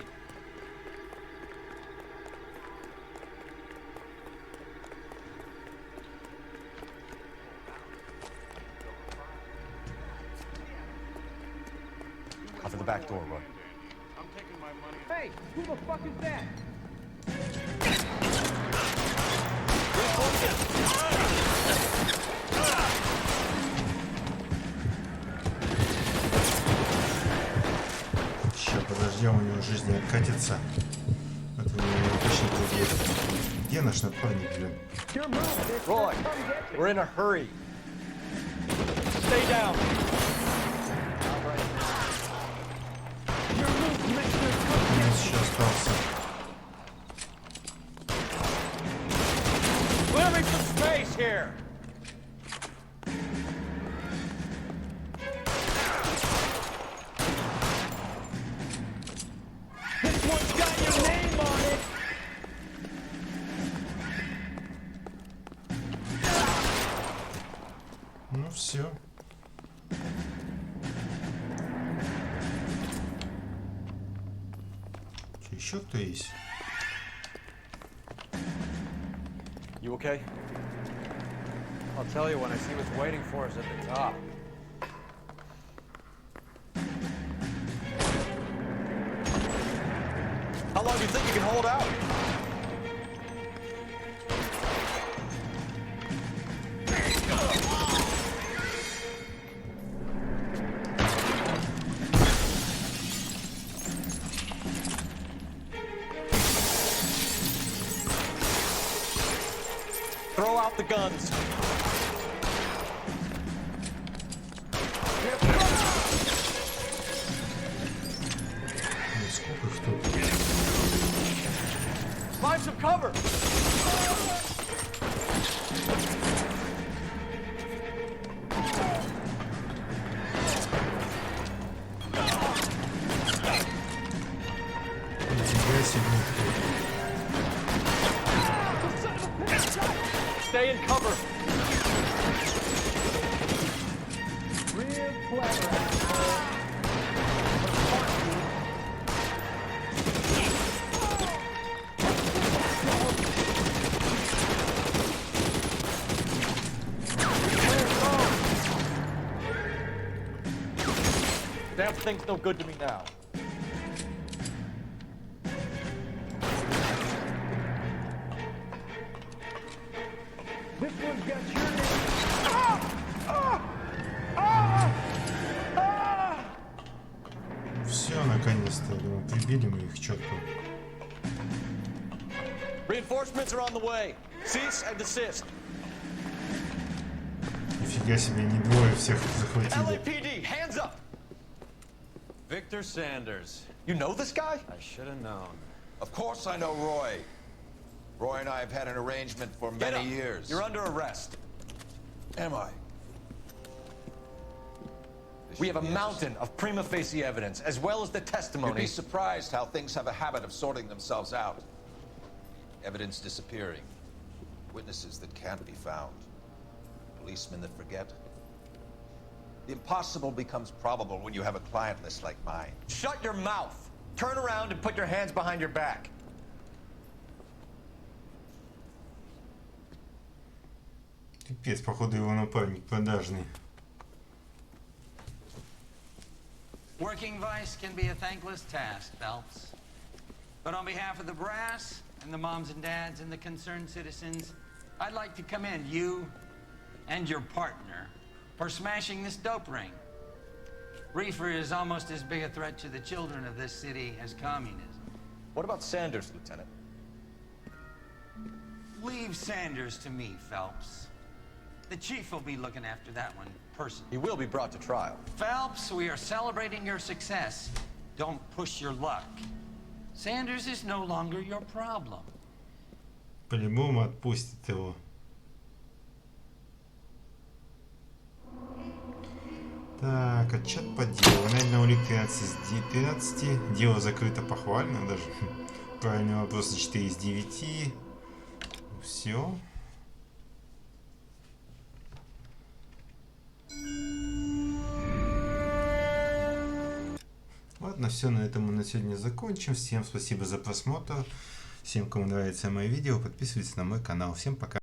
Out of the back door, Roy. I'm taking my money. Hey, who the fuck is that? Сейчас подождем, у него жизнь откатится. Это у него точно будет. Где наш напарник, блин? Roy, we're in a hurry. Stay down. Еще остался. Clearing some space here. This one's got your name on it. Ну все. Че, еще кто есть? You okay? I'll tell you when I see what's waiting for us at the top. How long do you think you can hold out? Throw out the guns. Сколько их тут? Damn thing's no good to me now. This one's got your name. Все, наконец-то, думаю, прибили мы их четко. Reinforcements are on the way. Cease and desist. Нифига себе, не двое всех захватили. LAPD, hands up! Victor Sanders. You know this guy? I should have known. Of course I know Roy. Roy and I have had an arrangement for Get many up. years. You're under arrest. Am I? We have a mountain of prima facie evidence, as well as the You'd testimony. be surprised how things have a habit of sorting themselves out. Evidence disappearing. Witnesses that can't be found. Policemen that forget. The impossible becomes probable when you have a client list like mine. Shut your mouth. Turn around and put your hands behind your back. Пипец, походу его напарник продажный. Working vice can be a thankless task, Phelps. But on behalf of the brass and the moms and dads and the concerned citizens, I'd like to commend you and your partner for smashing this dope ring. Reefer is almost as big a threat to the children of this city as communism. What about Sanders, Lieutenant? Leave Sanders to me, Phelps. The chief will be looking after that one personally. He will be brought to trial. Phelps, we are celebrating your success. Don't push your luck. Sanders is no longer your problem. По-любому отпустит его. Так, отчет по делу. Найдено улик 13 из 13. Дело закрыто похвально даже. Правильный вопрос 4 из 9. Все. Ладно, все, на этом мы на сегодня закончим. Всем спасибо за просмотр. Всем, кому нравится мое видео, подписывайтесь на мой канал. Всем пока.